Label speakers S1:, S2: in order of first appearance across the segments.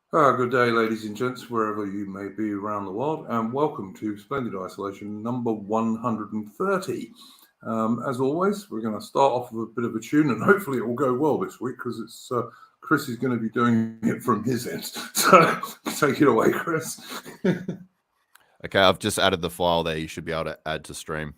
S1: Good day, ladies and gents, wherever you may be around the world, and welcome to Splendid Isolation number 130. As always, we're going to start off with a bit of a tune, and hopefully it will go well this week because it's Chris is going to be doing it from his end. So take it away, Chris.
S2: Okay, I've just added the file there. You should be able to add to stream.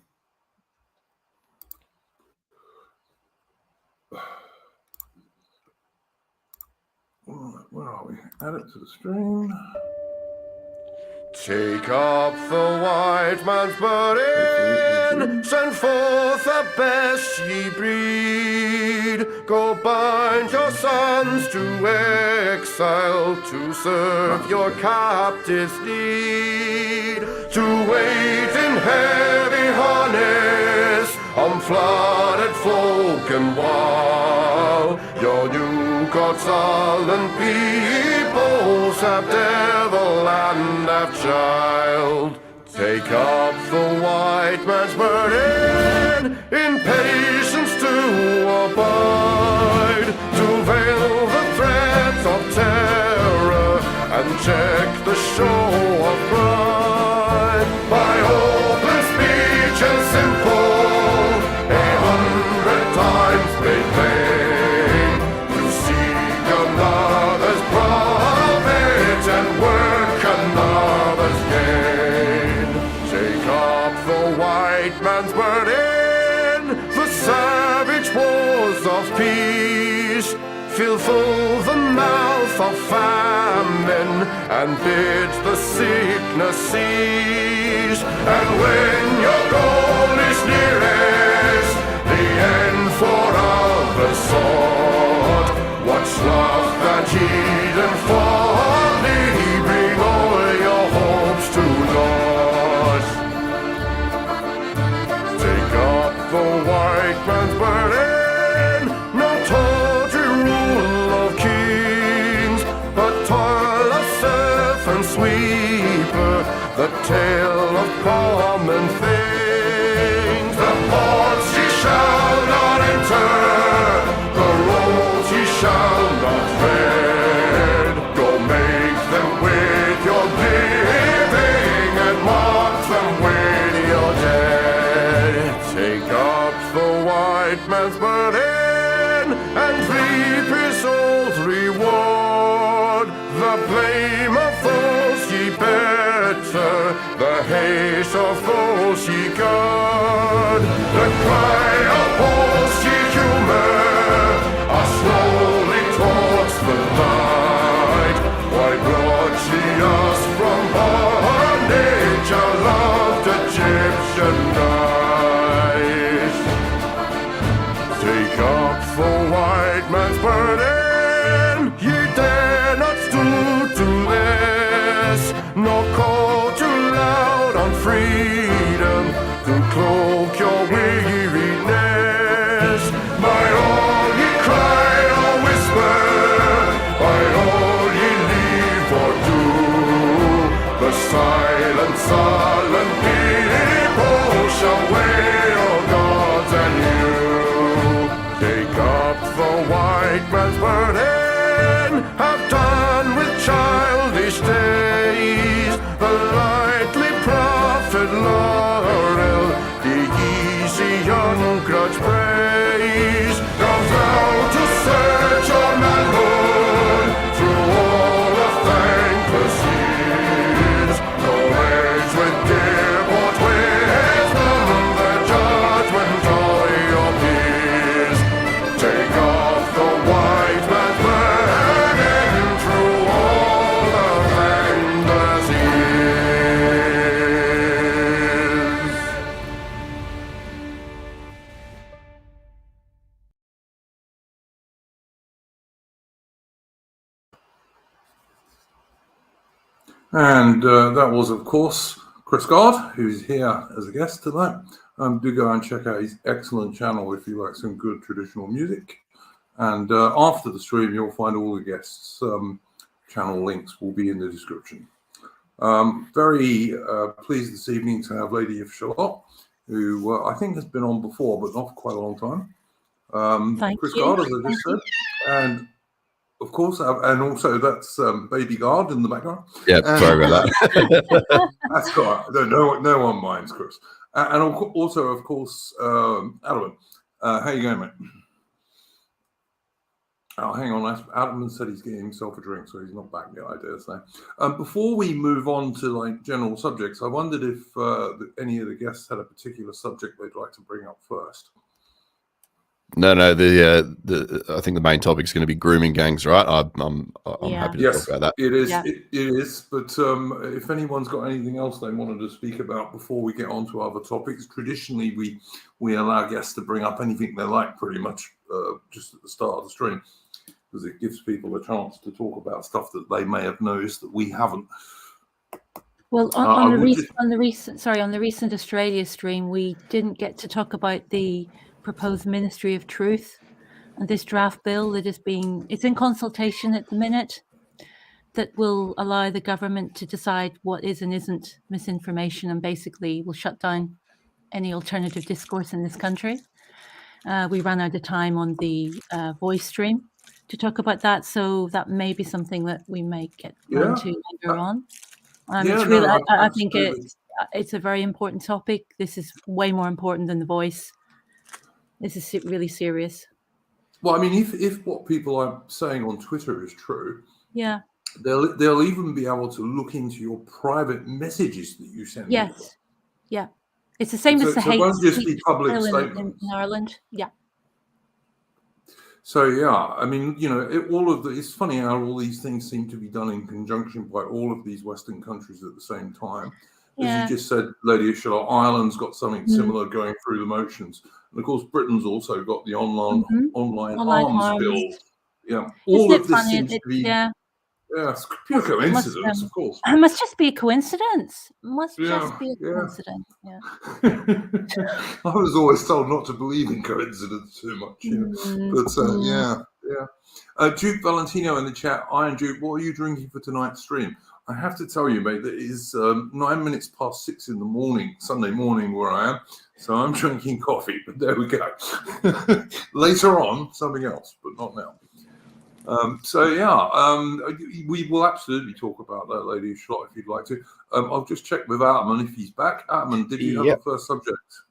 S1: Where are we? Add it to the stream.
S3: Take up the white man's burden, send forth the best ye breed. Go bind your sons to exile, to serve your captives' need. To wait in heavy harness on flooded folk and wall. Your new God's sullen peoples have devil and have child. Take up the white man's burden, in patience to abide, to veil the threats of terror and check the show of pride. By open speech and simple, 100 times made plain, to seek another's profit and work another's gain. Take up the white man's burden, the savage wars of peace. Fill full the mouth of famine and bid the sickness cease. And when your goal is nearest, the end for others sought, watch love that heed and folly bring all your hopes to naught. Take up the white man's burden, no tawdry rule of kings, but toil of serf and sweeper, the tale of common things. The ports ye shall not enter, the roads ye shall not tread. Go make them with your living and mark them with your dead. Take up the white man's burden and reap his old reward. The blame of those ye better, the hate of those ye guard. The cry of those ye humor are slowly towards the light. Why brought ye us from bondage, our loved Egyptian night? Take up the white man's burden, ye dare not stoop to less, nor call too loud on freedom to cloak your weariness. By all ye cry or whisper, by all ye leave or do, the silent, sullen people shall weigh your gods and you. Take up the white man's burden, have done with childish days, the lightly profit laurel, the easy ungrudged praise. Come thou to search your manhood through all of thankless years. No age with dear-bought wisdom, the judgment of your peers. Take off the white man's burden through all the thankless years.
S1: And that was, of course, Chris Gard, who's here as a guest tonight. Do go and check out his excellent channel if you like some good traditional music. And after the stream, you'll find all the guests' channel links will be in the description. Very pleased this evening to have Lady of Shalott, who I think has been on before, but not for quite a long time.
S4: Thank
S1: Chris
S4: you.
S1: Gard, as I just said, and Of course, and also that's Baby Guard in the background.
S2: Yeah, sorry about that.
S1: That's all right. No one minds, Chris. And also, of course, Adam. How you going, mate? Oh, hang on. Adam said he's getting himself a drink, so he's not back yet, I dare say. Before we move on to like general subjects, I wondered if any of the guests had a particular subject they'd like to bring up first.
S2: No. I think the main topic is going to be grooming gangs, right? I'm happy to talk about that.
S1: It is. Yeah. It is. But if anyone's got anything else they wanted to speak about before we get on to other topics, traditionally we allow guests to bring up anything they like, pretty much just at the start of the stream, because it gives people a chance to talk about stuff that they may have noticed that we haven't.
S4: Well, on the recent Australia stream, we didn't get to talk about the proposed Ministry of Truth and this draft bill that it's in consultation at the minute, that will allow the government to decide what is and isn't misinformation, and basically will shut down any alternative discourse in this country. We ran out of time on the voice stream to talk about that, so that may be something that we may get onto later on. It's really, I think it's a very important topic. This is way more important than the voice. This is really serious.
S1: Well, I mean, if what people are saying on Twitter is true,
S4: yeah,
S1: they'll even be able to look into your private messages that you send.
S4: Yes, people. Yeah, it's the same as the hate.
S1: It won't just be public statements
S4: in Ireland. Yeah.
S1: So yeah, I mean, you know, it's funny how all these things seem to be done in conjunction by all of these Western countries at the same time. As you just said, Lady Charlotte, Ireland's got something similar going through the motions. And of course, Britain's also got the online arms bill. Yeah, all of this seems to be. Yeah, it's pure coincidence, of course.
S4: It must just be a coincidence. Coincidence. Yeah.
S1: I was always told not to believe in coincidence too much, but Duke Valentino in the chat. Iron Duke, what are you drinking for tonight's stream? I have to tell you, mate, that it is 9 minutes past 6 in the morning, Sunday morning, where I am. So I'm drinking coffee, but there we go. Later on, something else, but not now. We will absolutely talk about that, Lady Charlotte, if you'd like to. I'll just check with Atman if he's back. Atman, did you have a first subject?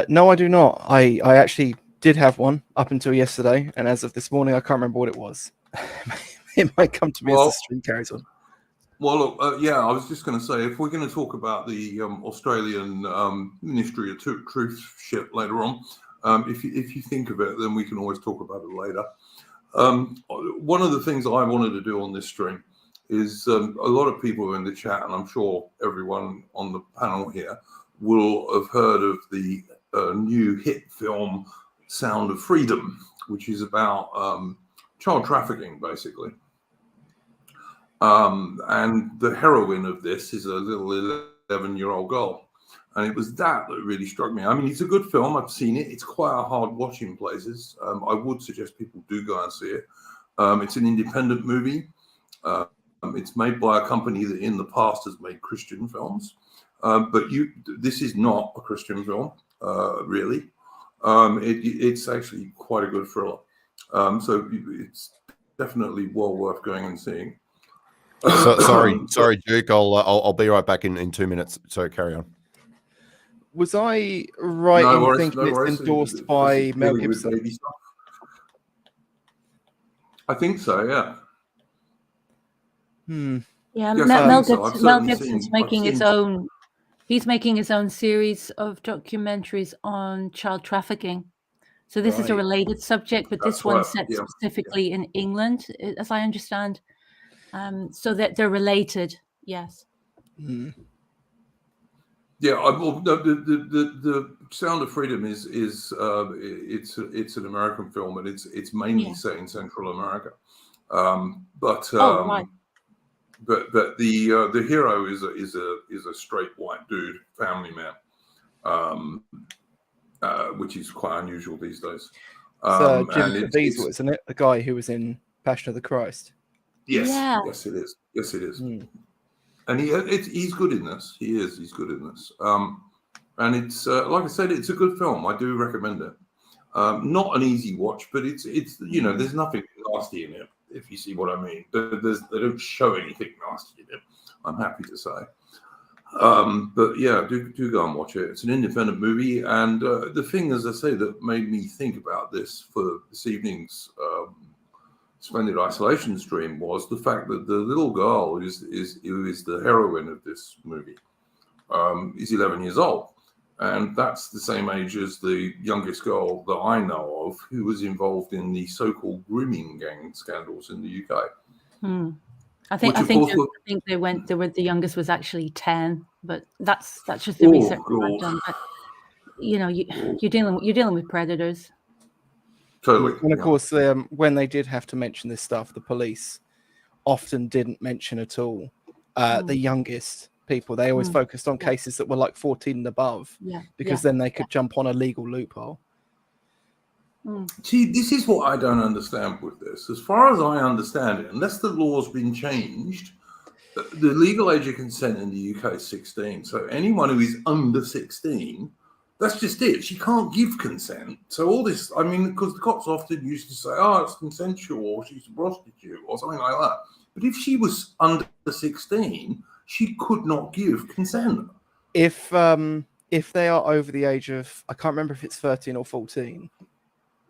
S5: No, I do not. I actually did have one up until yesterday, and as of this morning, I can't remember what it was. It might come to me as the stream carries on.
S1: Well, look, I was just going to say, if we're going to talk about the Australian Ministry of Truth shit later on, if you think of it, then we can always talk about it later. One of the things I wanted to do on this stream is a lot of people in the chat, and I'm sure everyone on the panel here will have heard of the new hit film Sound of Freedom, which is about child trafficking, basically. And the heroine of this is a little 11-year-old girl. And it was that really struck me. I mean, it's a good film. I've seen it. It's quite a hard watch in places. I would suggest people do go and see it. It's an independent movie. It's made by a company that in the past has made Christian films. But this is not a Christian film, really. It's actually quite a good thriller. So it's definitely well worth going and seeing.
S2: Sorry, Duke. I'll be right back in 2 minutes. So carry on.
S5: Was I right in thinking it's endorsed by Mel Gibson?
S4: I
S1: think so. Yeah.
S4: Yeah, Mel Gibson's making his own. He's making his own series of documentaries on child trafficking. So this is a related subject, but this one's set specifically in England, as I understand. So that they're related. Yes.
S1: Yeah, the Sound of Freedom is it's an American film, and it's mainly set in Central America. But the hero is a straight white dude, family man, which is quite unusual these days.
S5: Jim Caviezel, isn't it? The guy who was in Passion of the Christ.
S1: Yes, it is. Yes, it is. And he's good in this. He's good in this. And it's like I said, it's a good film. I do recommend it. Not an easy watch, but it's there's nothing nasty in it, if you see what I mean. They don't show anything nasty in it, I'm happy to say. But yeah, do go and watch it. It's an independent movie, and the thing, as I say, that made me think about this for this evening's Splendid Isolation stream was the fact that the little girl who is the heroine of this movie is 11 years old. And that's the same age as the youngest girl that I know of who was involved in the so-called grooming gang scandals in the UK.
S4: I think the youngest was actually 10, but that's just the research I've done. But you're dealing with predators.
S1: Totally.
S5: And of course, when they did have to mention this stuff, the police often didn't mention at all the youngest people. They always focused on cases that were like 14 and above, because then they could jump on a legal loophole.
S1: See, this is what I don't understand with this. As far as I understand it, unless the law's been changed, the legal age of consent in the UK is 16. So anyone who is under 16, that's just it. She can't give consent. So all this, I mean, because the cops often used to say, oh, it's consensual, or she's a prostitute, or something like that. But if she was under 16, she could not give consent.
S5: If they are over the age of, I can't remember if it's 13 or 14,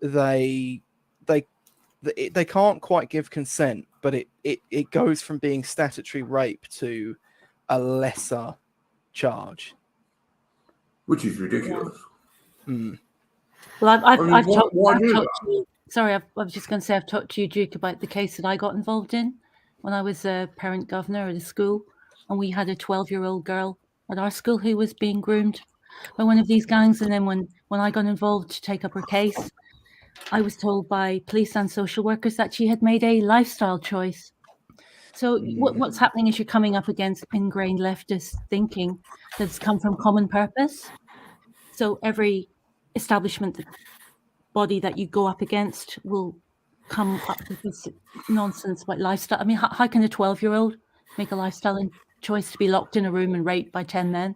S5: they can't quite give consent, but it goes from being statutory rape to a lesser charge,
S1: which is ridiculous.
S4: Well, I've talked to you. Sorry, I was just going to say I've talked to you, Duke, about the case that I got involved in when I was a parent governor at a school, and we had a 12-year-old girl at our school who was being groomed by one of these gangs. And then when I got involved to take up her case, I was told by police and social workers that she had made a lifestyle choice. So what's happening is you're coming up against ingrained leftist thinking that's come from common purpose. So every establishment body that you go up against will come up with this nonsense about lifestyle. I mean, how can a 12-year-old make a lifestyle choice to be locked in a room and raped by 10 men?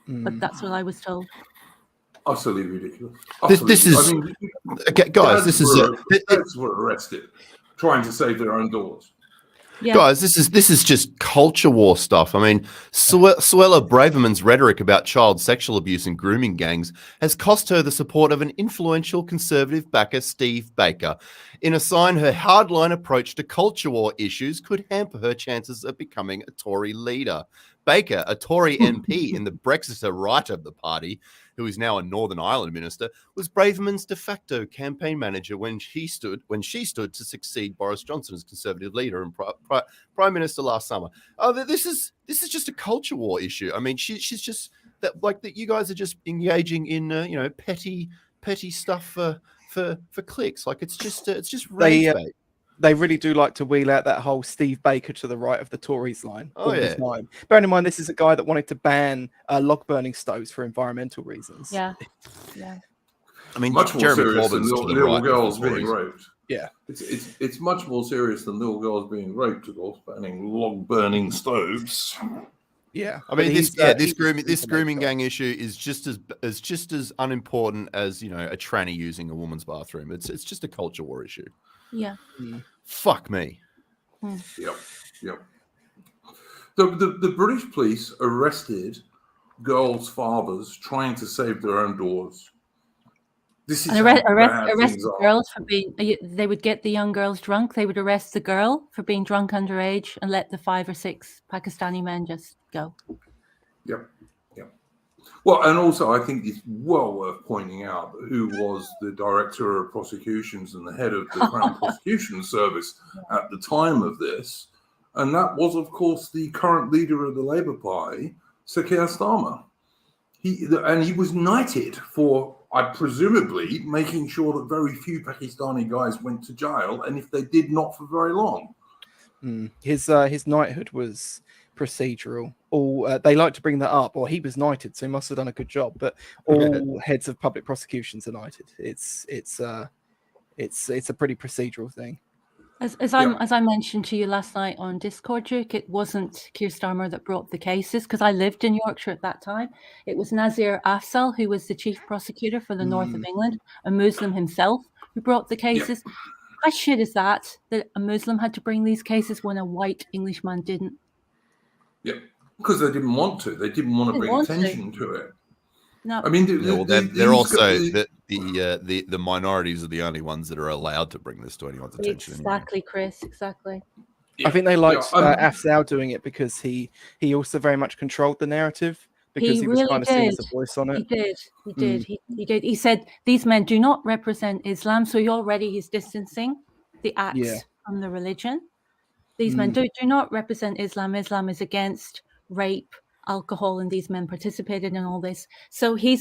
S4: But that's what I was told.
S1: Utterly ridiculous.
S2: This is, I mean, okay, guys.
S1: Dads were arrested trying to save their own daughters.
S4: Yeah.
S2: Guys, this is just culture war stuff. I mean, Suella Braverman's rhetoric about child sexual abuse and grooming gangs has cost her the support of an influential conservative backer, Steve Baker, in a sign her hardline approach to culture war issues could hamper her chances of becoming a Tory leader. Baker, a Tory MP in the Brexiter right of the party, who is now a Northern Ireland minister, was Braverman's de facto campaign manager when she stood to succeed Boris Johnson as Conservative leader and Prime Minister last summer. This is just a culture war issue. I mean, she's just that, like, that you guys are just engaging in petty stuff for clicks. Like, it's just rage bait.
S5: They really do like to wheel out that whole Steve Baker to the right of the Tories line all the time. Bearing in mind, this is a guy that wanted to ban log burning stoves for environmental reasons.
S4: Yeah.
S2: I mean,
S1: much more serious than little girls being raped.
S5: Yeah,
S1: it's much more serious than little girls being raped, of course, banning log burning stoves.
S5: Yeah,
S2: I mean, this grooming gang issue is just as unimportant as a tranny using a woman's bathroom. It's just a culture war issue.
S4: Yeah.
S2: Fuck me.
S1: Yep. The British police arrested girls' fathers trying to save their own daughters. This is
S4: arrest girls for being. They would get the young girls drunk. They would arrest the girl for being drunk underage and let the 5 or 6 Pakistani men just go.
S1: Yep. Well, and also I think it's well worth pointing out who was the director of prosecutions and the head of the Crown Prosecution Service at the time of this, and that was, of course, the current leader of the Labour Party, Sir Keir Starmer. He was knighted for, presumably, making sure that very few Pakistani guys went to jail, and if they did, not for very long.
S5: His knighthood was procedural. They like to bring that up, or he was knighted, so he must have done a good job. But all heads of public prosecutions are knighted. It's a pretty procedural thing.
S4: As I mentioned to you last night on Discord, Duke, it wasn't Keir Starmer that brought the cases, because I lived in Yorkshire at that time. It was Nazir Afzal, who was the chief prosecutor for the north of England, a Muslim himself, who brought the cases. How shit is that a Muslim had to bring these cases when a white Englishman didn't?
S1: Yeah, because they didn't want to. They didn't want to bring attention to it.
S4: No,
S1: I mean,
S2: they're also the minorities are the only ones that are allowed to bring this to anyone's attention.
S4: Exactly, anyway. Chris. Exactly.
S5: I think they liked Afzal doing it because he also very much controlled the narrative, because he was kind of seen as a voice on it.
S4: He did. He said these men do not represent Islam, so he's distancing the acts from the religion. These men do not represent Islam. Islam is against rape, alcohol, and these men participated in all this. So he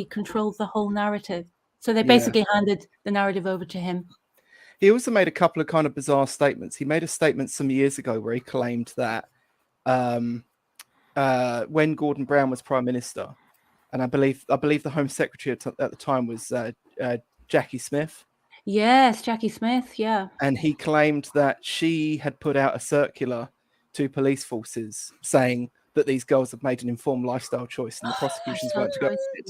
S4: controlled the whole narrative. So they basically handed the narrative over to him.
S5: He also made a couple of kind of bizarre statements. He made a statement some years ago where he claimed that when Gordon Brown was Prime Minister, and I believe the Home Secretary at the time was Jackie Smith.
S4: Yes, Jackie Smith, yeah.
S5: And he claimed that she had put out a circular to police forces saying that these girls have made an informed lifestyle choice and the prosecutions weren't to go with it.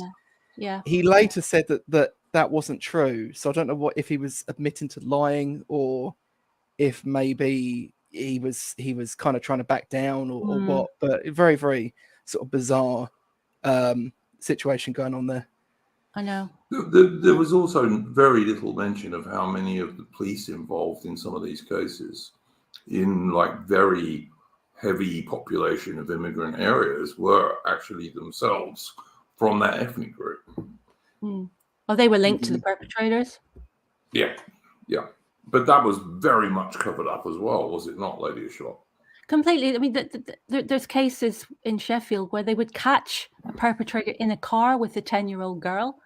S4: Yeah.
S5: He later said that wasn't true. So I don't know if he was admitting to lying, or if maybe he was kind of trying to back down or what. But very, very sort of bizarre situation going on there.
S4: I know.
S1: There was also very little mention of how many of the police involved in some of these cases in like very heavy population of immigrant areas were actually themselves from that ethnic group.
S4: Oh, they were linked to the perpetrators?
S1: Yeah. But that was very much covered up as well, was it not, Lady Ashot?
S4: Completely. I mean, there's cases in Sheffield where they would catch a perpetrator in a car with a 10-year-old girl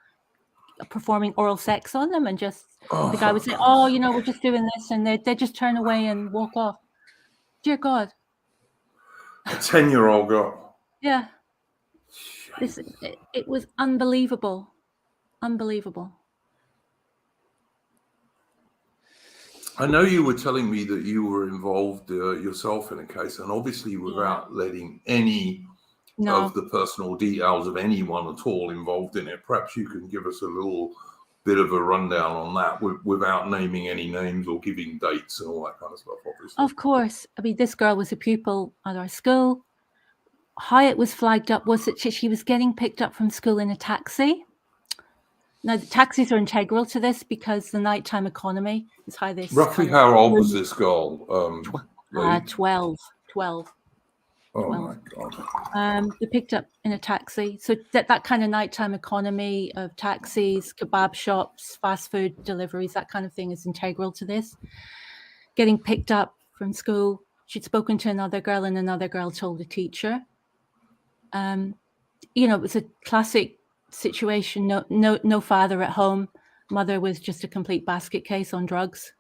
S4: performing oral sex on them, and just the guy would say, we're just doing this, and they just turn away and walk off. Dear God.
S1: A 10-year-old girl.
S4: Yeah. It was unbelievable. Unbelievable.
S1: I know you were telling me that you were involved yourself in a case, and obviously without letting any of the personal details of anyone at all involved in it. Perhaps you can give us a little bit of a rundown on that without naming any names or giving dates and all that kind of stuff, obviously.
S4: Of course. I mean, this girl was a pupil at our school. How it was flagged up was that she was getting picked up from school in a taxi. Now, the taxis are integral to this because the nighttime economy is how this...
S1: Roughly how old was this girl?
S4: 12.
S1: Oh, my God.
S4: They picked up in a taxi. So that kind of nighttime economy of taxis, kebab shops, fast food deliveries, that kind of thing is integral to this. Getting picked up from school. She'd spoken to another girl, and another girl told a teacher. It was a classic situation. No father at home. Mother was just a complete basket case on drugs.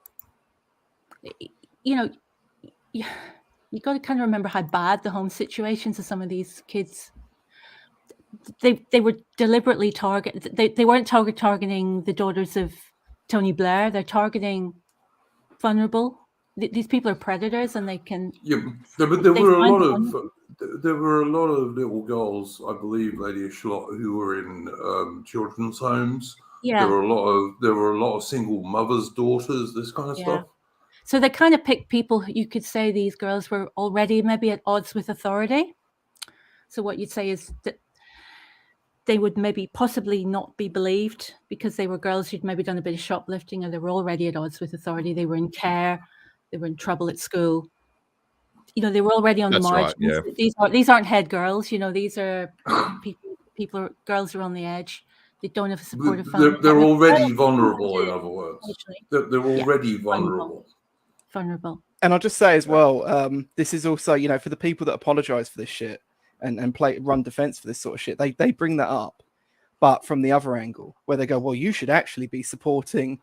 S4: You got to kind of remember how bad the home situations of some of these kids. They were deliberately targeted. They weren't targeting the daughters of Tony Blair. They're targeting vulnerable. These people are predators, and they can.
S1: Yeah, but there were a lot of little girls, I believe, Lady Ashot, who were in children's homes.
S4: Yeah,
S1: there were a lot of single mothers' daughters, this kind of stuff.
S4: So they kind of picked people. You could say these girls were already maybe at odds with authority. So what you'd say is that they would maybe possibly not be believed because they were girls who'd maybe done a bit of shoplifting, and they were already at odds with authority. They were in care. They were in trouble at school. They were already on the margins. Right, these aren't head girls. These are girls are on the edge. They don't have a supportive family.
S1: They're already vulnerable, in other words. They're already vulnerable.
S5: And I'll just say as well, this is also, for the people that apologize for this shit and run defense for this sort of shit, they bring that up, but from the other angle, where they go, well, you should actually be supporting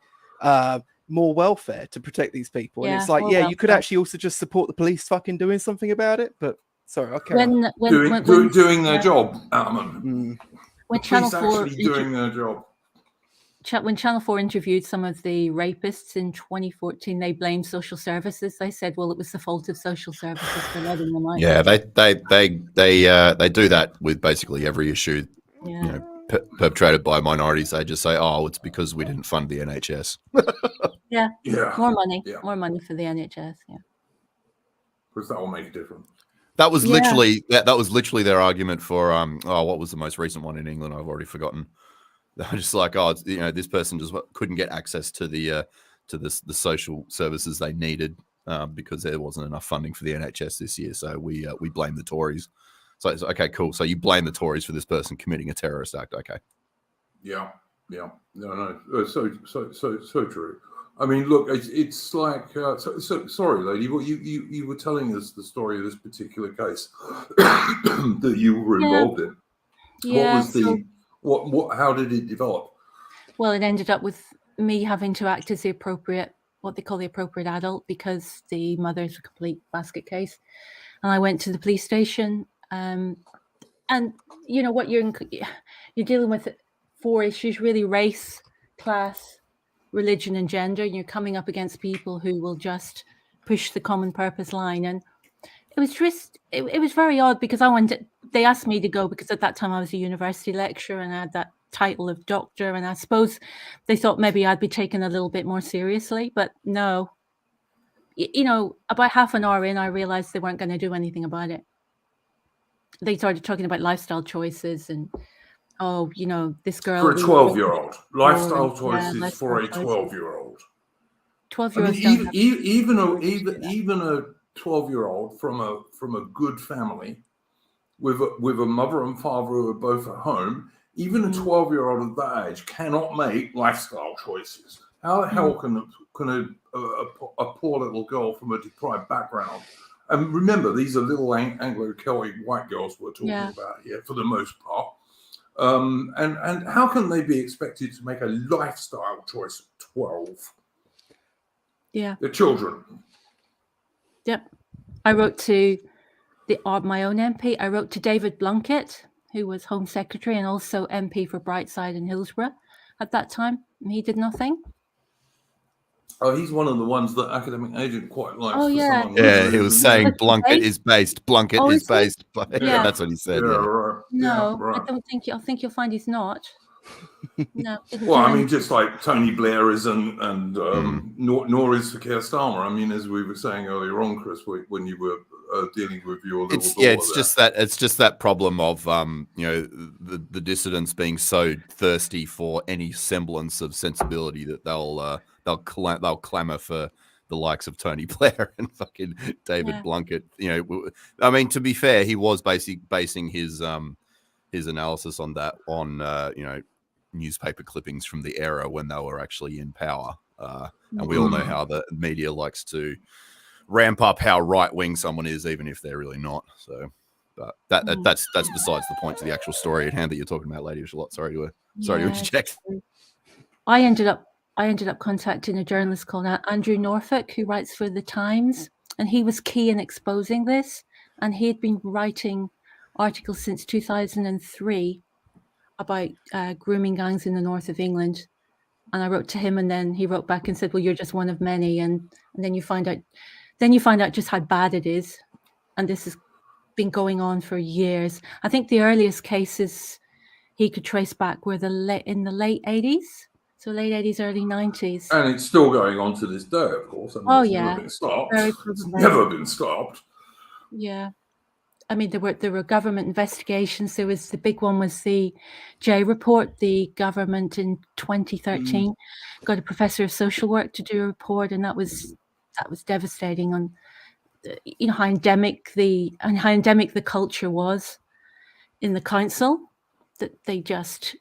S5: more welfare to protect these people. And it's like, you could actually also just support the police fucking doing something about it. But sorry, I'll carry on.
S1: Doing their job, Alan.
S4: When Channel 4
S1: actually doing their job.
S4: when Channel 4 interviewed some of the rapists in 2014, they blamed social services. They said, well, it was the fault of social services for letting them out.
S2: Yeah, they do that with basically every issue,
S4: Yeah.
S2: perpetrated by minorities. They just say, "Oh, it's because we didn't fund the NHS."
S4: Yeah.
S1: Yeah.
S4: More money.
S1: Yeah.
S4: More money for the NHS. Yeah.
S1: Because that will make a difference.
S2: That was
S4: Yeah.
S2: literally that was literally their argument for what was the most recent one in England? I've already forgotten. They were just like, oh, this person just couldn't get access to the social services they needed because there wasn't enough funding for the NHS this year. So we blame the Tories. So it's okay, cool. So you blame the Tories for this person committing a terrorist act. Okay.
S1: Yeah. No. So true. I mean, look, it's like sorry, lady. What you were telling us the story of this particular case that you were involved in.
S4: Yeah.
S1: What was the what? How did it develop?
S4: Well, it ended up with me having to act as what they call the appropriate adult, because the mother's a complete basket case. And I went to the police station, and you know what, you're dealing with 4 issues really: race, class, religion, and gender. And you're coming up against people who will just push the common purpose line. And it was just it was very odd, because they asked me to go because at that time I was a university lecturer and I had that title of doctor, and I suppose they thought maybe I'd be taken a little bit more seriously, but no. About half an hour in, I realized they weren't going to do anything about it. They started talking about lifestyle choices and, this girl
S1: For a 12-year-old, lifestyle choices for a 12-year-old.
S4: 12-year-olds.
S1: Even a 12-year-old from a good family with a mother and father who are both at home, even a 12-year-old at that age cannot make lifestyle choices. How the hell can a poor little girl from a deprived background? And remember, these are little Anglo-Celtic white girls we're talking about here for the most part. And how can they be expected to make a lifestyle choice at 12?
S4: Yeah.
S1: They're children.
S4: Yep. I wrote to my own MP. I wrote to David Blunkett, who was Home Secretary and also MP for Brightside and Hillsborough at that time. And he did nothing.
S1: Oh, he's one of the ones that Academic Agent quite likes.
S4: Oh, yeah.
S2: Yeah, he was saying Blunkett is based. Blunkett is based. Yeah, that's what he said.
S1: Yeah,
S2: Yeah.
S1: right.
S4: No,
S1: right.
S4: I don't think. I think you'll find he's not. No.
S1: Well, I mean, just like Tony Blair is, and nor is Sir Keir Starmer. I mean, as we were saying earlier on, Chris, when you were dealing with your little daughter.
S2: It's just that problem of the dissidents being so thirsty for any semblance of sensibility that they'll clamor for the likes of Tony Blair and fucking David Blunkett. I mean, to be fair, he was basically basing his analysis on newspaper clippings from the era when they were actually in power, and we all know how the media likes to ramp up how right wing someone is, even if they're really not. So, but that's besides the point to the actual story at hand that you're talking about, Lady Charlotte. Sorry to interject.
S4: I ended up contacting a journalist called Andrew Norfolk, who writes for The Times, and he was key in exposing this. And he had been writing articles since 2003 about grooming gangs in the north of England. And I wrote to him, and then he wrote back and said, well, you're just one of many. And then you find out just how bad it is. And this has been going on for years. I think the earliest cases he could trace back were in the late 80s. So late 80s, early 90s.
S1: And it's still going on to this day, of course. I mean, never been stopped. It's never been stopped.
S4: Yeah. I mean, there were government investigations. There was the big one was the J report. The government in 2013 got a professor of social work to do a report, and that was devastating on how endemic the culture was in the council. That they just,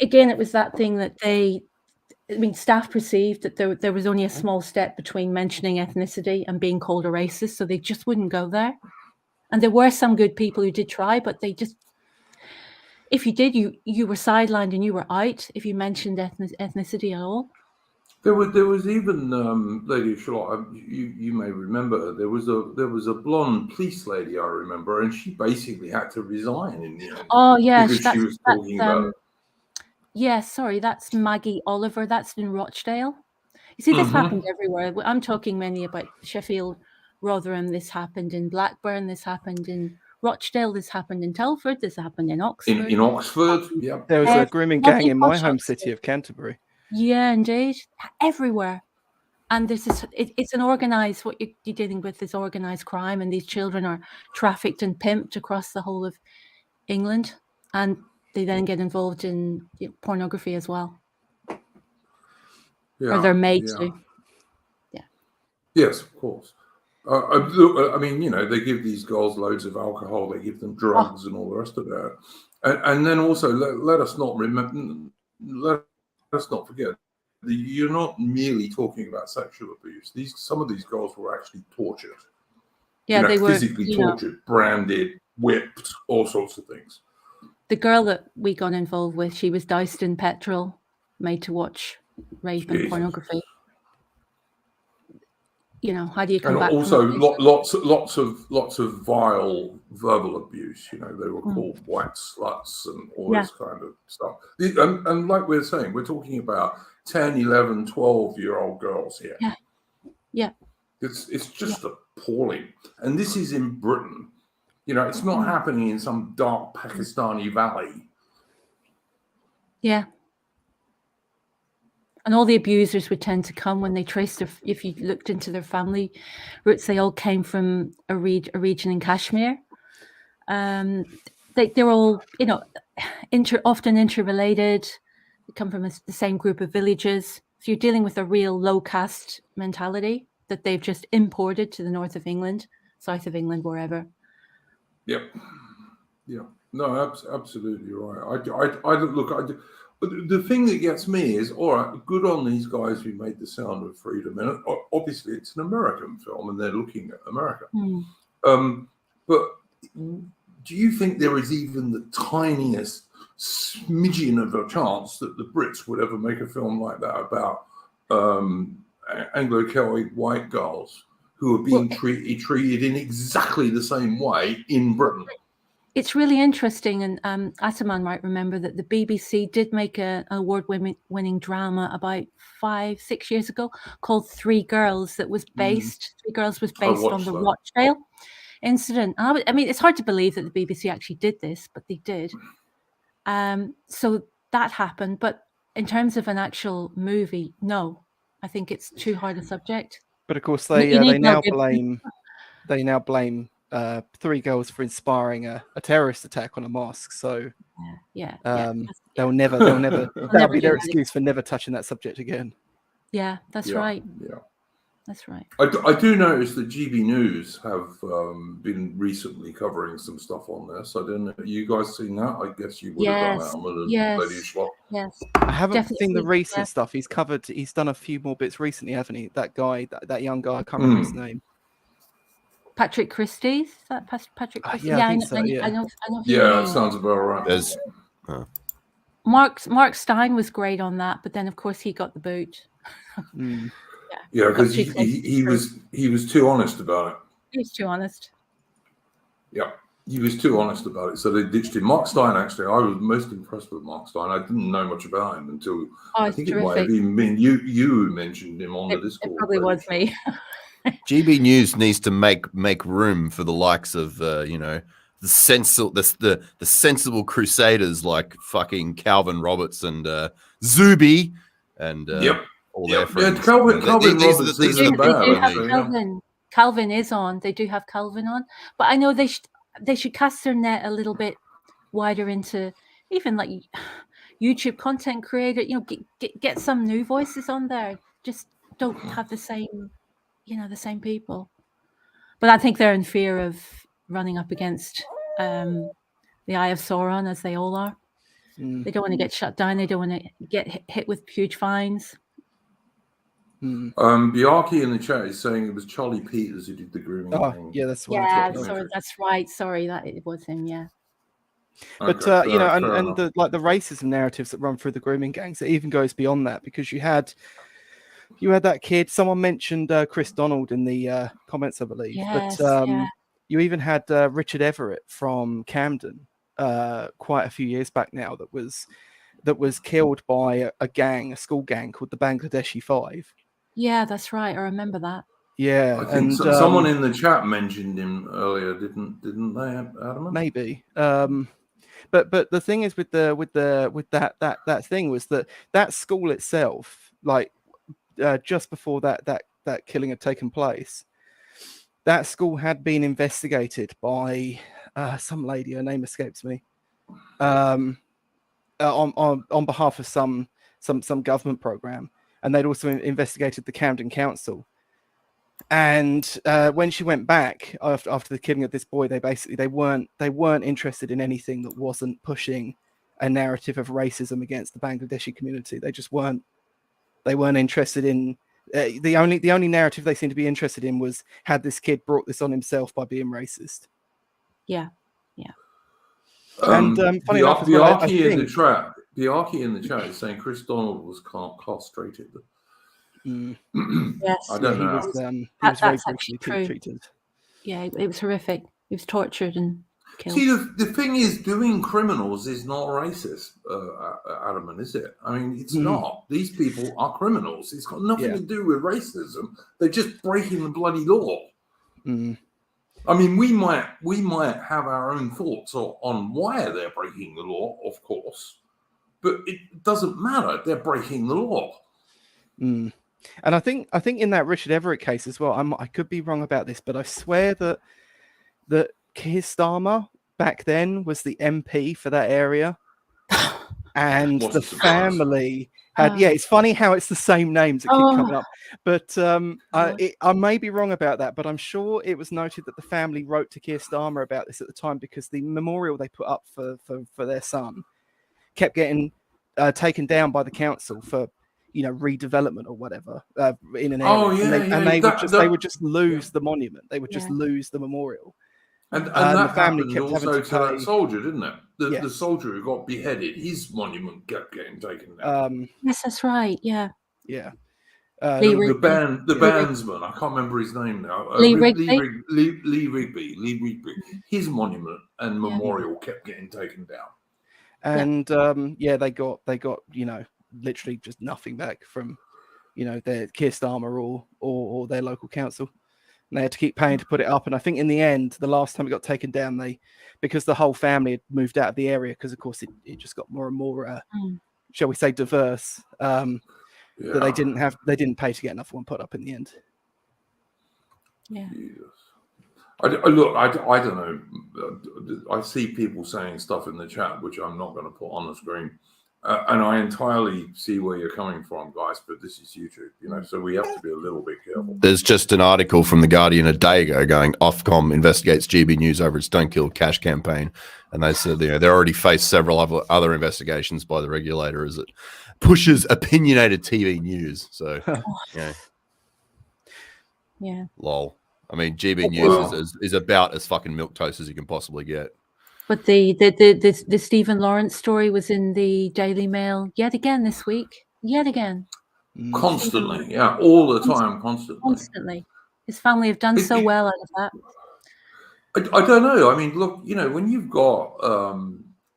S4: again, it was that thing that staff perceived that there was only a small step between mentioning ethnicity and being called a racist, so they just wouldn't go there. And there were some good people who did try, but they just, if you did, you were sidelined and you were out if you mentioned ethnicity at all.
S1: There was even Lady Charlotte. You may remember there was a blonde police lady, I remember, and she basically had to resign in the end.
S4: Oh yeah,
S1: because she was talking about
S4: Yes, sorry, that's Maggie Oliver. That's in Rochdale. You see, this happened everywhere. I'm talking mainly about Sheffield, Rotherham. This happened in Blackburn. This happened in Rochdale. This happened in Telford. This happened in Oxford.
S1: In Oxford, yeah.
S5: There was a grooming gang
S4: bloody
S5: in my
S4: posh
S5: home
S4: Oxford.
S5: city of Canterbury.
S4: Yeah, indeed, everywhere. And there's this. It's an organised. What you're dealing with is organised crime, and these children are trafficked and pimped across the whole of England, and they then get involved in pornography as well,
S1: Yeah,
S4: or they're made
S1: yeah.
S4: to. Yeah.
S1: Yes, of course. Look, I mean, they give these girls loads of alcohol, they give them drugs and all the rest of that. And then also, let us not forget that you're not merely talking about sexual abuse. Some of these girls were actually tortured.
S4: Yeah, they were
S1: physically tortured, branded, whipped, all sorts of things.
S4: The girl that we got involved with, she was doused in petrol, made to watch rape and pornography. How do you come back?
S1: And also lots of vile verbal abuse. They were called white sluts and all this kind of stuff. And like we're saying, we're talking about 10, 11, 12-year-old girls here.
S4: Yeah. Yeah.
S1: It's just appalling. And this is in Britain. It's not happening in some dark Pakistani valley.
S4: Yeah. And all the abusers would tend to come when they traced if you looked into their family roots, they all came from a region in Kashmir. They're all, often interrelated. They come from the same group of villages. So you're dealing with a real low caste mentality that they've just imported to the north of England, south of England, wherever.
S1: Yep. Yeah. No, absolutely right. The thing that gets me is, all right, good on these guys who made The Sound of Freedom. And obviously, it's an American film, and they're looking at America. But do you think there is even the tiniest smidgen of a chance that the Brits would ever make a film like that about Anglo-Celtic white girls who are being treated in exactly the same way in Britain?
S4: It's really interesting, and Ataman might remember that the BBC did make an award-winning drama about 5-6 years ago called Three Girls that was based. Three Girls was based on the Rochdale incident. I mean, it's hard to believe that the BBC actually did this, but they did. So that happened. But in terms of an actual movie, no, I think it's too hard a subject.
S5: But of course, they now blame Three Girls for inspiring a terrorist attack on a mosque. So they'll never that'll be their excuse for never touching that subject again.
S4: Yeah, that's right.
S1: Yeah,
S4: that's right.
S1: I do notice that GB News have been recently covering some stuff on this. I don't know. You guys seen that? I guess you would have done that.
S4: Yes.
S5: I haven't seen the recent stuff. He's done a few more bits recently, hasn't he? That guy, that young guy, I can't remember his name.
S4: Patrick Christie? Is that Patrick Christie?
S5: I think so.
S1: I know. Yeah, that sounds about right.
S4: Mark Stein was great on that, but then of course he got the boot.
S1: Yeah, because he was too honest about it.
S4: He was too honest.
S1: Yeah, he was too honest about it, so they ditched him. Mark Stein, actually, I was most impressed with Mark Stein. I didn't know much about him until I think it might have even been you who mentioned him on the Discord.
S4: It probably was me.
S2: GB News needs to make room for the likes of the sensible crusaders like fucking Calvin Roberts and Zuby and all their friends.
S1: Yeah, Calvin Roberts isn't bad.
S4: Calvin is on. They do have Calvin on, but I know they should cast their net a little bit wider into even like YouTube content creator. Get some new voices on there. Just don't have the same people. But I think they're in fear of running up against the Eye of Sauron, as they all are. They don't want to get shut down. They don't want to get hit with huge fines.
S1: Biarki in the chat is saying it was Charlie Peters who did the grooming.
S5: Yeah, that's what.
S4: Yeah, that's right. Sorry, that it was him. Yeah.
S5: But and the racism narratives that run through the grooming gangs, it even goes beyond that, because you had that kid. Someone mentioned Chris Donald in the comments, I believe.
S4: Yes,
S5: but you even had Richard Everett from Camden quite a few years back now that was that was killed by a school gang called the Bangladeshi Five.
S4: Yeah, that's right. I remember that.
S5: Yeah,
S1: I think
S5: and
S1: someone in the chat mentioned him earlier, didn't they, Adam?
S5: maybe. But the thing is with that thing was that school itself, like just before that killing had taken place, that school had been investigated by some lady. Her name escapes me. On behalf of some government program, and they'd also investigated the Camden Council. And when she went back after the killing of this boy, they weren't interested in anything that wasn't pushing a narrative of racism against the Bangladeshi community. They just weren't. They weren't interested in the only narrative they seemed to be interested in was, had this kid brought this on himself by being racist.
S4: Yeah.
S5: And funny enough, as well,
S1: the Archie in the chat is saying Chris Donald was castrated.
S4: Yes,
S1: I don't know.
S5: He was very
S4: that's actually
S5: brutally
S4: true.
S5: treated.
S4: Yeah, it was horrific. He was tortured and killed.
S1: See, the thing is, doing criminals is not racist, Adam, is it? I mean, it's not. These people are criminals. It's got nothing to do with racism. They're just breaking the bloody law. I mean, we might have our own thoughts on why they're breaking the law, of course, but it doesn't matter. They're breaking the law.
S5: And I think in that Richard Everett case as well, I could be wrong about this, but I swear that Keir Starmer back then was the MP for that area, and the family had. Yeah, it's funny how it's the same names that keep coming up, but I may be wrong about that, but I'm sure it was noted that the family wrote to Keir Starmer about this at the time, because the memorial they put up for their son kept getting taken down by the council for, you know, redevelopment or whatever in an area. They would just lose the monument. They would just lose the memorial.
S1: And that
S5: the family
S1: happened
S5: kept
S1: also
S5: having
S1: to
S5: to
S1: that
S5: pay.
S1: soldier, didn't it? The
S5: Yes.
S1: soldier who got beheaded, his monument kept getting taken down.
S4: Yes, that's right. Yeah.
S5: Yeah.
S1: The bandsman, I can't remember his name now.
S4: Lee Rigby.
S1: Lee Rigby. His monument and memorial kept getting taken down.
S5: And they got, you know, literally just nothing back from, you know, their Keir Starmer or their local council. And they had to keep paying to put it up. And I think in the end, the last time it got taken down, because the whole family had moved out of the area, because of course it just got more and more, shall we say, diverse. That they didn't pay to get another one put up in the end.
S4: Yeah.
S1: I don't know. I see people saying stuff in the chat which I'm not going to put on the screen, and I entirely see where you're coming from, guys. But this is YouTube, you know, so we have to be a little bit careful.
S2: There's just an article from The Guardian a day ago going, Ofcom investigates GB News over its Don't Kill Cash campaign. And they said, you know, they already faced several other investigations by the regulator as it pushes opinionated TV news. So,
S4: Yeah.
S2: Lol. I mean, GB News is about as fucking milquetoast as you can possibly get.
S4: But the Stephen Lawrence story was in the Daily Mail yet again this week. Yet again.
S1: Constantly, all the time, constantly.
S4: His family have done so well out of that.
S1: I don't know. I mean, look, you know, when you've got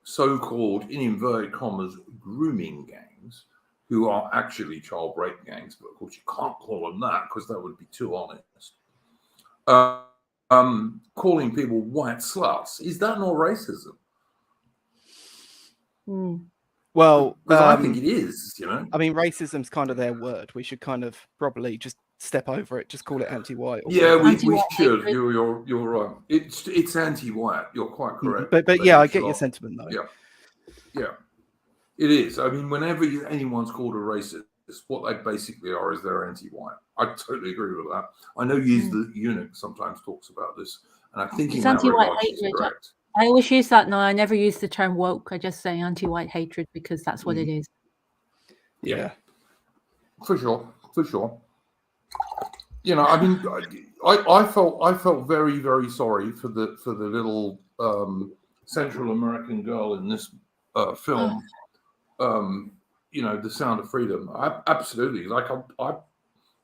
S1: so-called, in inverted commas, grooming gangs who are actually child rape gangs, but of course you can't call them that because that would be too honest. Calling people white sluts, is that not racism?
S5: Well,
S1: I think it is, you know.
S5: I mean, racism's kind of their word. We should kind of probably just step over it. Just call it anti-white.
S1: Yeah, we should. You're right. It's anti-white. You're quite correct.
S5: But yeah, I get your sentiment though.
S1: Yeah, it is. I mean, whenever anyone's called a racist, what they basically are is they're anti-white. I totally agree with that. I know the eunuch sometimes talks about this, and I think in that regard she's correct.
S4: I always use that now. I never use the term woke. I just say anti-white hatred because that's what it is.
S1: Yeah, for sure. You know, I mean, I felt very, very sorry for the little Central American girl in this film. You know, The Sound of Freedom. Absolutely. Like, I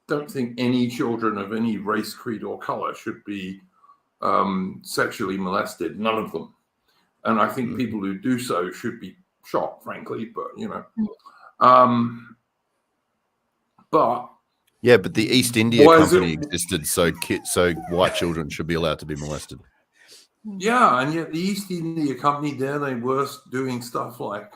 S1: don't think any children of any race, creed, or color should be sexually molested. None of them. And I think people who do so should be shock, frankly, but but
S2: Yeah, but the East India
S1: why is
S2: Company
S1: it-
S2: existed, so white children should be allowed to be molested.
S1: Yeah, and yet the East India Company there, they were doing stuff like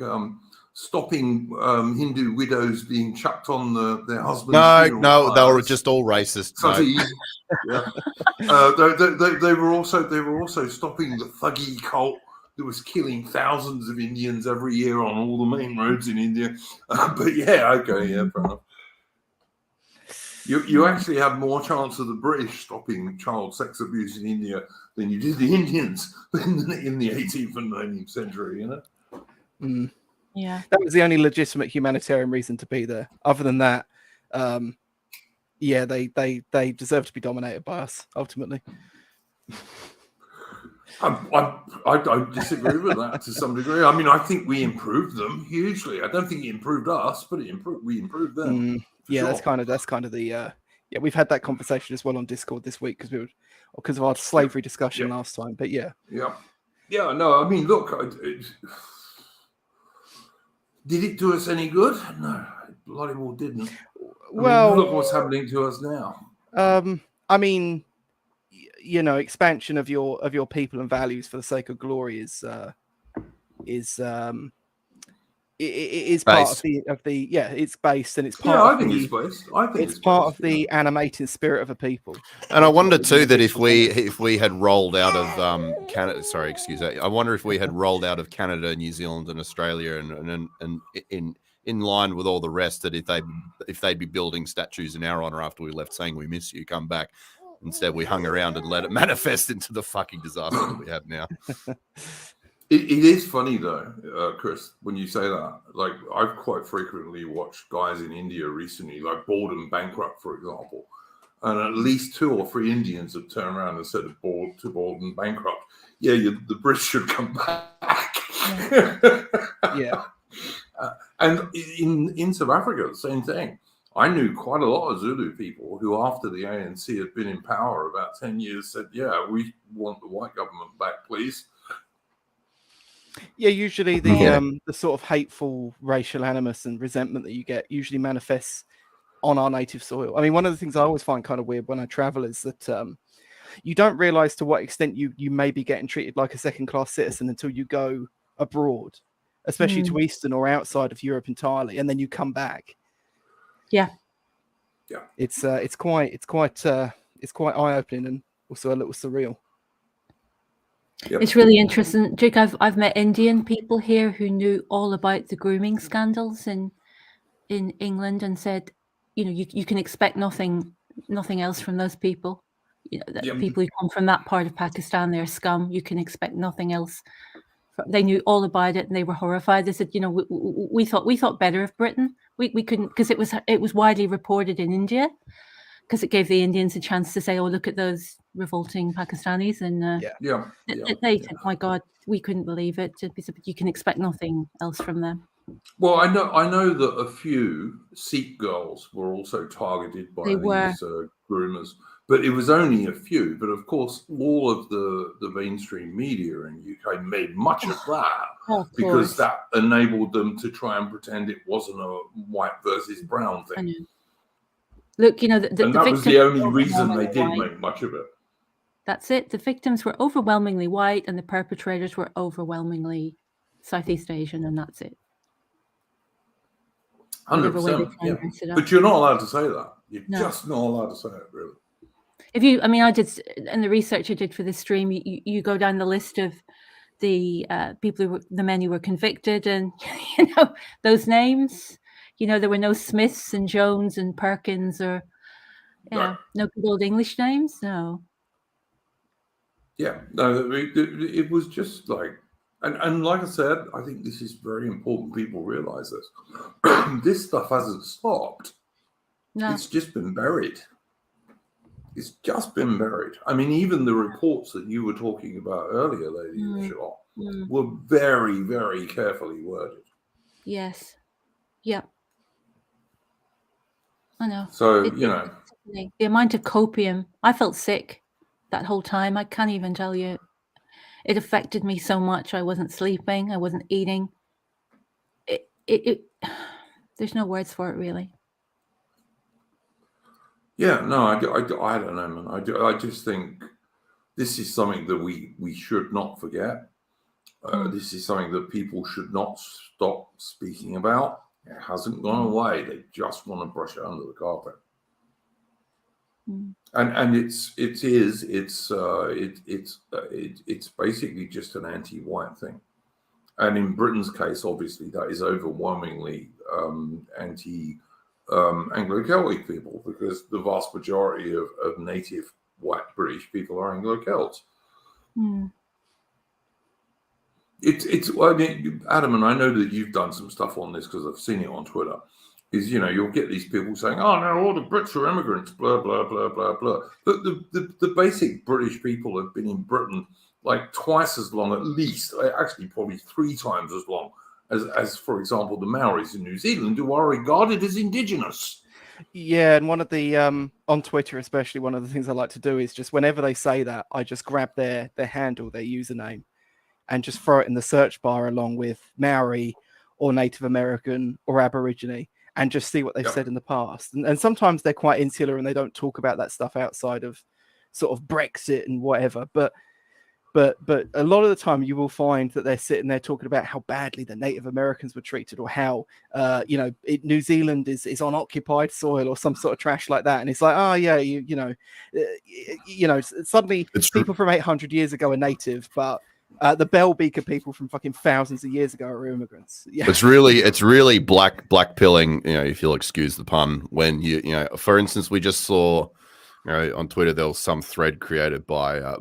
S1: stopping Hindu widows being chucked on their husbands' funeral
S2: No, they were
S1: pyres.
S2: just all racist. No.
S1: Yeah. They were also stopping the Thuggy cult that was killing thousands of Indians every year on all the main roads in India. But yeah, okay, yeah, fair enough. You actually have more chance of the British stopping child sex abuse in India than you did the Indians in the 18th and 19th century,
S4: Yeah.
S5: That was the only legitimate humanitarian reason to be there. Other than that, yeah, they deserve to be dominated by us ultimately.
S1: I disagree with that to some degree. I mean, I think we improved them hugely. I don't think it improved us, but we improved them.
S5: Yeah,
S1: sure.
S5: that's kind of the yeah. We've had that conversation as well on Discord this week because of our slavery discussion last time. But yeah.
S1: No, I mean, look, did it do us any good? No, it bloody well didn't.
S5: Well,
S1: look what's happening to us now.
S5: I mean, expansion of your people and values for the sake of glory is part of the it's based, and it's part
S1: I
S5: of
S1: think
S5: the,
S1: it's based. I think
S5: it's part of the animating spirit of a people.
S2: And I wonder too that if we had rolled out of Canada, sorry, excuse me, I wonder if we had rolled out of Canada, New Zealand, and Australia, and in line with all the rest, that if they'd be building statues in our honor after we left, saying we miss you, come back. Instead, we hung around and let it manifest into the fucking disaster that we have now.
S1: It is funny though, Chris, when you say that. Like, I've quite frequently watched guys in India recently, like Bald and Bankrupt, for example, and at least 2 or 3 Indians have turned around and said to Bald and Bankrupt, "Yeah, the British should come back."
S5: Yeah.
S1: And in South Africa, the same thing. I knew quite a lot of Zulu people who, after the ANC had been in power about 10 years, said, "Yeah, we want the white government back, please."
S5: Yeah, usually the sort of hateful racial animus and resentment that you get usually manifests on our native soil. I mean, one of the things I always find kind of weird when I travel is that you don't realize to what extent you may be getting treated like a second-class citizen until you go abroad, especially to Eastern or outside of Europe entirely, and then you come back.
S4: Yeah.
S5: It's quite eye-opening and also a little surreal.
S1: Yep.
S4: It's really interesting, Duke. I've met Indian people here who knew all about the grooming scandals in England and said, you can expect nothing else from those people. People who come from that part of Pakistan, they're scum. You can expect nothing else. They knew all about it and they were horrified. They said, we thought better of Britain. We couldn't, because it was widely reported in India, because it gave the Indians a chance to say, "Oh, look at those revolting Pakistanis," and they said, "My God, we couldn't believe it." You can expect nothing else from them.
S1: Well, I know that a few Sikh girls were also targeted by these groomers, but it was only a few. But of course, all of the mainstream media in the UK made much of that because that enabled them to try and pretend it wasn't a white versus brown thing.
S4: Look,
S1: and that was the only reason they did make much of it.
S4: That's it. The victims were overwhelmingly white, and the perpetrators were overwhelmingly Southeast Asian, and that's it.
S1: 100%. But you're not allowed to say that. You're just not allowed to say it, really.
S4: I did in the research I did for this stream. You go down the list of the people the men who were convicted, and those names. There were no Smiths and Jones and Perkins or no good old English names. No.
S1: Yeah, no, it was just like, and like I said, I think this is very important. People realize this. This stuff hasn't stopped. No. It's just been buried. It's just been buried. I mean, even the reports that you were talking about earlier, Lady Shaw, were very, very carefully worded.
S4: Yes. Yeah. I know.
S1: So,
S4: the amount of copium, I felt sick that whole time. I can't even tell you. It affected me so much. I wasn't sleeping. I wasn't eating. there's no words for it, really.
S1: Yeah, no, I don't know, man. I just think this is something that we should not forget. This is something that people should not stop speaking about. It hasn't gone away. They just want to brush it under the carpet. And it's basically just an anti-white thing. And in Britain's case, obviously, that is overwhelmingly Anglo-Celtic people, because the vast majority of native white British people are Anglo-Celts. I mean, Adam, and I know that you've done some stuff on this because I've seen it on Twitter. Is, you'll get these people saying, "Oh no, all the Brits are immigrants," blah blah blah blah blah. But the basic British people have been in Britain like twice as long, at least, actually probably 3 times as long as, for example, the Maoris in New Zealand, who are regarded as indigenous.
S5: Yeah, and one of the on Twitter especially, one of the things I like to do is just whenever they say that, I just grab their handle, their username, and just throw it in the search bar along with Maori or Native American or Aborigine, and just see what they've said in the past. And sometimes they're quite insular and they don't talk about that stuff outside of sort of Brexit and whatever. But a lot of the time you will find that they're sitting there talking about how badly the Native Americans were treated, or how New Zealand is on occupied soil, or some sort of trash like that. And it's like, oh yeah, suddenly people from 800 years ago are native, but the bell beaker people from fucking thousands of years ago are immigrants. Yeah.
S2: It's really black pilling, if you'll excuse the pun, when for instance, we just saw on Twitter, there was some thread created by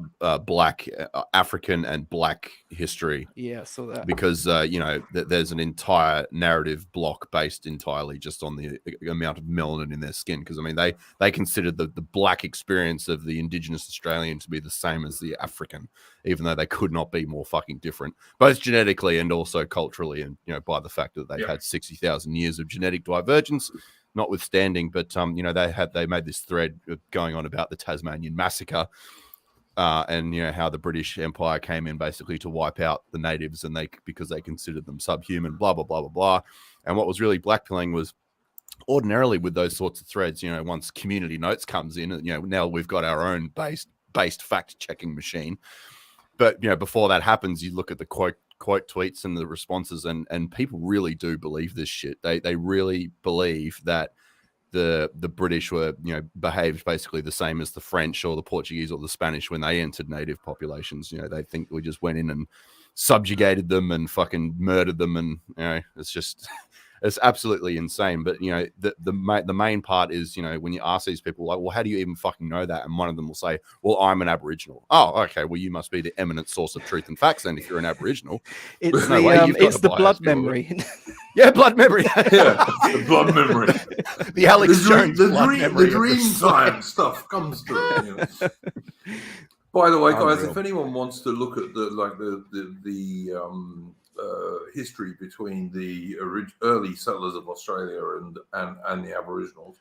S2: Black African and Black history.
S5: Yeah, I saw that.
S2: Because there's an entire narrative block based entirely just on the amount of melanin in their skin. Because I mean, they considered the Black experience of the indigenous Australian to be the same as the African, even though they could not be more fucking different, both genetically and also culturally, and by the fact that they've had 60,000 years of genetic divergence. Notwithstanding, but they made this thread going on about the Tasmanian massacre, and how the British Empire came in basically to wipe out the natives, and because they considered them subhuman, blah blah blah blah blah. And what was really blackpilling was, ordinarily with those sorts of threads, once Community Notes comes in, now we've got our own based fact checking machine. But before that happens, you look at the quote tweets and the responses, and people really do believe this shit. They really believe that the British were behaved basically the same as the French or the Portuguese or the Spanish when they entered native populations. They think we just went in and subjugated them and fucking murdered them, and it's absolutely insane. But the main part is when you ask these people, like, well, how do you even fucking know that? And one of them will say, well, I'm an Aboriginal. Oh, okay, well, you must be the eminent source of truth and facts then if you're an Aboriginal.
S5: It's the blood memory.
S2: Yeah, blood memory.
S1: Yeah, the blood memory.
S2: The Alex Jones blood memory.
S1: The dream time stuff comes through. By the way, guys, if anyone wants to look at the history between the early settlers of Australia and the Aboriginals,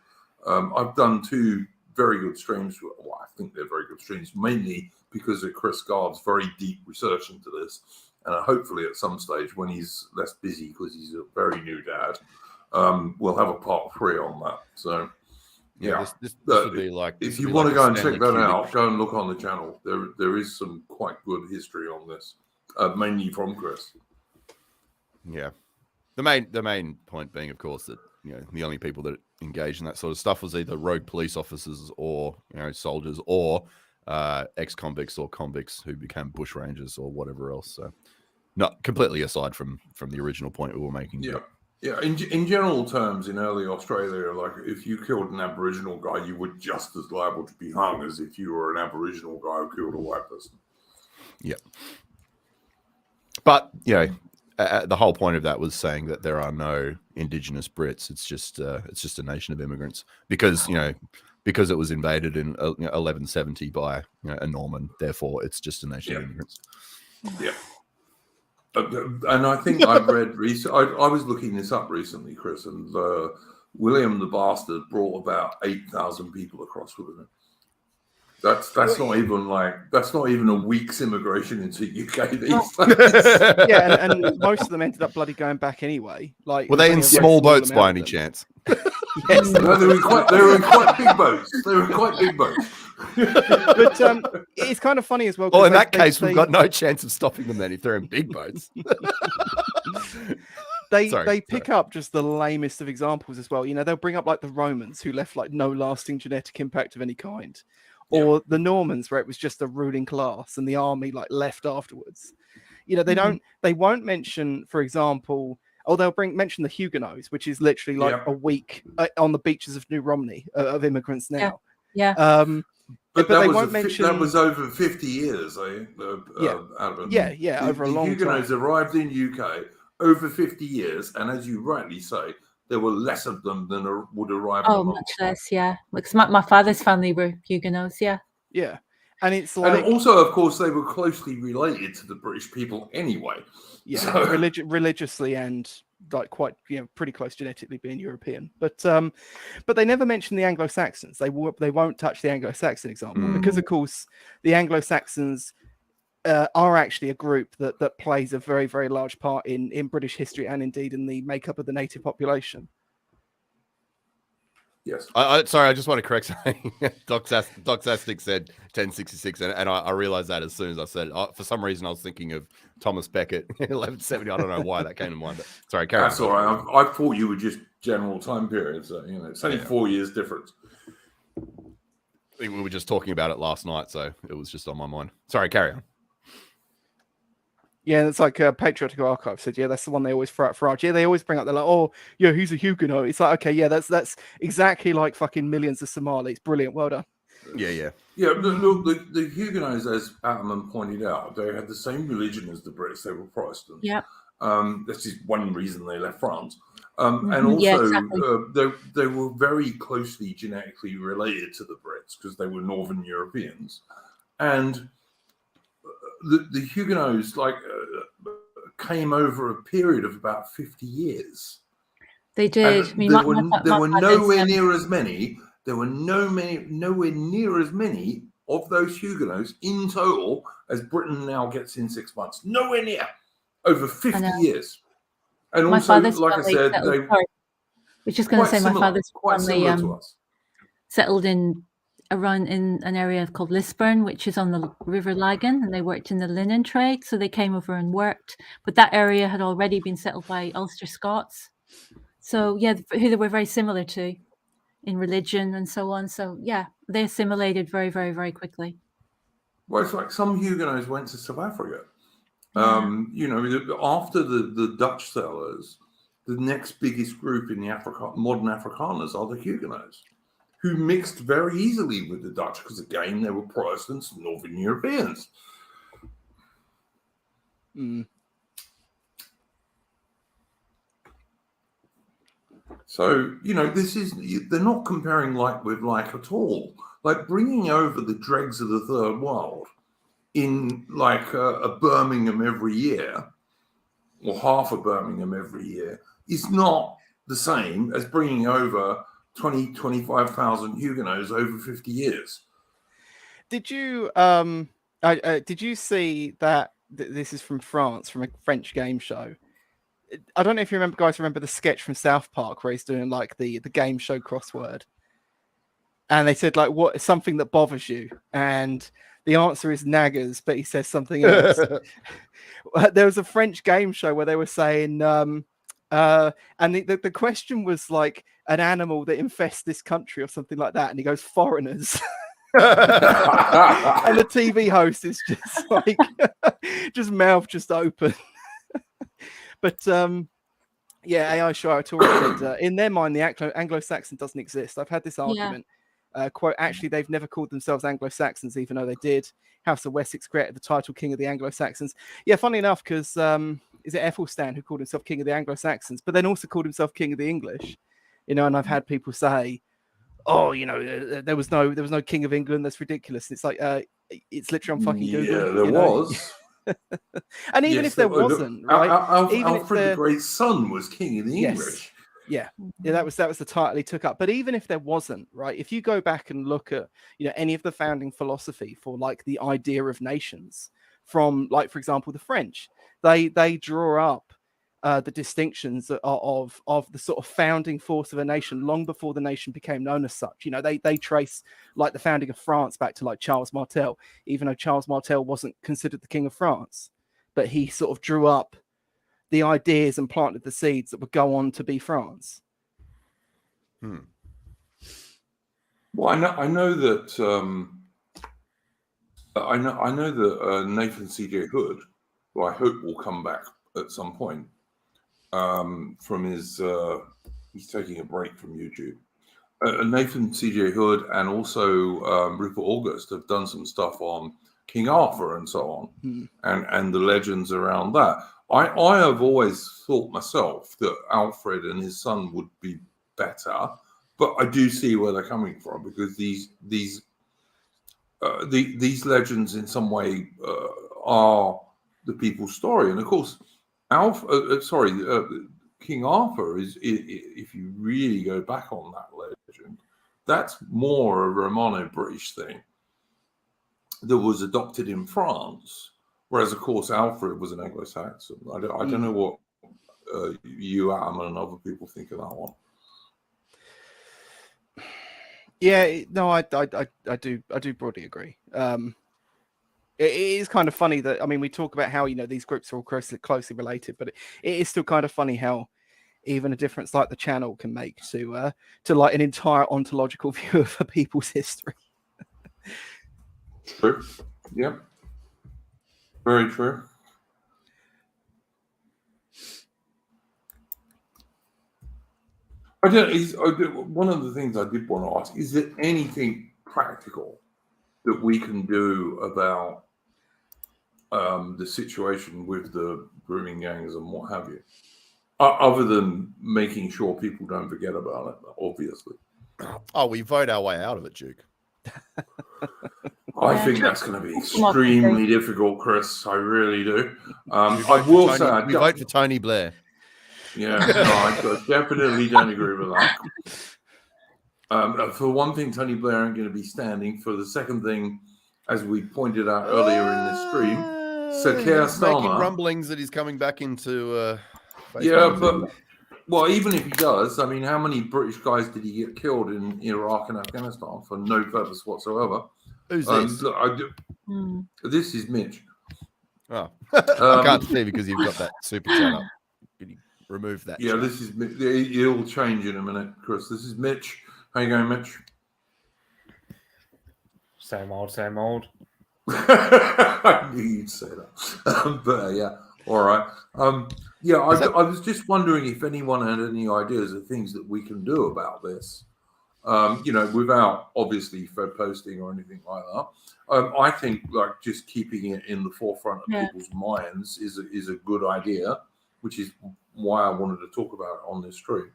S1: I've done 2 very good streams. Well, I think they're very good streams, mainly because of Chris Gard's very deep research into this. And hopefully at some stage, when he's less busy because he's a very new dad, we'll have a part 3 on that. So, yeah.
S2: This would be like,
S1: if you want to go and check that out, go and look on the channel. There is some quite good history on this, mainly from Chris.
S2: Yeah, the main point being, of course, that the only people that engaged in that sort of stuff was either rogue police officers or soldiers, or ex-convicts or convicts who became bushrangers or whatever else. So, not completely aside from the original point we were making.
S1: Yeah, yeah. In general terms, in early Australia, like if you killed an Aboriginal guy, you were just as liable to be hung as if you were an Aboriginal guy who killed a white person.
S2: Yeah, but the whole point of that was saying that there are no indigenous Brits. It's just a nation of immigrants because it was invaded in 1170 by a Norman. Therefore, it's just a nation of immigrants.
S1: Yeah. And I think I've read I was looking this up recently, Chris, and William the Bastard brought about 8,000 people across with him. That's not even a week's immigration into UK these days.
S5: Yeah, and most of them ended up bloody going back anyway. Like,
S2: Were they in small boats by any chance?
S5: Yes,
S1: No, they were in quite big boats. They were quite big boats.
S5: but it's kind of funny as well.
S2: Well,
S5: 'cause
S2: in that case,
S5: they,
S2: we've got no chance of stopping them then if they're in big boats.
S5: they pick up just the lamest of examples as well. You know, they'll bring up like the Romans who left like no lasting genetic impact of any kind, or the Normans where it was just a ruling class and the army like left afterwards. You know, they won't mention, for example, they'll mention the Huguenots, which is literally like a week on the beaches of New Romney of immigrants now.
S4: Yeah.
S1: But
S5: they
S1: that
S5: won't mention
S1: that was over 50 years. Over
S5: a long
S1: Huguenots
S5: time.
S1: arrived in UK over 50 years, and as you rightly say, there were less of them than would arrive.
S4: Oh, much less, yeah. Because my father's family were Huguenots, yeah.
S5: Yeah, and it's like,
S1: and also, of course, they were closely related to the British people anyway.
S5: Yeah,
S1: so.
S5: religiously and like quite, pretty close genetically, being European. But they never mention the Anglo-Saxons. They won't touch the Anglo-Saxon example because, of course, the Anglo-Saxons are actually a group that plays a very, very large part in British history and indeed in the makeup of the native population.
S1: Yes.
S2: Sorry, I just want to correct something. Doc Sastic said 1066, and I realized that as soon as I said it. For some reason, I was thinking of Thomas Becket, 1170. I don't know why that came to mind. But sorry, carry on.
S1: That's all right. I thought you were just general time periods. So, it's only 4 years difference.
S2: We were just talking about it last night, so it was just on my mind. Sorry, carry on.
S5: Yeah, it's like Patriotic Archive said. Yeah, that's the one they always throw out Farage. Yeah, they always bring up. They're like, oh, yeah, he's a Huguenot. It's like, okay, yeah, that's exactly like fucking millions of Somalis. Brilliant, well done.
S1: Yeah. Look, the Huguenots, as Atman pointed out, they had the same religion as the Brits. They were Protestant.
S4: Yeah.
S1: This is one reason they left France. And also, exactly. They were very closely genetically related to the Brits because they were Northern Europeans, and the Huguenots came over a period of about 50 years.
S4: They did.
S1: There were nowhere near as many. There were nowhere near as many of those Huguenots in total as Britain now gets in 6 months. Nowhere near. Over 50 years. And
S4: my
S1: also,
S4: like I said,
S1: they
S4: were just going to say, my father's family settled around in an area called Lisburn, which is on the River Lagan, and they worked in the linen trade. So they came over and worked, but that area had already been settled by Ulster Scots. So yeah, who they were very similar to in religion and so on. So yeah, they assimilated very, very, very quickly.
S1: Well, it's like some Huguenots went to South Africa. After the Dutch settlers, the next biggest group in the modern Afrikaners are the Huguenots, who mixed very easily with the Dutch because, again, they were Protestants, Northern Europeans. So, they're not comparing like with like at all. Like bringing over the dregs of the Third World in like a Birmingham every year, or half a Birmingham every year, is not the same as bringing over 25,000 Huguenots over 50 years.
S5: Did you did you see that this is from France, from a French game show? I don't know if you remember the sketch from South Park where he's doing like the game show crossword, and they said like, what is something that bothers you? And the answer is naggers, but he says something else. There was a French game show where they were saying, and the question was like an animal that infests this country or something like that, and he goes, foreigners. And the TV host is just like, just mouth just open. But AI Shire said, in their mind, the Anglo-Saxon doesn't exist. I've had this argument. Quote, actually, they've never called themselves Anglo-Saxons, even though they did. House of Wessex created the title King of the Anglo-Saxons. Yeah, funny enough, because is it Ethelstan who called himself King of the Anglo-Saxons, but then also called himself King of the English? And I've had people say, oh, there was no King of England. That's ridiculous. It's like, it's literally on fucking Google.
S1: Yeah, there was.
S5: And even if there wasn't, right?
S1: Alfred the Great's son was King of the English.
S5: Yeah, that was the title he took up. But even if there wasn't, right, if you go back and look at, you know, any of the founding philosophy for like the idea of nations from, like, for example, the French, they draw up the distinctions of the sort of founding force of a nation long before the nation became known as such. You know, they trace like the founding of France back to like Charles Martel, even though Charles Martel wasn't considered the king of France, but he sort of drew up the ideas and planted the seeds that would go on to be France.
S1: Well, I know that Nathan C.J. Hood, who I hope will come back at some point, from his he's taking a break from YouTube. Nathan C.J. Hood and also Rupert August have done some stuff on King Arthur and so on, and the legends around that. I have always thought myself that Alfred and his son would be better, but I do see where they're coming from, because these legends in some way are the people's story, and of course, King Arthur is, if you really go back on that legend, that's more a Romano-British thing that was adopted in France. Whereas, of course, Alfred was an Anglo-Saxon. I don't know what you, Adam, and other people think of that one.
S5: Yeah, no, I do broadly agree. It is kind of funny that, I mean, we talk about how, you know, these groups are all closely related, but it is still kind of funny how even a difference like the channel can make to like an entire ontological view of a people's history.
S1: True. Yeah. Very true. One of the things I did want to ask, is there anything practical that we can do about the situation with the grooming gangs and what have you, other than making sure people don't forget about it, obviously?
S2: Oh, we vote our way out of it, Duke.
S1: I think that's going to be extremely difficult, Chris. I really do. I will say,
S2: we vote for Tony Blair.
S1: Yeah, no, I definitely don't agree with that. For one thing, Tony Blair ain't going to be standing. For the second thing, as we pointed out earlier in the stream, Sir Keir Starmer
S2: making rumblings that he's coming back into.
S1: Yeah, but well, even if he does, I mean, how many British guys did he get killed in Iraq and Afghanistan for no purpose whatsoever?
S2: Who's this?
S1: Look, this is Mitch.
S2: Oh, I can't see because you've got that super chat up. Can you remove that?
S1: Yeah,
S2: chat?
S1: this is. It'll change in a minute, Chris. This is Mitch. How you going, Mitch?
S6: Same old, same old.
S1: I knew you'd say that. But yeah, all right. Yeah, I was just wondering if anyone had any ideas of things that we can do about this. You know, without obviously Fed posting or anything like that. I think like just keeping it in the forefront of people's minds is a good idea, which is why I wanted to talk about it on this stream.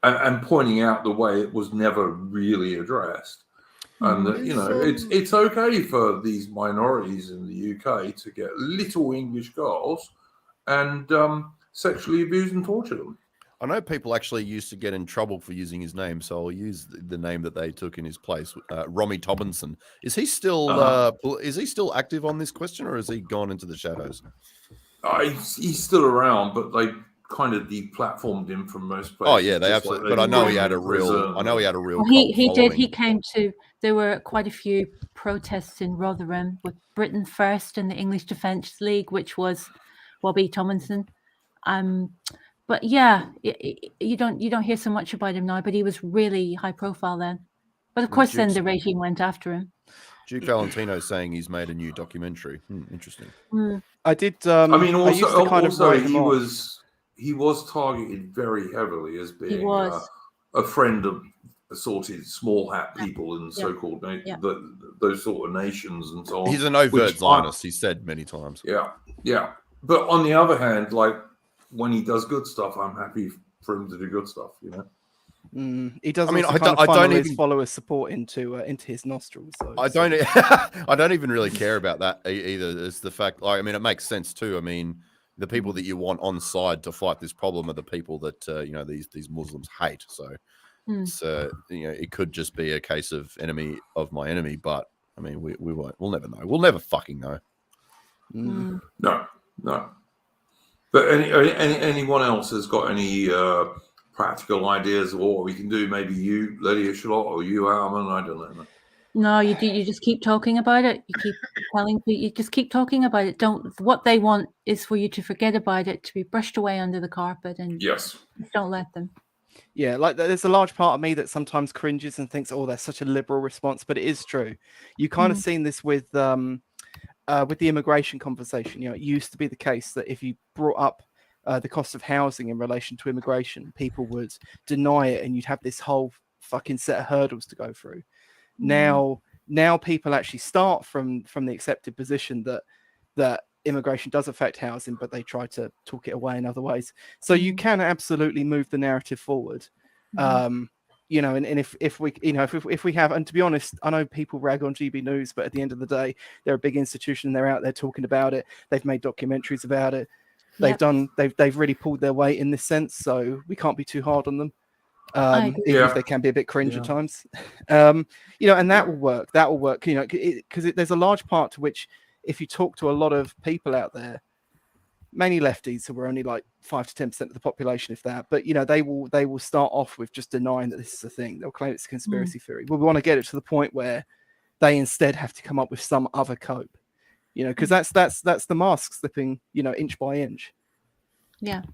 S1: And pointing out the way it was never really addressed. And that, you know, it's okay for these minorities in the UK to get little English girls and sexually abuse and torture them.
S2: I know people actually used to get in trouble for using his name, so I'll use the name that they took in his place. Romy Tomlinson. Is he still active on this question, or has he gone into the shadows?
S1: He's still around, but they kind of deplatformed him from most places.
S2: Oh yeah, they absolutely. But I know he had a real. I know he had a real.
S4: Well, he did. He came to. There were quite a few protests in Rotherham with Britain First and the English Defence League, which was Bobby Tomlinson. But yeah, you don't hear so much about him now. But he was really high profile then. But of course, then the regime went after him.
S2: Duke Valentino saying he's made a new documentary. Interesting.
S5: I did.
S1: I mean, also he was targeted very heavily as being a friend of assorted small hat people in so-called those sort of nations and so on.
S2: He's an overt Zionist. He said many times.
S1: Yeah. But on the other hand, like when he does good stuff, I'm happy for him to do good stuff. You know.
S5: He does.
S2: I mean,
S5: I don't even follow his support into his nostrils. Though,
S2: I don't even really care about that either. It's the fact. Like, I mean, it makes sense too. I mean, The people that you want on side to fight this problem are the people that these Muslims hate. So it's it could just be a case of enemy of my enemy, but I mean we'll never know. We'll never fucking know.
S1: No. But anyone else has got any practical ideas of what we can do? Maybe you, Lydia Charlotte, or you, Alman. I don't know.
S4: No, you do. You just keep talking about it. You keep telling people. You just keep talking about it. What they want is for you to forget about it, to be brushed away under the carpet, and
S1: Yes,
S4: don't let them.
S5: Yeah, like there's a large part of me that sometimes cringes and thinks, "Oh, that's such a liberal response," but it is true. You kind of seen this with the immigration conversation. You know, it used to be the case that if you brought up the cost of housing in relation to immigration, people would deny it, and you'd have this whole fucking set of hurdles to go through. Now people actually start from the accepted position that immigration does affect housing, but they try to talk it away in other ways. So you can absolutely move the narrative forward. And if we have, and to be honest, I know people rag on GB News, but at the end of the day, they're a big institution and they're out there talking about it. They've made documentaries about it. They've really pulled their weight in this sense, so we can't be too hard on them. Even if they can be a bit cringe at times, and that will work. That will work, because there's a large part to which, if you talk to a lot of people out there, mainly lefties, who are only like 5 to 10% of the population, if that, but they will start off with just denying that this is a thing. They'll claim it's a conspiracy theory. But we want to get it to the point where they instead have to come up with some other cope, because that's the mask slipping, inch by inch.
S4: Yeah.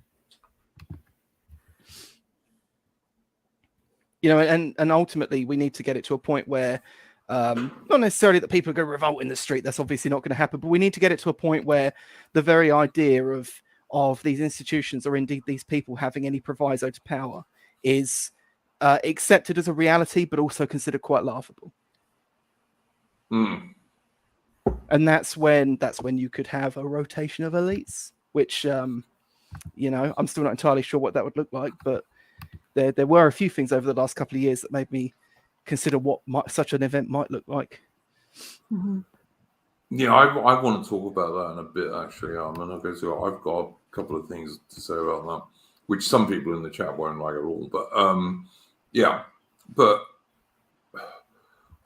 S5: And ultimately we need to get it to a point where not necessarily that people are going to revolt in the street. That's obviously not going to happen, but we need to get it to a point where the very idea of these institutions, or indeed these people having any proviso to power, is accepted as a reality, but also considered quite laughable. And that's when you could have a rotation of elites, which I'm still not entirely sure what that would look like, but there were a few things over the last couple of years that made me consider what such an event might look like.
S1: Yeah, I want to talk about that in a bit, actually. I've got a couple of things to say about that, which some people in the chat won't like at all. But but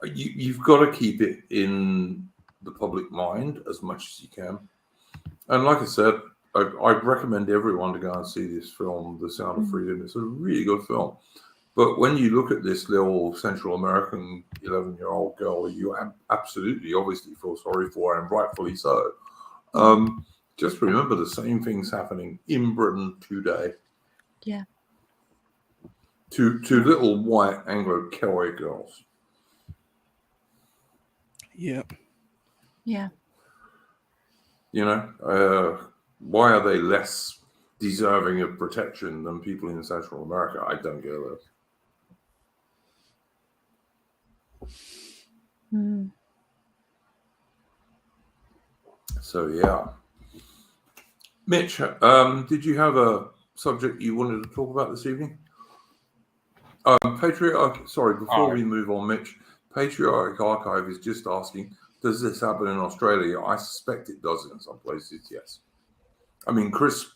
S1: you've got to keep it in the public mind as much as you can. And like I said, I recommend everyone to go and see this film, The Sound of Freedom. It's a really good film. But when you look at this little Central American 11-year-old girl, you absolutely, obviously feel sorry for her, and rightfully so. Just remember the same things happening in Britain today.
S4: Yeah.
S1: To little white Anglo-Celtic girls.
S5: Yeah.
S4: Yeah.
S1: Why are they less deserving of protection than people in Central America? I don't get it. So yeah, Mitch, did you have a subject you wanted to talk about this evening? Before we move on, Mitch, Patriotic Archive is just asking, does this happen in Australia? I suspect it does in some places, yes. I mean, Chris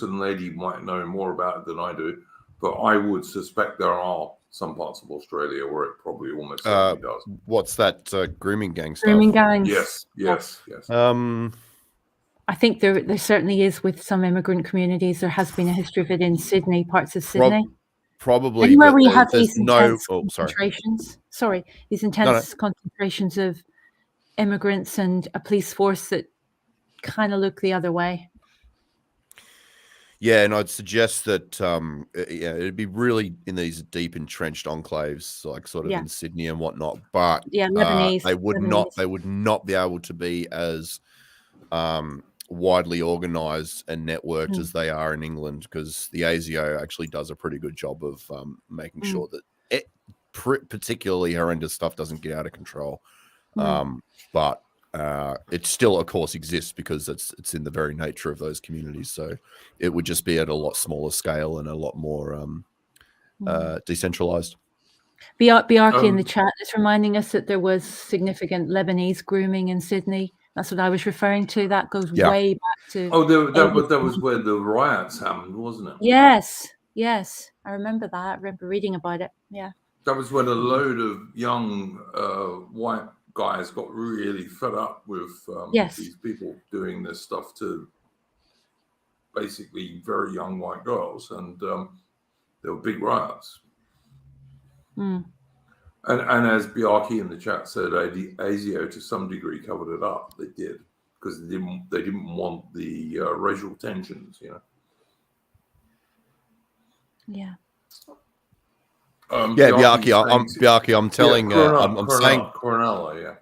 S1: and Lady might know more about it than I do, but I would suspect there are some parts of Australia where it probably almost certainly does.
S2: What's that grooming gang stuff?
S4: Grooming gangs.
S1: Yes.
S4: I think there certainly is with some immigrant communities. There has been a history of it in Sydney, parts of Sydney.
S2: Probably.
S4: Anywhere where you have these intense
S2: concentrations.
S4: Concentrations of immigrants and a police force that kind of look the other way.
S2: Yeah, and I'd suggest that it'd be really in these deep entrenched enclaves, like sort of in Sydney and whatnot. But
S4: Lebanese.
S2: They would not be able to be as widely organised and networked as they are in England, because the ASIO actually does a pretty good job of making sure that particularly horrendous stuff doesn't get out of control. But it still, of course, exists because it's in the very nature of those communities. So it would just be at a lot smaller scale and a lot more decentralized.
S4: Biarki in the chat is reminding us that there was significant Lebanese grooming in Sydney. That's what I was referring to. That goes
S2: Yeah.
S4: way back to.
S1: Oh, that was where the riots happened, wasn't it?
S4: Yes, I remember that. I remember reading about it. Yeah.
S1: That was when a load of young white guys got really fed up with
S4: Yes.
S1: these people doing this stuff to basically very young white girls, and there were big riots.
S4: Mm.
S1: And as Biaki in the chat said, ASIO to some degree covered it up. They did, because they didn't want the racial tensions, you know.
S4: Yeah.
S2: Biaki, I'm telling, I'm saying
S1: Cronulla, yeah.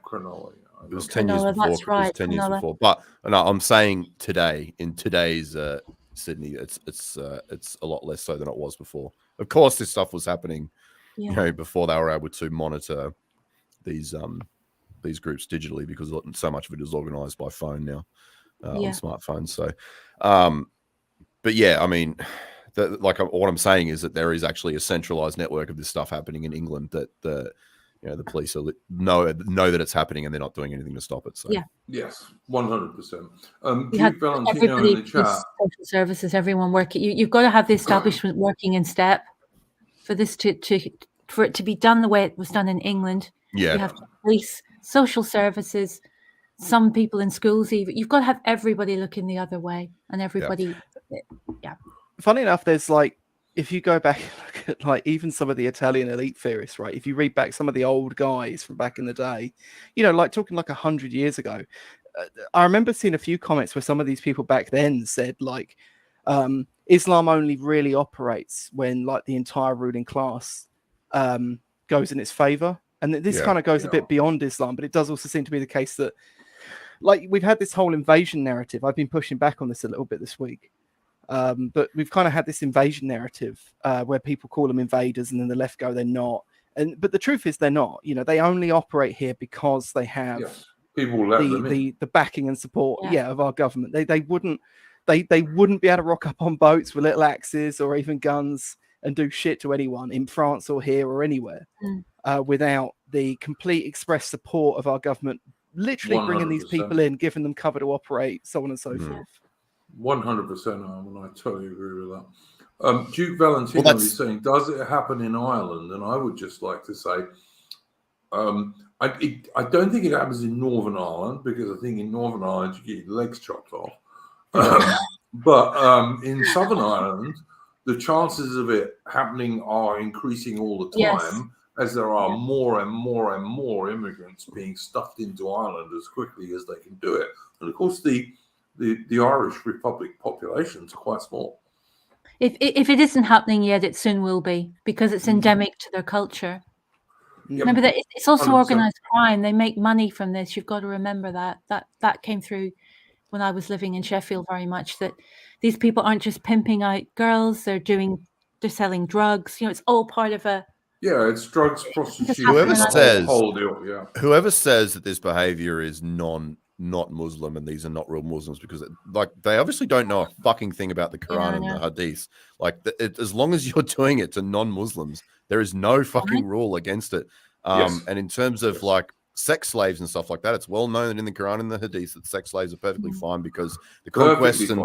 S2: It was 10 years
S4: Cronulla,
S2: before.
S4: that's right,
S2: It was 10 years
S4: Cronulla.
S2: before. But no, I'm saying today, in today's Sydney, it's a lot less so than it was before. Of course, this stuff was happening,
S4: Yeah.
S2: you know, before they were able to monitor these groups digitally, because so much of it is organized by phone now, on smartphones. So, but yeah, I mean, what I'm saying is that there is actually a centralized network of this stuff happening in England that the police know that it's happening, and they're not doing anything to stop it. So
S4: yeah,
S1: yes, 100%.
S4: We had
S1: Duke Valentino
S4: everybody,
S1: in the chat.
S4: social services, everyone working. You've got to have the establishment working in step for this for it to be done the way it was done in England.
S2: Yeah.
S4: You have police, social services, some people in schools. Even you've got to have everybody looking the other way, and everybody. Yeah.
S5: Funny enough, there's like, if you go back and look at like even some of the Italian elite theorists, right? If you read back some of the old guys from back in the day, you know, like talking like 100 years ago, I remember seeing a few comments where some of these people back then said like, Islam only really operates when like the entire ruling class goes in its favor. And this kind of goes a bit beyond Islam, but it does also seem to be the case that like we've had this whole invasion narrative. I've been pushing back on this a little bit this week. But we've kind of had this invasion narrative where people call them invaders, and then the left go, they're not. But the truth is they're not. You know, they only operate here because they have
S1: people let them in.
S5: The backing and support of our government. They wouldn't be able to rock up on boats with little axes or even guns and do shit to anyone in France or here or anywhere without the complete express support of our government, literally 100%. Bringing these people in, giving them cover to operate, so on and so forth.
S1: 100%, and I totally agree with that. Duke Valentino is saying, does it happen in Ireland? And I would just like to say, I don't think it happens in Northern Ireland, because I think in Northern Ireland you get your legs chopped off. But in Southern Ireland, the chances of it happening are increasing all the time, as there are more and more and more immigrants being stuffed into Ireland as quickly as they can do it. And of course, the Irish Republic populations are quite small.
S4: If it isn't happening yet, it soon will be, because it's endemic to their culture. Yep. Remember that it's also 100%. Organized crime. They make money from this. You've got to remember that came through when I was living in Sheffield very much, that these people aren't just pimping out girls. They're selling drugs. You know, it's all part of a.
S1: Yeah, it's drugs, prostitution.
S2: Whoever says that this behavior is not Muslim and these are not real Muslims, because they obviously don't know a fucking thing about the Quran and the Hadith. Like, as long as you're doing it to non-Muslims, there is no fucking rule against it. And in terms of like sex slaves and stuff like that, it's well known that in the Quran and the Hadith that sex slaves are perfectly fine, because the conquest and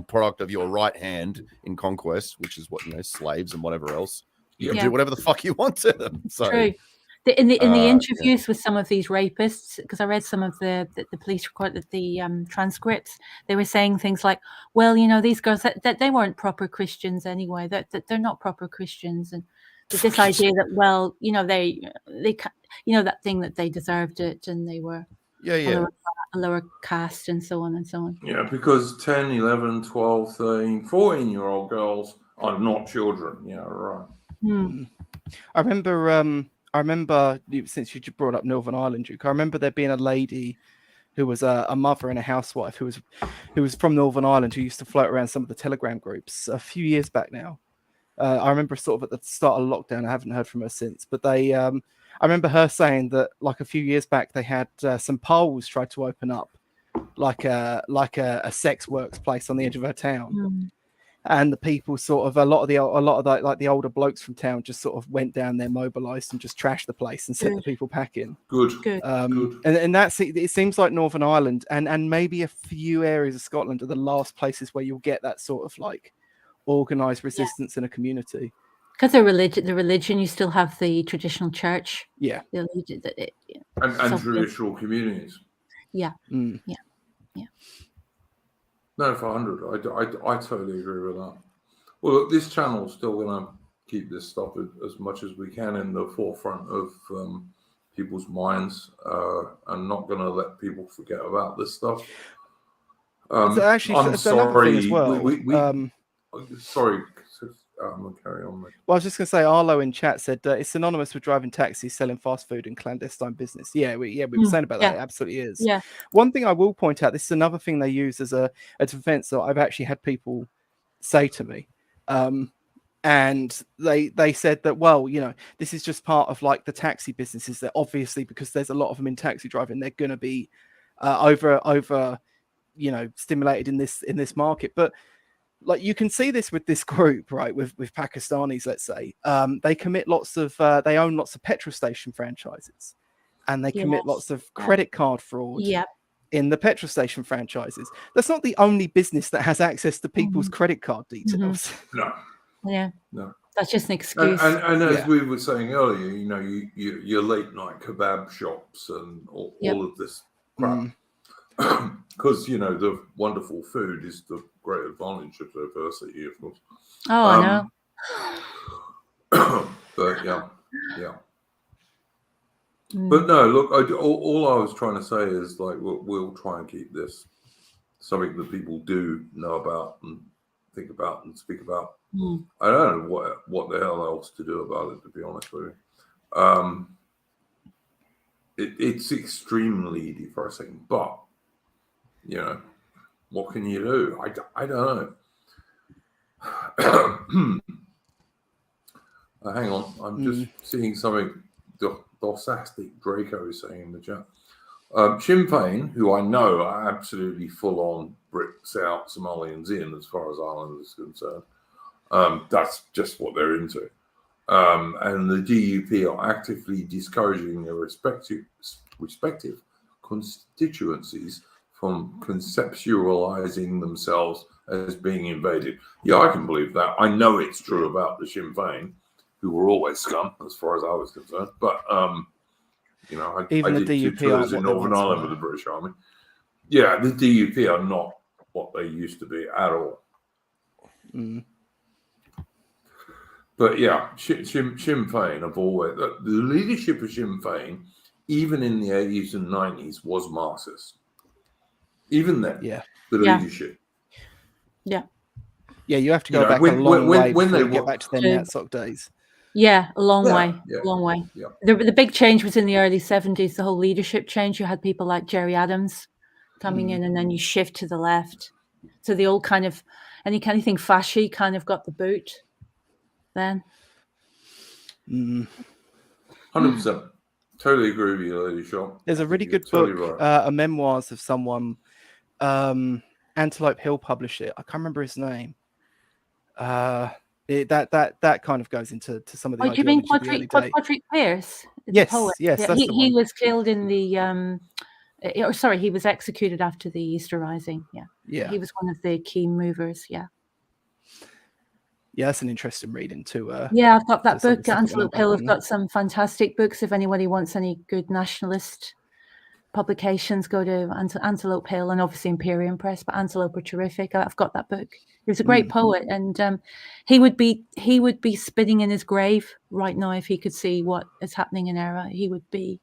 S2: product of your right hand in conquest, which is what, you know, slaves and whatever else, you can do whatever the fuck you want to them. So
S4: true. In the interviews with some of these rapists, because I read some of the police record, the transcripts, they were saying things like, well, you know, these girls that they weren't proper Christians anyway, that they're not proper Christians, and this idea that, well, you know, they you know, that thing that they deserved it and they were a lower caste and so on and so on.
S1: Yeah, because 10, 11, 12, 13, 14-year-old girls are not children. Yeah, right.
S5: I remember, since you brought up Northern Ireland, Duke, I remember there being a lady who was a mother and a housewife who was from Northern Ireland, who used to float around some of the Telegram groups a few years back now. I remember sort of at the start of lockdown. I haven't heard from her since, but I remember her saying that like a few years back they had some Poles try to open up like a sex works place on the edge of her town. and the people sort of a lot of the like the older blokes from town just sort of went down there, mobilized, and just trashed the place and sent the people packing.
S1: Good.
S5: And that's it seems like Northern Ireland and maybe a few areas of Scotland are the last places where you'll get that sort of like organized resistance in a community.
S4: Because the religion, you still have the traditional church.
S5: Yeah.
S4: The
S1: And traditional communities.
S4: Yeah.
S5: Mm.
S4: Yeah.
S1: No, for 100. I totally agree with that. Well, look, this channel's still going to keep this stuff as much as we can in the forefront of people's minds, and not going to let people forget about this stuff.
S5: So actually,
S1: I'm
S5: sorry. As well.
S1: Sorry. I'm going to carry on. Mate.
S5: Well, I was just going to say, Arlo in chat said it's synonymous with driving taxis, selling fast food, and clandestine business. Yeah, we were saying about that. It absolutely is.
S4: Yeah.
S5: One thing I will point out, this is another thing they use as a defense that I've actually had people say to me. And they said that, well, you know, this is just part of like the taxi businesses that obviously, because there's a lot of them in taxi driving, they're going to be over, you know, stimulated in this market. But like you can see this with this group, right? With Pakistanis, let's say, they commit they own lots of petrol station franchises, and they commit lots of credit card fraud in the petrol station franchises. That's not the only business that has access to people's credit card details.
S1: No.
S4: Yeah.
S1: No.
S4: That's just an excuse.
S1: And as we were saying earlier, you know, your late night kebab shops and all of this crap. Because, you know, the wonderful food is the great advantage of diversity, of course.
S4: Oh, I
S1: know. But, yeah. But no, look, all I was trying to say is, like, we'll try and keep this something that people do know about and think about and speak about. I don't know what the hell else to do about it, to be honest with you. It's extremely depressing, but you know, what can you do? I don't know. Hang on, I'm just seeing something Dorsastic Draco is saying in the chat. Sinn Féin, who I know are absolutely full on Brits out, Somalians in, as far as Ireland is concerned. That's just what they're into. And the DUP are actively discouraging their respective constituencies from conceptualizing themselves as being invaded. Yeah, I can believe that. I know it's true about the Sinn Féin, who were always scum, as far as I was concerned. But, you know, I did
S5: the DUP
S1: 2 tours in Northern Ireland with the British Army. Yeah, the DUP are not what they used to be at all. But yeah, Sinn Féin have always, the leadership of Sinn Féin, even in the 80s and 90s, was Marxist. Even then, the leadership.
S5: Yeah, you have to go back a long way before you get back to the NatSoc days.
S4: Yeah, a long way.
S1: Yeah.
S4: The big change was in the early 70s, the whole leadership change. You had people like Gerry Adams coming in, and then you shift to the left. So the old kind of, anything fashy kind of got the boot then.
S1: 100%. Totally agree with you, Lady Shaw.
S5: There's a really good book, a memoirs of someone, Antelope Hill published it. I can't remember his name. That kind of goes into some of the.
S4: Oh, do you mean Patrick Pearse?
S5: Yes,
S4: poet.
S5: Yes.
S4: Yeah, he was killed in the. He was executed after the Easter Rising. Yeah. He was one of the key movers. Yeah.
S5: Yeah, that's an interesting reading too.
S4: I've got that book. Antelope Hill have got some fantastic books. If anybody wants any good nationalist publications, go to Antelope Hill and obviously Imperium Press. But Antelope are terrific. I've got that book. He was a great poet, and he would be spinning in his grave right now if he could see what is happening in Era. He would be.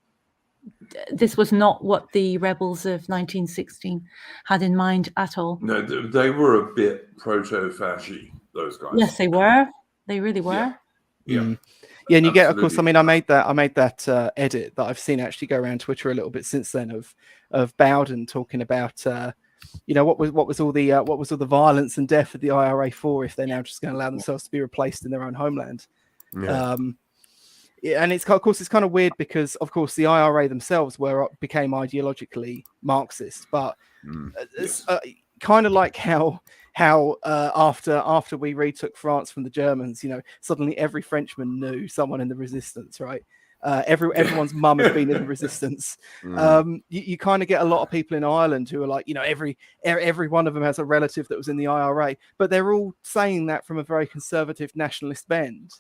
S4: This was not what the rebels of 1916 had in mind at all.
S1: No, they were a bit proto-fasci, those guys.
S4: Yes, they were. They really were.
S1: Yeah.
S5: And you get, of course, I mean, I made that edit that I've seen actually go around Twitter a little bit since then of Bowden talking about, what was all the violence and death of the IRA for if they're now just going to allow themselves to be replaced in their own homeland.
S2: Yeah.
S5: And it's of course it's kind of weird because of course the IRA themselves became ideologically Marxist, but it's kind of like how how after we retook France from the Germans, suddenly every Frenchman knew someone in the resistance, right? Everyone's mum had been in the resistance. You kind of get a lot of people in Ireland who are like, every one of them has a relative that was in the IRA, but they're all saying that from a very conservative nationalist bend,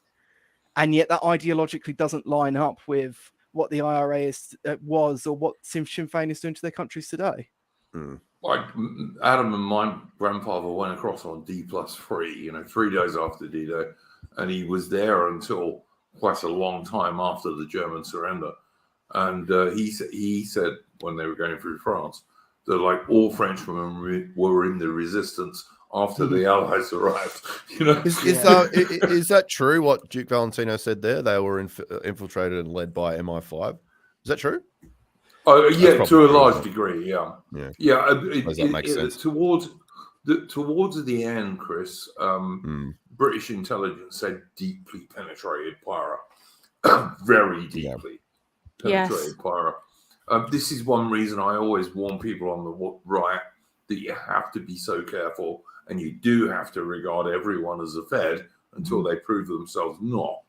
S5: and yet that ideologically doesn't line up with what the IRA was or what Sinn Féin is doing to their countries today.
S1: Like Adam and my grandfather went across on D+3, 3 days after D-Day, and he was there until quite a long time after the German surrender. And he said when they were going through France that like all Frenchmen were in the resistance after the Allies arrived.
S2: Is that true? What Duke Valentino said there? They were infiltrated and led by MI5. Is that true?
S1: Yeah, to a large degree. Yeah.
S2: That makes sense.
S1: Towards the end, Chris, British intelligence said deeply penetrated Pyra, very deeply penetrated Pyra. This is one reason I always warn people on the right that you have to be so careful, and you do have to regard everyone as a Fed until they prove themselves not,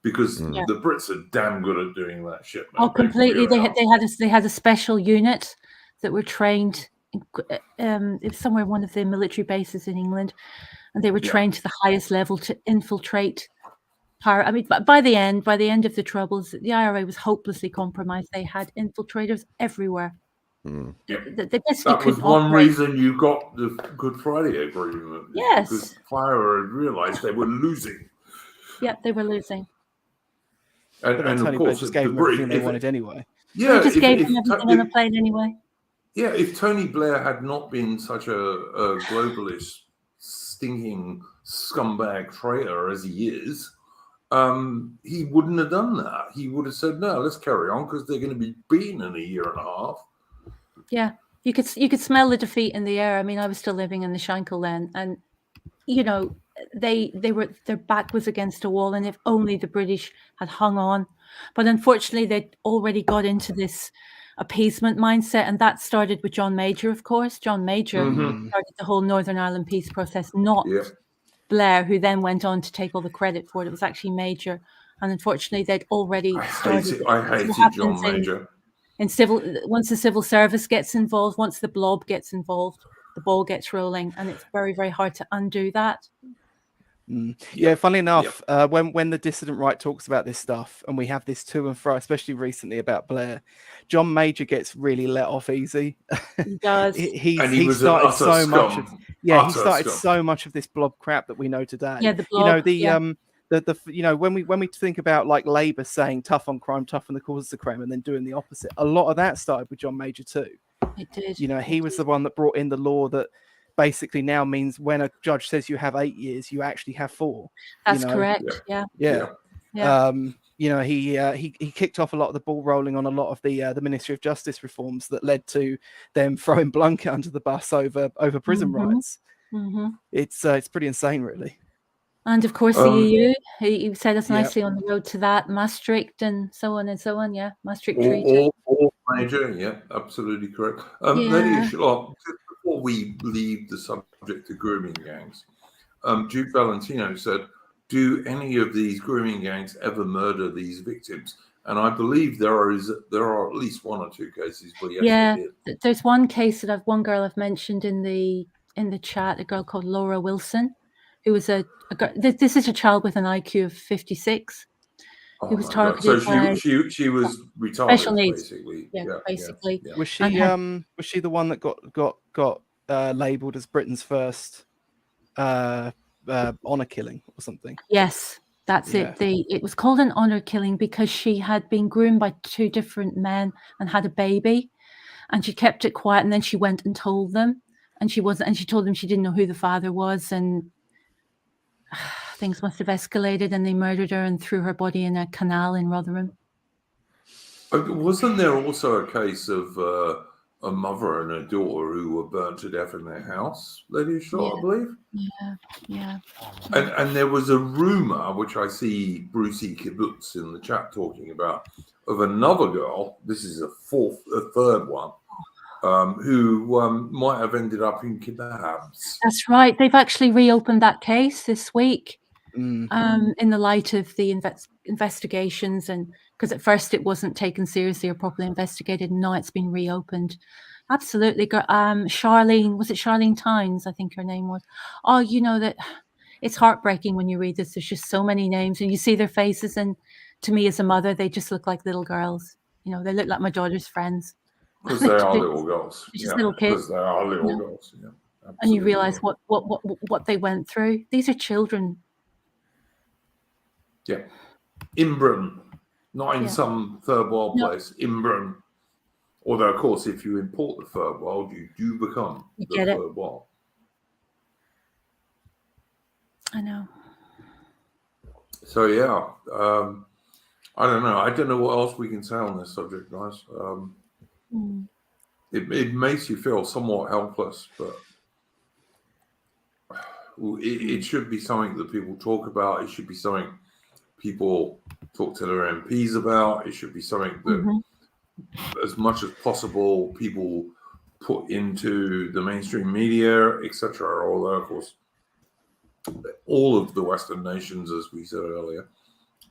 S1: because the Brits are damn good at doing that shit. Man.
S4: Oh, completely. They had a special unit that were trained. It was somewhere one of the military bases in England, and they were trained to the highest level to infiltrate Pyra. I mean, by the end of the Troubles, the IRA was hopelessly compromised. They had infiltrators everywhere.
S1: That was one reason you got the Good Friday Agreement.
S4: Yes,
S1: because Pyra had realised they were losing.
S4: Yeah, they were losing.
S5: And of course, just gave them everything they wanted anyway.
S1: Yeah,
S4: they just gave them everything on the plane anyway.
S1: Yeah, if Tony Blair had not been such a globalist, stinking scumbag traitor as he is, he wouldn't have done that. He would have said, "No, let's carry on," because they're going to be beaten in a year and a half.
S4: Yeah, you could smell the defeat in the air. I mean, I was still living in the Shankill then, and their back was against a wall, and if only the British had hung on. But unfortunately, they'd already got into this appeasement mindset, and that started with John Major, of course. John Major started the whole Northern Ireland peace process, not Blair, who then went on to take all the credit for it. It was actually Major, and unfortunately, they'd already started.
S1: I hated John Major.
S4: Once the civil service gets involved, once the blob gets involved, the ball gets rolling, and it's very, very hard to undo that.
S5: Yeah, funnily enough, when the dissident right talks about this stuff, and we have this to and fro, especially recently about Blair, John Major gets really let off easy.
S4: He does.
S5: he started so much of he started so much of this blob crap that we know today.
S4: Yeah, the blob.
S5: When we think about like Labour saying tough on crime, tough on the causes of crime, and then doing the opposite, a lot of that started with John Major too.
S4: It did.
S5: He was the one that brought in the law that basically now means when a judge says you have 8 years, you actually have 4.
S4: That's correct. Yeah.
S5: He kicked off a lot of the ball rolling on a lot of the Ministry of Justice reforms that led to them throwing Blunkett under the bus over prison rights. It's pretty insane, really.
S4: And of course, the EU, he set us nicely on the road to that, Maastricht and so on and so on. Yeah, Maastricht Treaty.
S1: All major, absolutely correct. Lady Charlotte, before we leave the subject of grooming gangs, Duke Valentino said, "Do any of these grooming gangs ever murder these victims?" And I believe there are at least 1 or 2 cases where yes, they did.
S4: There's one case that one girl I've mentioned in the chat, a girl called Laura Wilson, who was this is a child with an IQ of 56. Who was targeted.
S1: So she was retarded,
S4: special needs.
S1: Basically.
S4: Basically.
S5: Was she the one that got labelled as Britain's first honour killing or something?
S4: Yes, that's it. It was called an honour killing because she had been groomed by 2 different men and had a baby, and she kept it quiet, and then she went and told them, and she told them she didn't know who the father was, and things must have escalated, and they murdered her and threw her body in a canal in Rotherham.
S1: Wasn't there also a case of a mother and a daughter who were burnt to death in their house, Lady Shaw, I believe?
S4: Yeah.
S1: And there was a rumour, which I see Brucey Kibbutz in the chat talking about, of another girl. This is a third one, who might have ended up in kebabs.
S4: That's right. They've actually reopened that case this week.
S5: Mm.
S4: In the light of the investigations, and because at first it wasn't taken seriously or properly investigated, and now it's been reopened. Absolutely. Charlene, was it Charlene Tynes? I think her name was. Oh, you know that it's heartbreaking when you read this. There's just so many names, and you see their faces, and to me as a mother, they just look like little girls. You know, they look like my daughter's friends.
S1: Because they are little girls.
S4: They're just little kids.
S1: Because they are little
S4: Yeah.
S1: girls. Yeah,
S4: And you
S1: absolutely.
S4: realize what they went through. These are children.
S1: Yeah. In Britain, not in
S4: Yeah.
S1: some third world
S4: No.
S1: place, in Britain. Although, of course, if you import the third world, you do become
S4: You
S1: the
S4: get it.
S1: third world.
S4: I know.
S1: So, yeah. I don't know. I don't know what else we can say on this subject, guys. It makes you feel somewhat helpless, but it should be something that people talk about. It should be something people talk to their MPs about. It should be something that, as much as possible, people put into the mainstream media, etc. Although, of course, all of the Western nations, as we said earlier,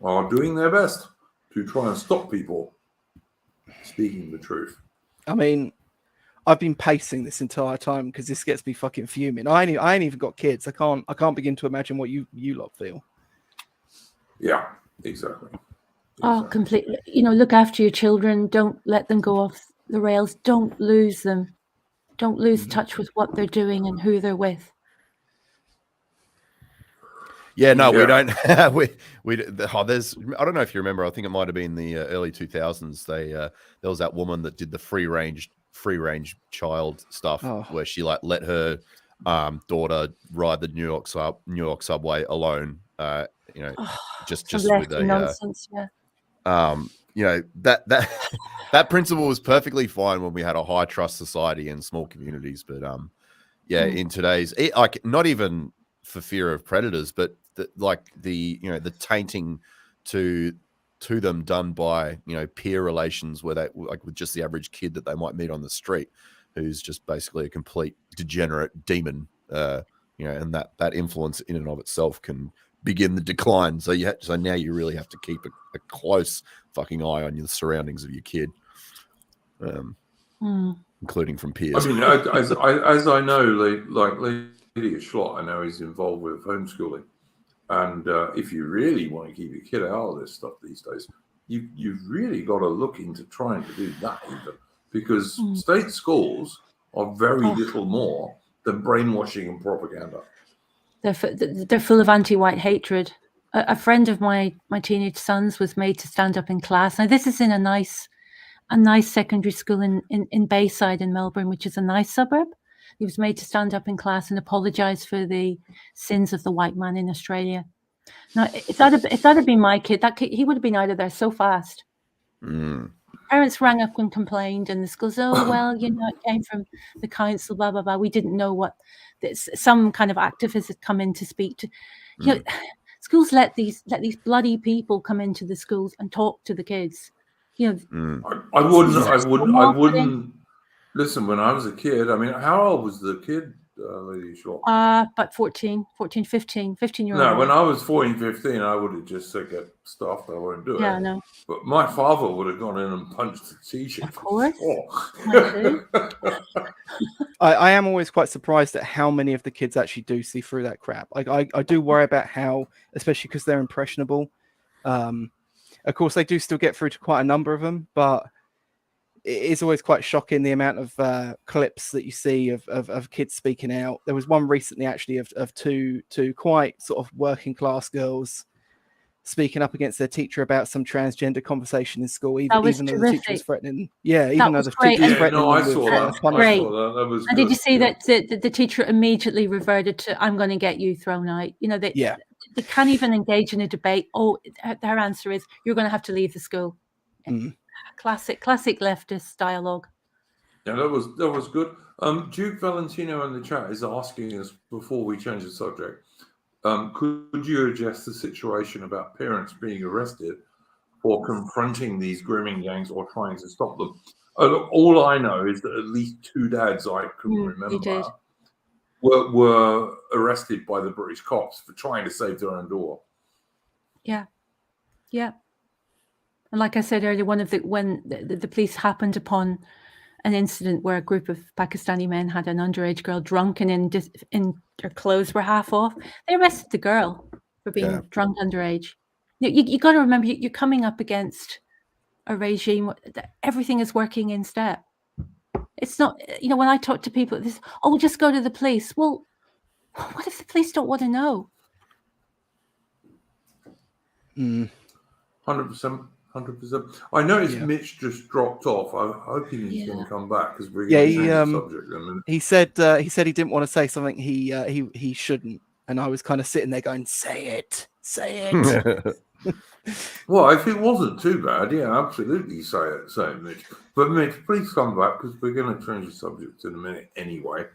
S1: are doing their best to try and stop people speaking the truth.
S5: I mean, I've been pacing this entire time because this gets me fucking fuming. I ain't even got kids. I can't begin to imagine what you lot feel.
S1: Yeah, exactly.
S4: Oh, completely. You know, look after your children. Don't let them go off the rails. Don't lose them. Don't lose touch with what they're doing and who they're with.
S2: Yeah, no, we don't. There's. I don't know if you remember. I think it might have been the early 2000s. There was that woman that did the free range child stuff, where she let her daughter ride the New York subway alone. Just with a
S4: nonsense.
S2: that principle was perfectly fine when we had a high trust society and small communities, but in today's, not even for fear of predators, but the tainting to them done by peer relations, where they with just the average kid that they might meet on the street, who's just basically a complete degenerate demon, and that influence in and of itself can begin the decline. So now you really have to keep a close fucking eye on the surroundings of your kid, including from peers.
S1: I mean, as I know, like Lydia Schlott, I know is involved with homeschooling, and if you really want to keep your kid out of this stuff these days, you've really got to look into trying to do that, even because state schools are very little more than brainwashing and propaganda.
S4: They're full of anti-white hatred. A friend of my teenage son's was made to stand up in class. Now this is in a nice secondary school in Bayside in Melbourne, which is a nice suburb. He was made to stand up in class and apologize for the sins of the white man in Australia. Now, if that had been my kid, he would have been out of there so fast. Parents rang up and complained, and the school said, "Oh well, it came from the council, blah blah blah. We didn't know what some kind of activist had come in to speak to." Schools let these bloody people come into the schools and talk to the kids.
S1: I wouldn't listen. When I was a kid, I mean, how old was the kid, Lady Schlott?
S4: About 15 year old.
S1: No, when I was 14, 15, I would have just said, get stuffed. I won't do it.
S4: Yeah, no.
S1: But my father would have gone in and punched the teacher.
S4: Of course.
S5: I am always quite surprised at how many of the kids actually do see through that crap. I do worry about how, especially because they're impressionable. Of course, they do still get through to quite a number of them, but it is always quite shocking the amount of clips that you see of kids speaking out. There was one recently, actually, of two quite sort of working class girls speaking up against their teacher about some transgender conversation in school, even though the teacher was threatening. Yeah, even though the teacher was threatening.
S1: I saw that.
S4: Great.
S1: That was
S4: and
S1: good.
S4: did you see that the teacher immediately reverted to, "I'm going to get you thrown out"? They can't even engage in a debate. Their answer is, "You're going to have to leave the school." Classic leftist dialogue.
S1: Yeah, that was good. Duke Valentino in the chat is asking us, before we change the subject, could you address the situation about parents being arrested for confronting these grooming gangs or trying to stop them. Look, all I know is that at least 2 dads I can
S4: He
S1: remember
S4: did.
S1: were arrested by the British cops for trying to save their own door.
S4: Yeah. And like I said earlier, when the police happened upon an incident where a group of Pakistani men had an underage girl drunk and in her clothes were half off, they arrested the girl for being drunk underage. You got to remember, you're coming up against a regime that everything is working in step. It's not, when I talk to people, this, just go to the police. Well, what if the police don't want to know?
S1: 100%. I noticed
S5: Yeah.
S1: Mitch just dropped off. I'm hoping he's going to come back because we're
S5: Yeah,
S1: going to change the subject in a minute.
S5: He said he didn't want to say something he shouldn't, and I was kind of sitting there going, "Say it."
S1: Well, if it wasn't too bad, yeah, absolutely say it, Mitch. But Mitch, please come back because we're going to change the subject in a minute anyway.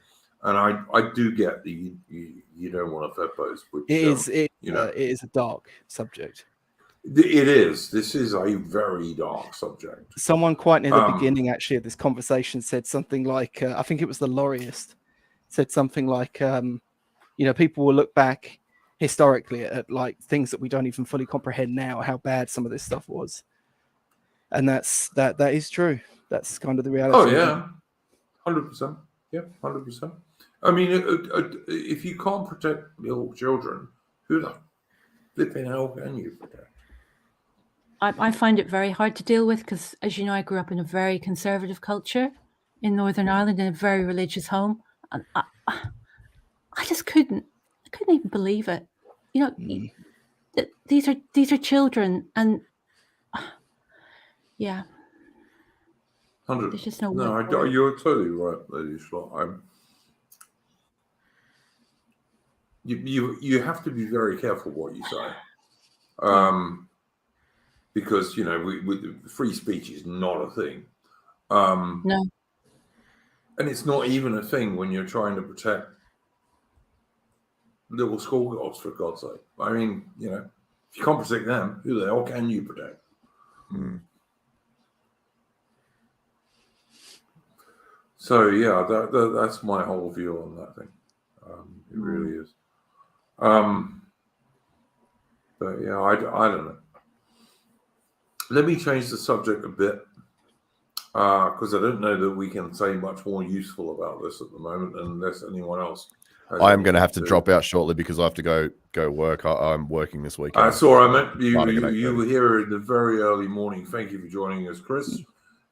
S1: And I do get that you don't want to post, which
S5: it is a dark subject.
S1: It is. This is a very dark subject.
S5: Someone quite near the beginning, actually, of this conversation said something like, I think it was the Laureist, said something like, people will look back historically at like things that we don't even fully comprehend now, how bad some of this stuff was. And that is true. That's kind of the reality.
S1: Oh, yeah. 100%. Yeah, 100%. I mean, if you can't protect little children, who the flipping hell can you protect?
S4: I find it very hard to deal with because, as you know, I grew up in a very conservative culture in Northern Ireland in a very religious home. And I just couldn't even believe it. These are children, and yeah.
S1: 100.
S4: There's just no
S1: you're totally right, Lady Schlott. You have to be very careful what you say. Because free speech is not a thing.
S4: No.
S1: And it's not even a thing when you're trying to protect little schoolgirls, for God's sake. I mean, if you can't protect them, who the hell can you protect? So yeah, that's my whole view on that thing. It really is. But yeah, I don't know. Let me change the subject a bit because I don't know that we can say much more useful about this at the moment unless anyone else.
S2: I am going to have to drop out shortly because I have to go work. I'm working this weekend.
S1: That's all right, mate. You were here in the very early morning. Thank you for joining us, Chris.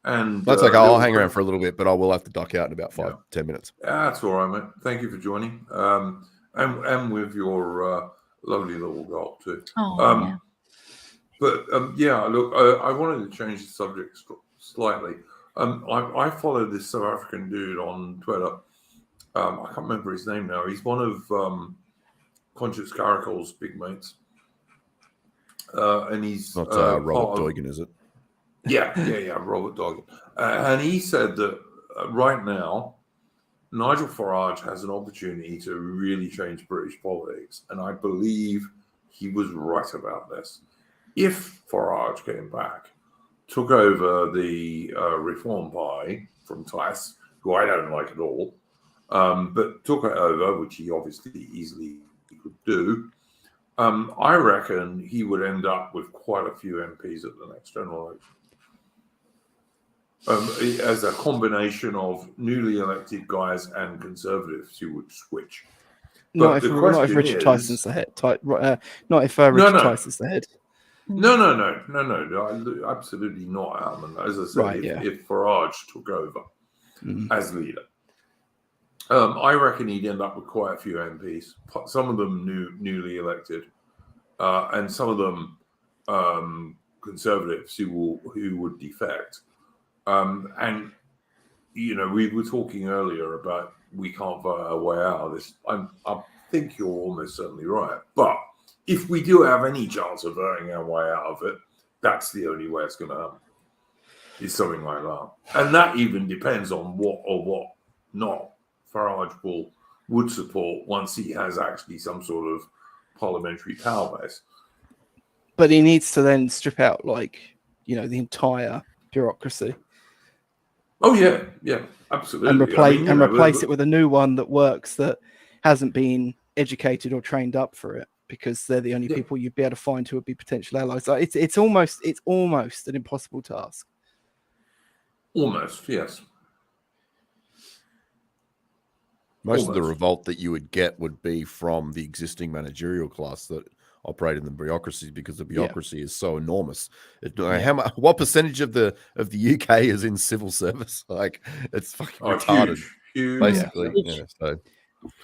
S1: And
S2: that's okay. I'll hang around for a little bit, but I will have to duck out in about 5-10 minutes.
S1: That's all right, mate. Thank you for joining. And with your lovely little girl too.
S4: Yeah.
S1: But look, I wanted to change the subject slightly. I follow this South African dude on Twitter. I can't remember his name now. He's one of Conscious Caracol's big mates. And he's
S2: not Robert Doigan, is it?
S1: Yeah, Robert Doigan. And he said that right now, Nigel Farage has an opportunity to really change British politics. And I believe he was right about this. If Farage came back, took over the Reform Party from Tice, who I don't like at all, but took it over, which he obviously easily could do, I reckon he would end up with quite a few MPs at the next general election. As a combination of newly elected guys and conservatives who would switch.
S5: Not if Richard Tyson's the head. Not if Richard Tyson's the head.
S1: No, absolutely not. And as I said, if Farage took over as leader, I reckon he'd end up with quite a few MPs. Some of them newly elected, and some of them conservatives who would defect. And we were talking earlier about we can't vote our way out of this. I think you're almost certainly right, but if we do have any chance of voting our way out of it, that's the only way it's going to happen. Is something like that, and that even depends on what not Farage would support once he has actually some sort of parliamentary power base.
S5: but he needs to then strip out the entire bureaucracy
S1: Oh yeah, absolutely.
S5: and replace
S1: but-
S5: it with a new one that works, that hasn't been educated or trained up for it, because they're the only people you'd be able to find who would be potential allies. Like it's almost an impossible task.
S1: Almost, yes.
S2: Most of the
S1: Almost.
S2: revolt that you would get would be from the existing managerial class that operate in the bureaucracies, because the bureaucracy is so enormous. What percentage of the UK is in civil service? Like, it's fucking retarded,
S1: huge,
S2: basically.
S4: Yeah.
S2: So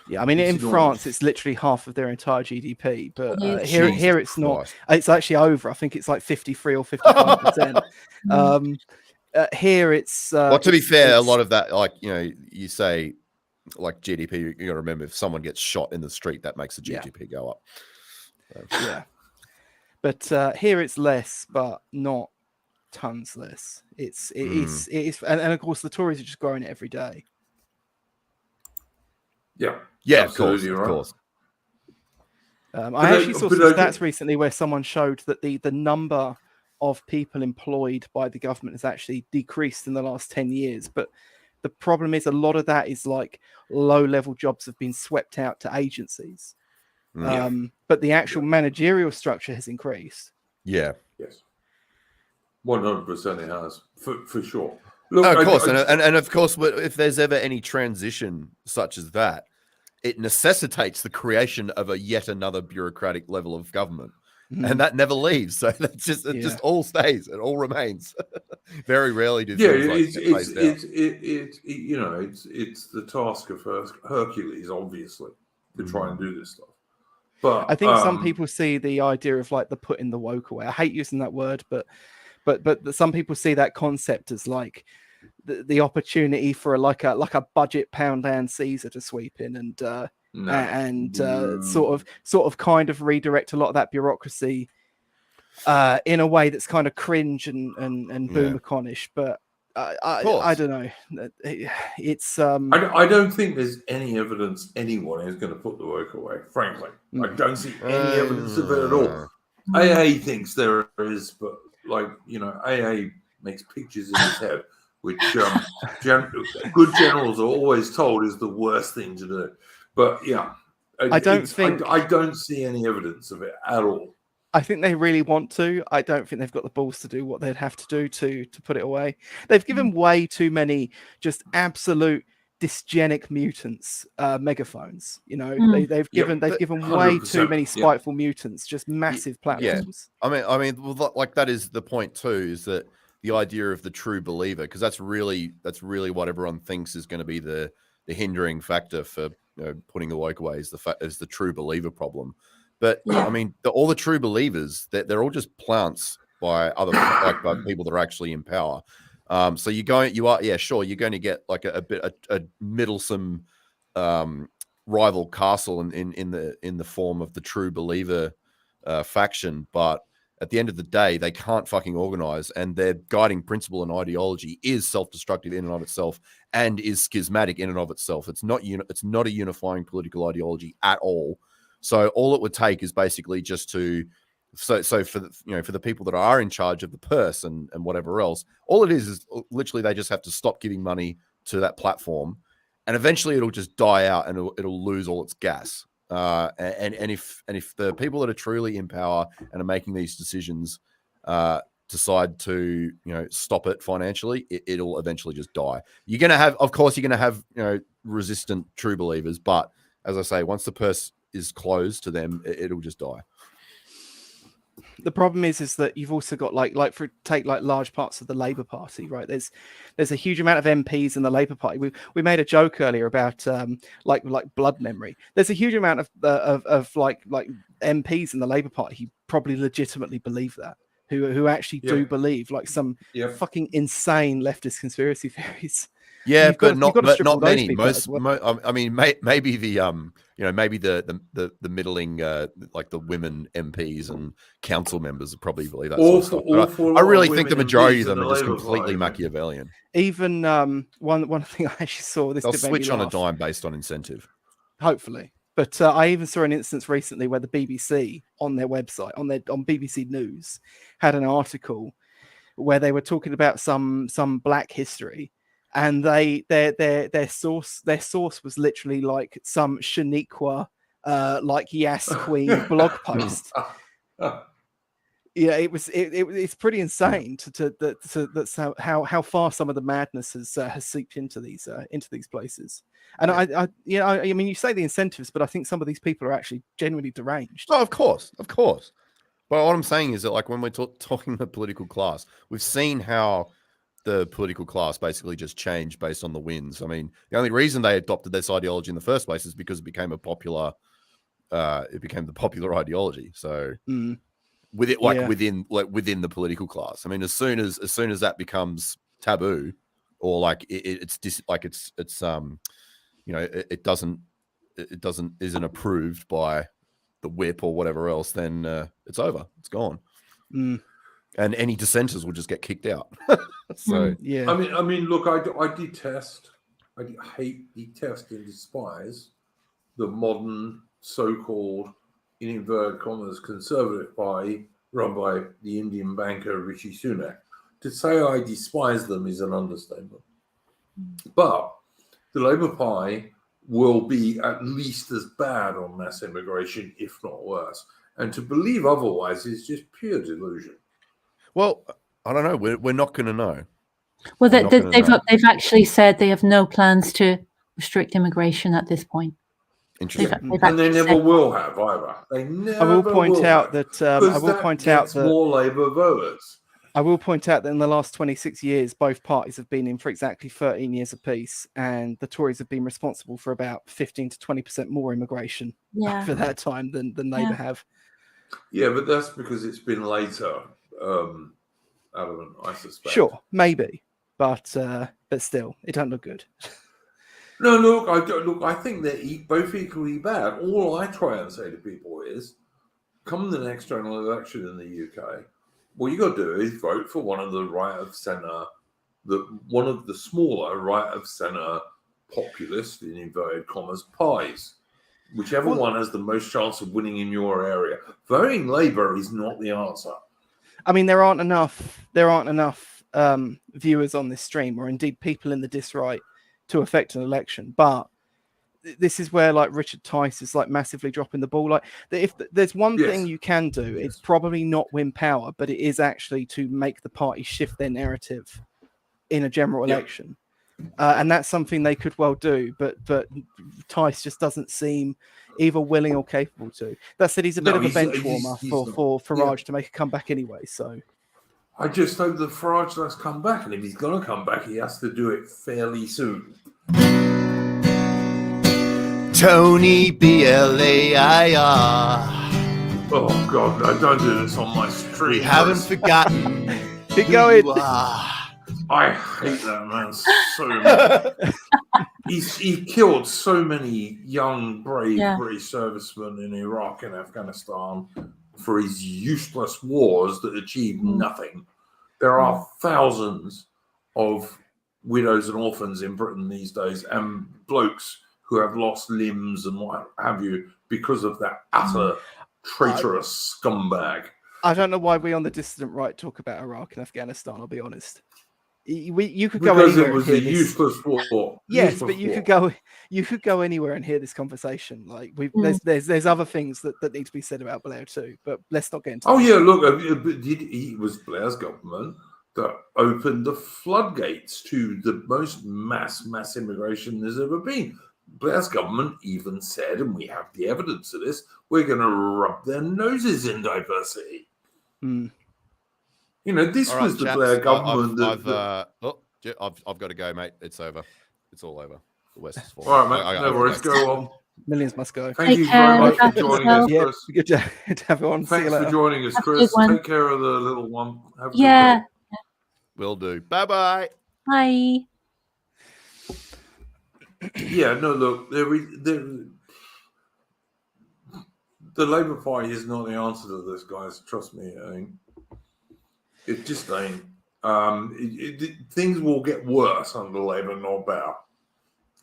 S5: Yeah, I mean,
S1: It's
S5: in
S1: enormous.
S5: France, it's literally half of their entire GDP, but
S2: Jesus
S5: here it's not.
S2: Christ.
S5: It's actually over. I think it's like 53 or 55%. Here it's.
S2: Well, to be fair, a
S5: it's-
S2: lot of that, like, you say, like GDP, you got to remember, if someone gets shot in the street, that makes the GDP go up. So.
S5: Yeah, but here it's less, but not tons less. It is, and of course the Tories are just growing it every day.
S2: Yeah,
S1: absolutely
S2: of course.
S5: I actually saw some stats recently where someone showed that the number of people employed by the government has actually decreased in the last 10 years. But the problem is, a lot of that is like low-level jobs have been swept out to agencies. But the actual managerial structure has increased.
S2: Yeah.
S1: Yes. 100% it has, for sure. Look,
S2: of course, and of course, if there's ever any transition such as that, it necessitates the creation of a yet another bureaucratic level of government, and that never leaves. So that's just it just all stays, it all remains. Very rarely do things get phased out.
S1: It's the task of Hercules, obviously, to try and do this stuff. But
S5: I think some people see the idea of like the putting the woke away. I hate using that word, but some people see that concept as like the opportunity for like a budget Poundland Caesar to sweep in and sort of kind of redirect a lot of that bureaucracy in a way that's kind of cringe and boomerconish. But I don't know. It's
S1: I don't think there's any evidence anyone is going to put the woke away. Frankly, I don't see any evidence of it at all. AA thinks there is, but AA makes pictures in his head, which good generals are always told is the worst thing to do. But yeah, I don't see any evidence of it at all.
S5: I think they really want to. I don't think they've got the balls to do what they'd have to do to put it away. They've given way too many just absolute dysgenic mutants megaphones. They've given way too many spiteful mutants just massive platforms.
S2: Yeah. I mean, like that is the point too, is that the idea of the true believer, because that's really what everyone thinks is going to be the hindering factor for putting the woke away, is the true believer problem. But I mean, all the true believers, they're all just plants by other by people that are actually in power. So you're going to get like a middlesome rival castle in the form of the true believer faction, but at the end of the day, they can't fucking organize, and their guiding principle and ideology is self-destructive in and of itself, and is schismatic in and of itself. It's not a unifying political ideology at all. So all it would take is basically just to for the people that are in charge of the purse and whatever else, all it is literally they just have to stop giving money to that platform, and eventually it'll just die out and it'll lose all its gas. And if the people that are truly in power and are making these decisions decide to stop it financially, it'll eventually just die. You're gonna have resistant true believers, but as I say, once the purse is closed to them, it'll just die.
S5: The problem is that you've also got take large parts of the Labour Party, right? There's a huge amount of MPs in the Labour Party. We made a joke earlier about like blood memory. There's a huge amount of MPs in the Labour Party who probably legitimately believe that, who actually do believe like some fucking insane leftist conspiracy theories.
S2: Yeah, but not many. I mean, maybe the middling like the women MPs and council members probably believe that sort of stuff. I really think the majority of them are just completely Machiavellian.
S5: Even one thing I actually saw this.
S2: They'll switch on a dime based on incentive.
S5: Hopefully, But I even saw an instance recently where the BBC on their website, on BBC News, had an article where they were talking about some black history, and their source was literally like some Shaniqua like Yas Queen blog post. Yeah, it's pretty insane that's how far some of the madness has seeped into these places. And I mean, you say the incentives, but I think some of these people are actually genuinely deranged.
S2: Oh, of course. But what I'm saying is that, like, when we're talking the political class, we've seen how the political class basically just changed based on the winds. I mean, the only reason they adopted this ideology in the first place is because it became the popular ideology. So within the political class. I mean, as soon as that becomes taboo, or like it isn't approved by the whip or whatever else, then it's over. It's gone. And any dissenters will just get kicked out. So
S5: yeah,
S1: I mean, look, I detest, detest and despise the modern so-called, in inverted commas, conservative party run by the Indian banker Rishi Sunak. To say I despise them is an understatement. But the Labour Party will be at least as bad on mass immigration, if not worse. And to believe otherwise is just pure delusion.
S2: Well, I don't know. We're not going to know.
S4: Well, they've actually said they have no plans to restrict immigration at this point.
S2: Interesting.
S1: And they never will have either. They never.
S5: I will point out that
S1: more Labour voters.
S5: I will point out that in the last 26 years, both parties have been in for exactly 13 years apiece, and the Tories have been responsible for about 15 to 20% more immigration for that time than Labour have.
S1: Yeah, but that's because it's been later, Adam, I suspect.
S5: Sure, maybe, but still, it doesn't look good.
S1: No, look, I think they're both equally bad. All I try and say to people is, come the next general election in the UK, what you got to do is vote for one of the right of centre, one of the smaller right of centre populist, in inverted commas, pies. Whichever one has the most chance of winning in your area. Voting Labour is not the answer.
S5: I mean, there aren't enough viewers on this stream, or indeed people in the dis-right, to affect an election. But this is where, like, Richard Tice is like massively dropping the ball. Like, if there's one thing you can do, it's probably not win power, but it is actually to make the party shift their narrative in a general election. And that's something they could well do, but Tice just doesn't seem either willing or capable to. That said, he's a bit of a bench warmer for Farage to make a comeback anyway. So
S1: I just hope that Farage does come back, and if he's going to come back, he has to do it fairly soon.
S2: Tony BLAIR.
S1: Oh God, no, don't do this on my stream.
S2: We haven't forgotten.
S5: Keep going.
S1: I hate that man so much. He killed so many young, brave British servicemen in Iraq and Afghanistan for his useless wars that achieved nothing. There are thousands of widows and orphans in Britain these days, and blokes who have lost limbs and what have you because of that utter traitorous scumbag.
S5: I don't know why we on the dissident right talk about Iraq and Afghanistan, I'll be honest. You could go
S1: because
S5: anywhere.
S1: It was a useless war.
S5: Yes, but you could go anywhere and hear this conversation. Like there's other things that need to be said about Blair too. But let's not get into.
S1: Oh yeah, look, it was Blair's government that opened the floodgates to the most mass immigration there's ever been. Blair's government even said, and we have the evidence of this, we're going to rub their noses in diversity. You know, this was the Blair government.
S2: I've got to go, mate. It's over. It's all over. The West is falling.
S1: All right, mate. No worries. Go on.
S5: Millions must go.
S1: Thank you very much for joining us,
S5: Yeah,
S1: Chris.
S5: good to have everyone.
S1: Thanks for joining us, Chris. Take care of the little one. Have a good
S4: Yeah.
S1: day.
S2: Will do. Bye-bye.
S4: Bye.
S1: Yeah, no, look, the Labour Party is not the answer to this, guys. Trust me. I mean, it just ain't. Things will get worse under Labour, not better.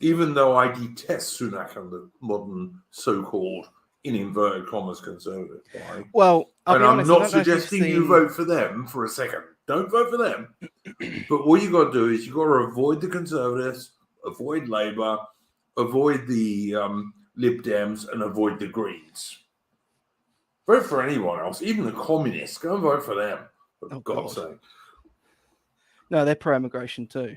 S1: even though I detest Sunak and the modern so-called, in inverted commas, Conservative Party.
S5: Well, I'll
S1: And
S5: be
S1: I'm
S5: honest, I
S1: not
S5: don't know if you've
S1: suggesting you
S5: seen-
S1: vote for them for a second. Don't vote for them. But what you got to do is you got to avoid the Conservatives, avoid Labour, avoid the Lib Dems, and avoid the Greens. Vote for anyone else, even the Communists. Go and vote for them. For
S5: Oh,
S1: God's
S5: God.
S1: sake.
S5: No, they're pro-immigration too.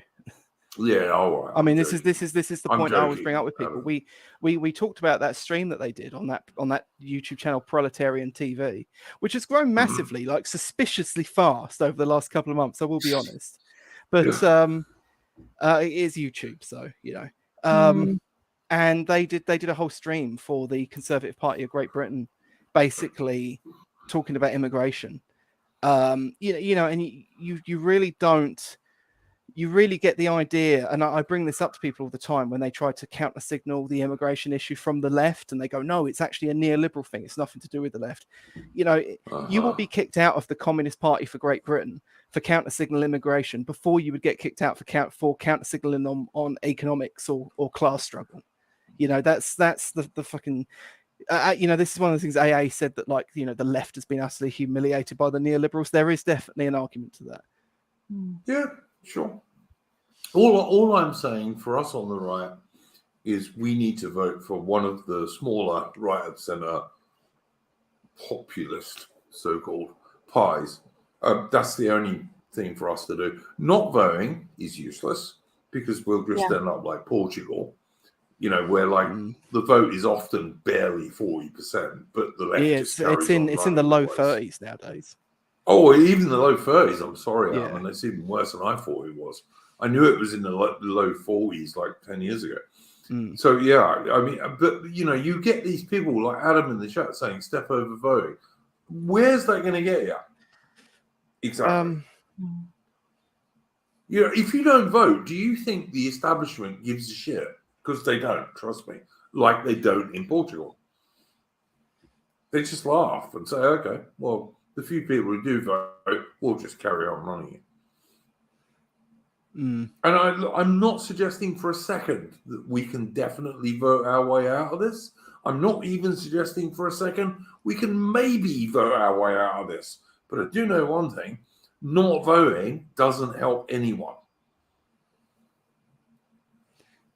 S1: Yeah, all right.
S5: I mean, this is the
S1: I'm
S5: point I always
S1: joking.
S5: bring up with people. We talked about that stream that they did on that YouTube channel, Proletarian TV, which has grown massively, like suspiciously fast over the last couple of months. I will be honest, but it is YouTube, so you know. And they did a whole stream for the Conservative Party of Great Britain, basically talking about immigration. You know, and you really don't. You really get the idea, and I bring this up to people all the time when they try to counter signal the immigration issue from the left, and they go, no, it's actually a neoliberal thing. It's nothing to do with the left. You know, you will be kicked out of the Communist Party for Great Britain for counter signal immigration before you would get kicked out for counter signaling on economics or class struggle. You know, that's the fucking, you know, this is one of the things AA said, that, like, you know, the left has been utterly humiliated by the neoliberals. There is definitely an argument to that.
S1: Yeah, sure. All I'm saying for us on the right is we need to vote for one of the smaller right of centre populist so-called pies. That's the only thing for us to do. Not voting is useless because we'll just end up like Portugal, you know, where like the vote is often barely 40%, but the left just carries on
S5: it's in the low
S1: running
S5: 30s nowadays.
S1: Oh, even the low 30s. I'm sorry,
S5: Yeah.
S1: Alan. It's even worse than I thought it was. I knew it was in the low 40s like 10 years ago. So, yeah, I mean, but, you know, you get these people like Adam in the chat saying step over voting. Where's that going to get you? Exactly. You know, if you don't vote, do you think the establishment gives a shit? Because they don't, trust me, like they don't in Portugal. They just laugh and say, okay, well, the few people who do vote will just carry on running it. And I'm not suggesting for a second that we can definitely vote our way out of this. I'm not even suggesting for a second we can maybe vote our way out of this. But I do know one thing, not voting doesn't help anyone.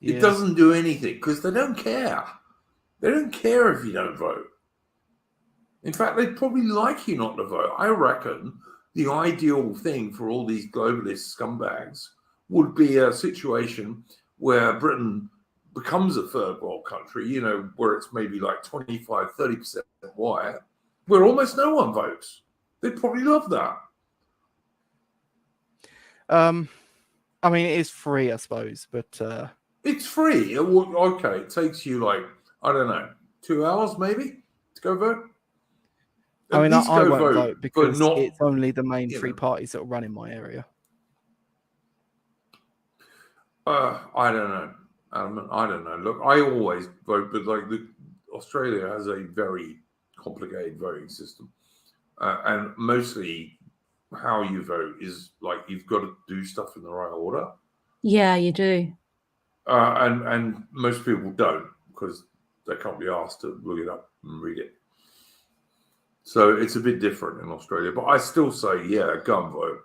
S1: It doesn't do anything because they don't care. They don't care if you don't vote. In fact, they'd probably like you not to vote. I reckon the ideal thing for all these globalist scumbags would be a situation where Britain becomes a third world country, you know, where it's maybe like 25, 30% white, where almost no one votes. They'd probably love that.
S5: I mean, it is free, I suppose, but...
S1: It's free. Okay, it takes you like, I don't know, 2 hours maybe to go vote?
S5: I mean, I won't vote because it's only the main three parties that will run in my area.
S1: I don't know. I don't know. Look, I always vote, but like Australia has a very complicated voting system, and mostly how you vote is like you've got to do stuff in the right order.
S4: Yeah, you do.
S1: And most people don't because they can't be asked to look it up and read it. So it's a bit different in Australia, but I still say, yeah, go and vote.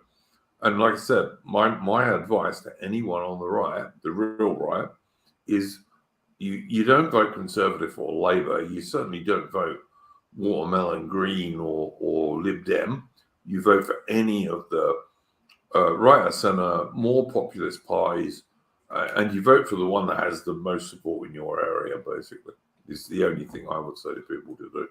S1: And like I said, my advice to anyone on the right, the real right, is you don't vote Conservative or Labour. You certainly don't vote Watermelon Green or Lib Dem. You vote for any of the right of centre, more populist parties, and you vote for the one that has the most support in your area, basically. Is the only thing I would say to people to do.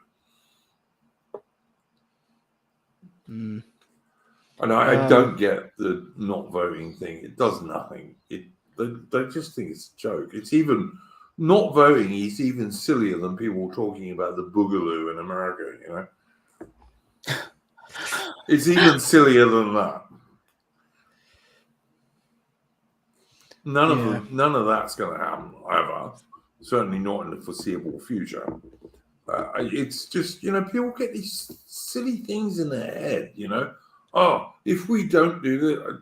S1: And I don't get the not voting thing. It does nothing. They just think it's a joke. It's even not voting is even sillier than people talking about the boogaloo in America, you know? It's even sillier than that. None of that's going to happen ever. Certainly not in the foreseeable future. It's just, you know, people get these silly things in their head, you know? Oh, if we don't do that,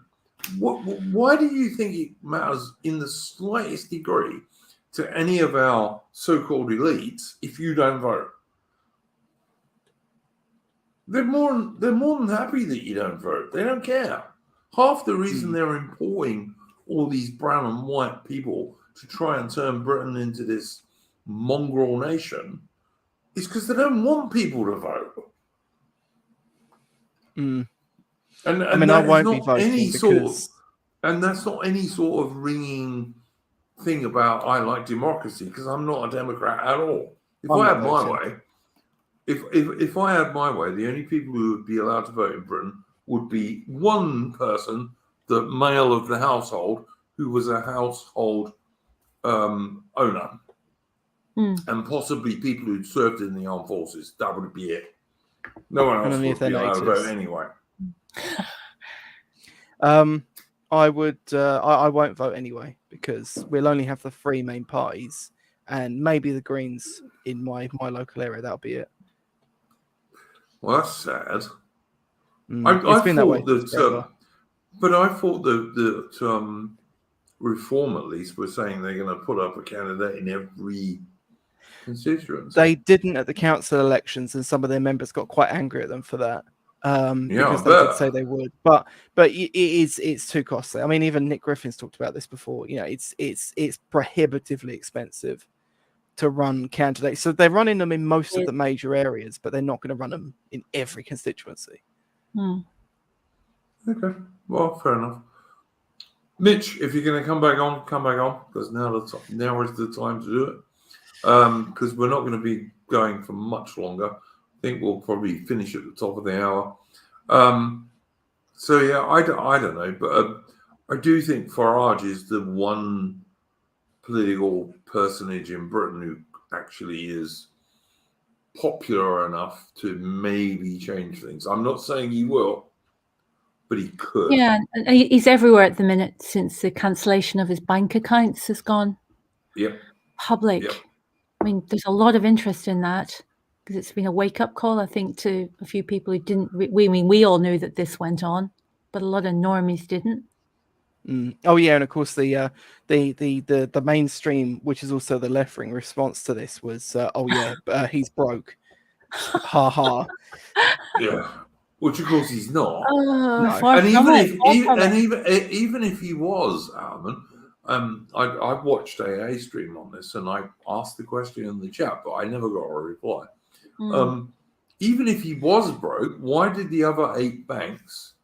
S1: why do you think it matters in the slightest degree to any of our so-called elites if you don't vote. They're more than happy that you don't vote. They don't care. Half the reason they're importing all these brown and white people to try and turn Britain into this mongrel nation is because they don't want people to vote.
S5: Mm.
S1: And
S5: I mean, I won't be voting because...
S1: And that's not any sort of ringing thing about I like democracy, because I'm not a Democrat at all. If I had my way, if I had my way, the only people who would be allowed to vote in Britain would be one person, the male of the household, who was a household owner, and possibly people who'd served in the armed forces. That would be it. No one else would be allowed to vote anyway.
S5: I won't vote anyway, because we'll only have the three main parties and maybe the Greens in my local area. That'll be it.
S1: Well, that's sad.
S5: It's been that way forever.
S1: But I thought that Reform, at least, were saying they're going to put up a candidate in every constituency.
S5: They didn't at the council elections, and some of their members got quite angry at them for that. Because they did say they would, but it's too costly. I mean, even Nick Griffin's talked about this before. You know, it's prohibitively expensive to run candidates. So they're running them in most of the major areas, but they're not going to run them in every constituency.
S1: Okay, well, fair enough. Mitch, if you're going to come back on, because now is the time to do it. Because we're not going to be going for much longer. I think we'll probably finish at the top of the hour. So yeah, I don't know, but I do think Farage is the one political personage in Britain who actually is popular enough to maybe change things. I'm not saying he will, but he could.
S4: Yeah, he's everywhere at the minute since the cancellation of his bank accounts has gone public.
S1: Yep.
S4: I mean, there's a lot of interest in that, because it's been a wake-up call, I think, to a few people who didn't. We all knew that this went on, but a lot of normies didn't.
S5: Oh yeah, and of course the mainstream, which is also the left-wing response to this, was he's broke. Ha ha.
S1: Yeah, which of course he's not.
S5: No.
S1: And even if he was, Alman, I watched AA stream on this, and I asked the question in the chat, but I never got a reply. Even if he was broke, why did the other 8 banks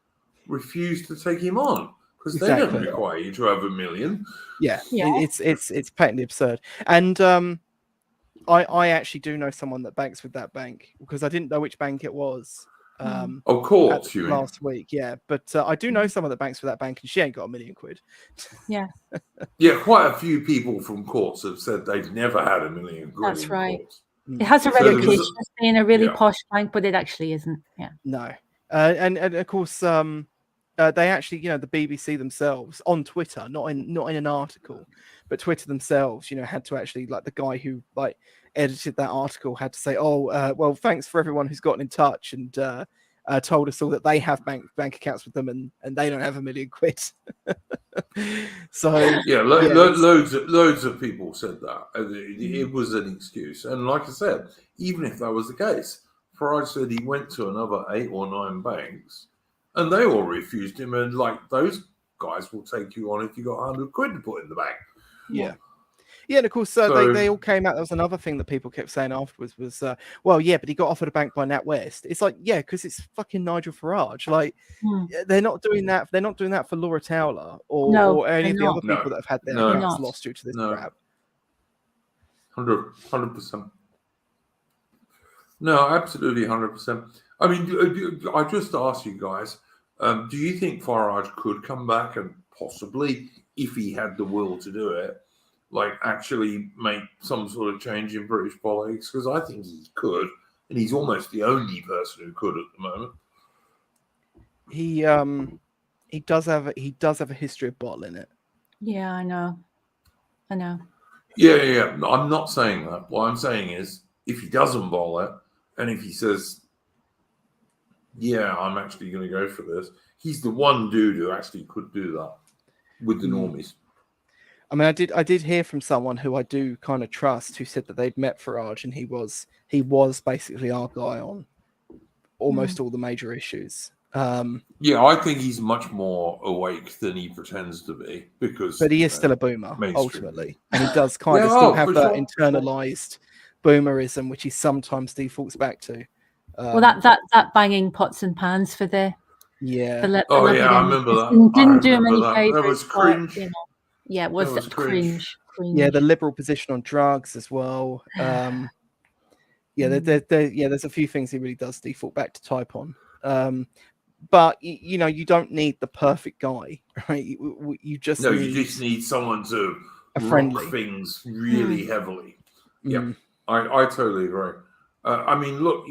S1: refuse to take him on? Because they don't require you to have $1 million.
S5: Yeah. It's patently absurd. And I actually do know someone that banks with that bank, because I didn't know which bank it was.
S1: Of course, you
S5: last week, yeah. But I do know someone that banks with that bank, and she ain't got $1 million.
S4: Yeah.
S1: Yeah, quite a few people from courts have said they've never had $1 million.
S4: That's right. It has a reputation as being a really posh bank, but it actually isn't. Yeah.
S5: No. And of course, they actually, the BBC themselves on Twitter, not in an article, but Twitter themselves, had to actually, like, the guy who edited that article had to say, well, thanks for everyone who's gotten in touch and told us all that they have bank accounts with them and they don't have $1 million. So
S1: loads of people said that it was an excuse, and like I said, even if that was the case, Farage said he went to another 8 or 9 banks, and they all refused him. And those guys will take you on if you got £100 to put in the bank.
S5: Yeah. Yeah, and of course, they all came out. There was another thing that people kept saying afterwards was, but he got offered a bank by NatWest. It's like, yeah, because it's fucking Nigel Farage. Like, they're not doing that. They're not doing that for Laura Towler or any of the other people that have had their accounts lost due to this crap.
S1: 100%. No, absolutely 100%. I mean, I just asked you guys, do you think Farage could come back and possibly, if he had the will to do it, actually make some sort of change in British politics? Because I think he could, and he's almost the only person who could at the moment.
S5: He does have a history of bottling it.
S4: Yeah, I know.
S1: Yeah. I'm not saying that. What I'm saying is, if he doesn't bottle it, and if he says, yeah, I'm actually going to go for this, he's the one dude who actually could do that with the normies.
S5: I mean, I did hear from someone who I do kind of trust, who said that they'd met Farage and he was basically our guy on almost all the major issues.
S1: Yeah, I think he's much more awake than he pretends to be, because
S5: but he is still a boomer
S1: mainstream.
S5: ultimately, and he does kind of still have that internalized boomerism, which he sometimes defaults back to.
S4: Well, that banging pots and pans for the
S1: Oh yeah, I remember that.
S4: Didn't do him any favors.
S1: That was cringe.
S4: But, yeah, it was cringe.
S5: Yeah, the liberal position on drugs as well. There's a few things he really does default back to type on. But you don't need the perfect guy, right? You just
S1: need someone to rock things really heavily. Yeah, I totally agree. I mean, look,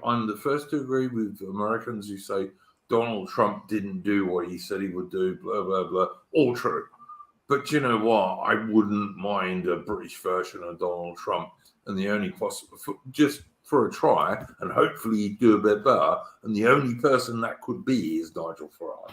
S1: I'm the first to agree with Americans who say Donald Trump didn't do what he said he would do, blah, blah, blah. All true. But you know what? I wouldn't mind a British version of Donald Trump. And the only possible, just for a try, and hopefully he'd do a bit better. And the only person that could be is Nigel Farage.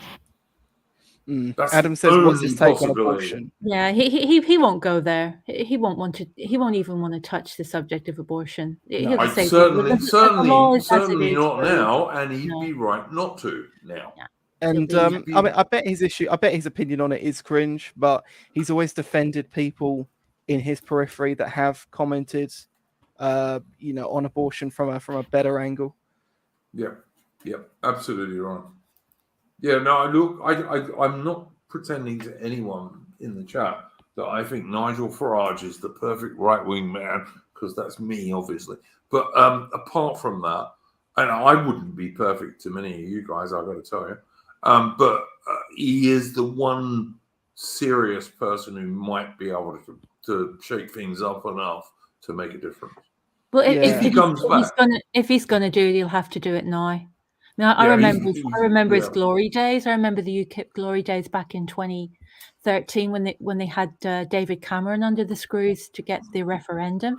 S5: Adam says, "What's his take on abortion?"
S4: Yeah, he won't go there. He won't want to. He won't even want to touch the subject of abortion.
S1: No, certainly not now, and he'd be right not to now.
S4: Yeah.
S5: And I bet his opinion on it is cringe, but he's always defended people in his periphery that have commented, on abortion from a better angle.
S1: Yeah, absolutely right. Yeah, no, look, I'm not pretending to anyone in the chat that I think Nigel Farage is the perfect right-wing man, because that's me, obviously. But apart from that, and I wouldn't be perfect to many of you guys, I've got to tell you, but he is the one serious person who might be able to shake things up enough to make a difference.
S4: Well, if he's going to do it, he'll have to do it now. Now, I remember his glory days. I remember the UKIP glory days back in 2013 when they had David Cameron under the screws to get the referendum.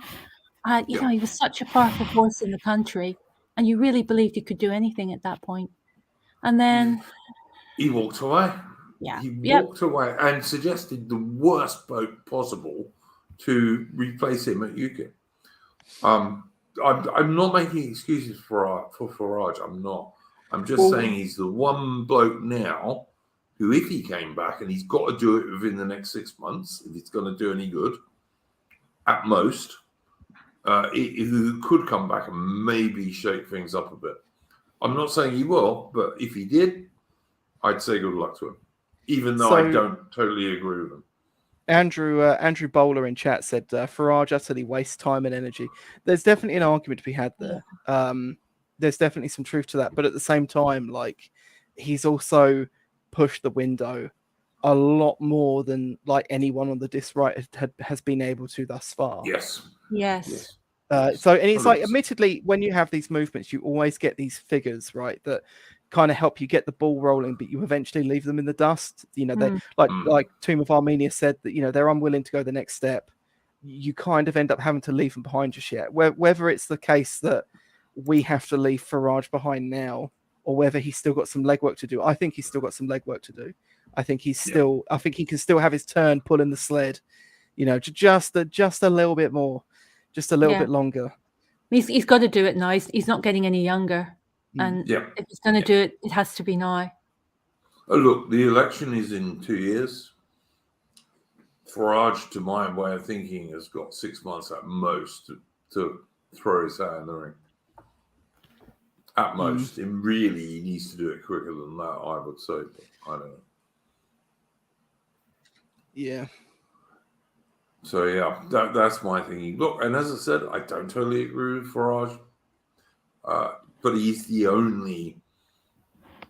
S4: He was such a powerful force in the country, and you really believed he could do anything at that point. And then
S1: he walked away.
S4: Yeah,
S1: he walked away and suggested the worst bloke possible to replace him at UKIP. I'm not making excuses for Farage. I'm not. I'm just saying he's the one bloke now who, if he came back, and he's got to do it within the next 6 months, if it's going to do any good, at most, who could come back and maybe shake things up a bit. I'm not saying he will, but if he did, I'd say good luck to him, even though I don't totally agree with him.
S5: Andrew Bowler in chat said Farage utterly wastes time and energy. There's definitely an argument to be had there. There's definitely some truth to that, but at the same time, like, he's also pushed the window a lot more than anyone on the dis right has been able to thus far.
S4: Yes.
S5: And it's like, admittedly, when you have these movements, you always get these figures, right, that kind of help you get the ball rolling, but you eventually leave them in the dust. They like Tomb of Armenia said that they're unwilling to go the next step. You kind of end up having to leave them behind just yet. Whether it's the case that we have to leave Farage behind now, or whether he's still got some legwork to do. I think he's still got some legwork to do. I think I think he can still have his turn pulling the sled, just a little bit more, just a little bit longer.
S4: He's got to do it now. He's not getting any younger. And if he's going to do it, it has to be now.
S1: Oh, look, the election is in 2 years. Farage, to my way of thinking, has got 6 months at most to throw his hat in the ring. At most. And really, he needs to do it quicker than that, I would say. But I don't know.
S5: Yeah.
S1: So, yeah, that's my thinking. Look, and as I said, I don't totally agree with Farage. But he's the only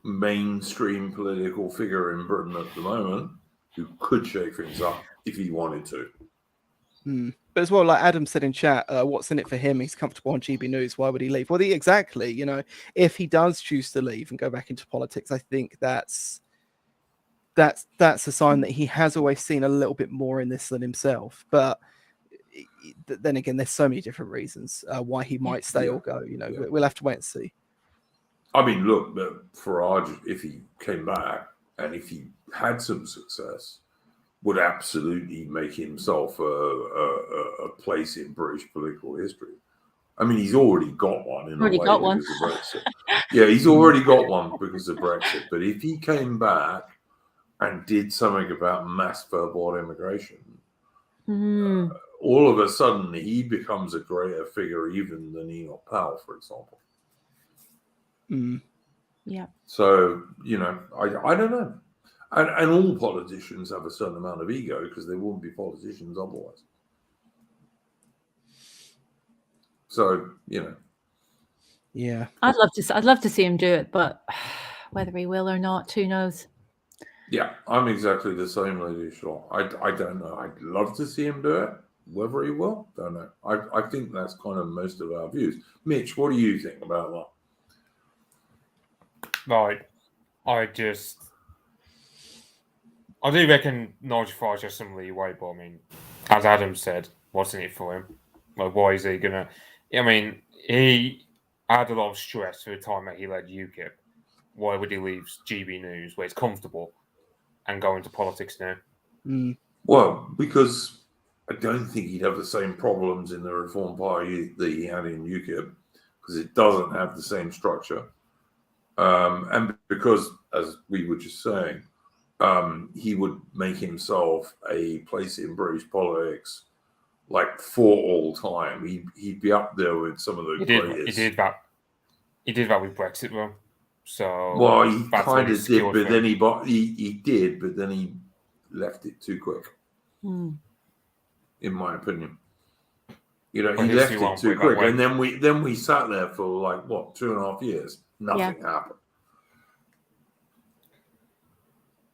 S1: mainstream political figure in Britain at the moment who could shake things up if he wanted to.
S5: But as well, like Adam said in chat, what's in it for him? He's comfortable on GB News. Why would he leave? Well, exactly. If he does choose to leave and go back into politics, I think that's a sign that he has always seen a little bit more in this than himself. But then again, there's so many different reasons why he might stay or go. We'll have to wait and see.
S1: I mean, look, but Farage, if he came back and if he had some success, would absolutely make himself a place in British political history. I mean, he's already got one in a way because of Brexit. Yeah, he's already got one because of Brexit. But if he came back and did something about mass verbal immigration, all of a sudden he becomes a greater figure even than Enoch Powell, for example.
S4: Yeah.
S1: So, I don't know. And all politicians have a certain amount of ego because they wouldn't be politicians otherwise. So,
S5: Yeah.
S4: I'd love to see him do it, but whether he will or not, who knows?
S1: Yeah, I'm exactly the same, Lady Shaw. I don't know. I'd love to see him do it. Whether he will, don't know. I think that's kind of most of our views. Mitch, what do you think about that?
S6: Right. I do reckon Nigel Farage has some leeway, but I mean, as Adam said, what's in it for him? Like, why is he gonna? I mean, he had a lot of stress for the time that he led UKIP. Why would he leave GB News, where it's comfortable, and go into politics now?
S1: Well, because I don't think he'd have the same problems in the Reform Party that he had in UKIP, because it doesn't have the same structure. And because, as we were just saying, he would make himself a place in British politics, like for all time. He'd be up there with some of the greatest.
S6: He did that with Brexit, though. So
S1: well, he kind of did, but then he did, but then he left it too quick. In my opinion, he left it too quick, and then we sat there for like 2.5 years, nothing happened.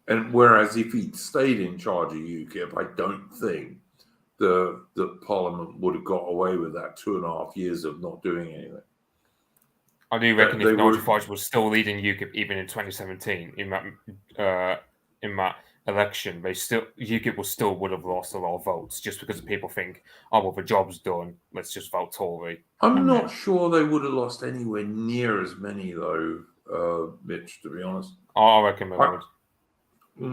S1: And whereas if he'd stayed in charge of UKIP, I don't think the Parliament would have got away with that 2.5 years of not doing anything.
S6: I do reckon if Nigel Farage was still leading UKIP even in 2017 in that election, UKIP would have lost a lot of votes just because people think, oh well, the job's done, let's just vote Tory.
S1: I'm not sure they would have lost anywhere near as many though, Mitch. To be honest,
S6: I reckon they would.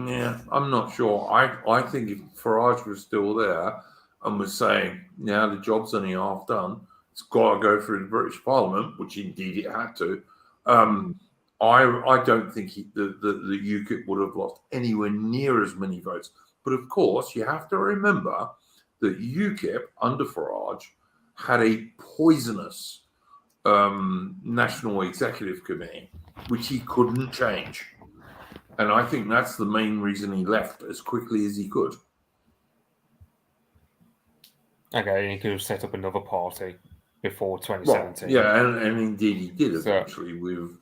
S1: Yeah, I'm not sure. I think if Farage was still there and was saying, now the job's only half done, it's got to go through the British Parliament, which indeed it had to. I don't think the UKIP would have lost anywhere near as many votes. But of course, you have to remember that UKIP under Farage had a poisonous National Executive Committee, which he couldn't change. And I think that's the main reason he left as quickly as he could.
S6: Okay, and he could have set up another party before 2017.
S1: Well, yeah, and indeed he did eventually with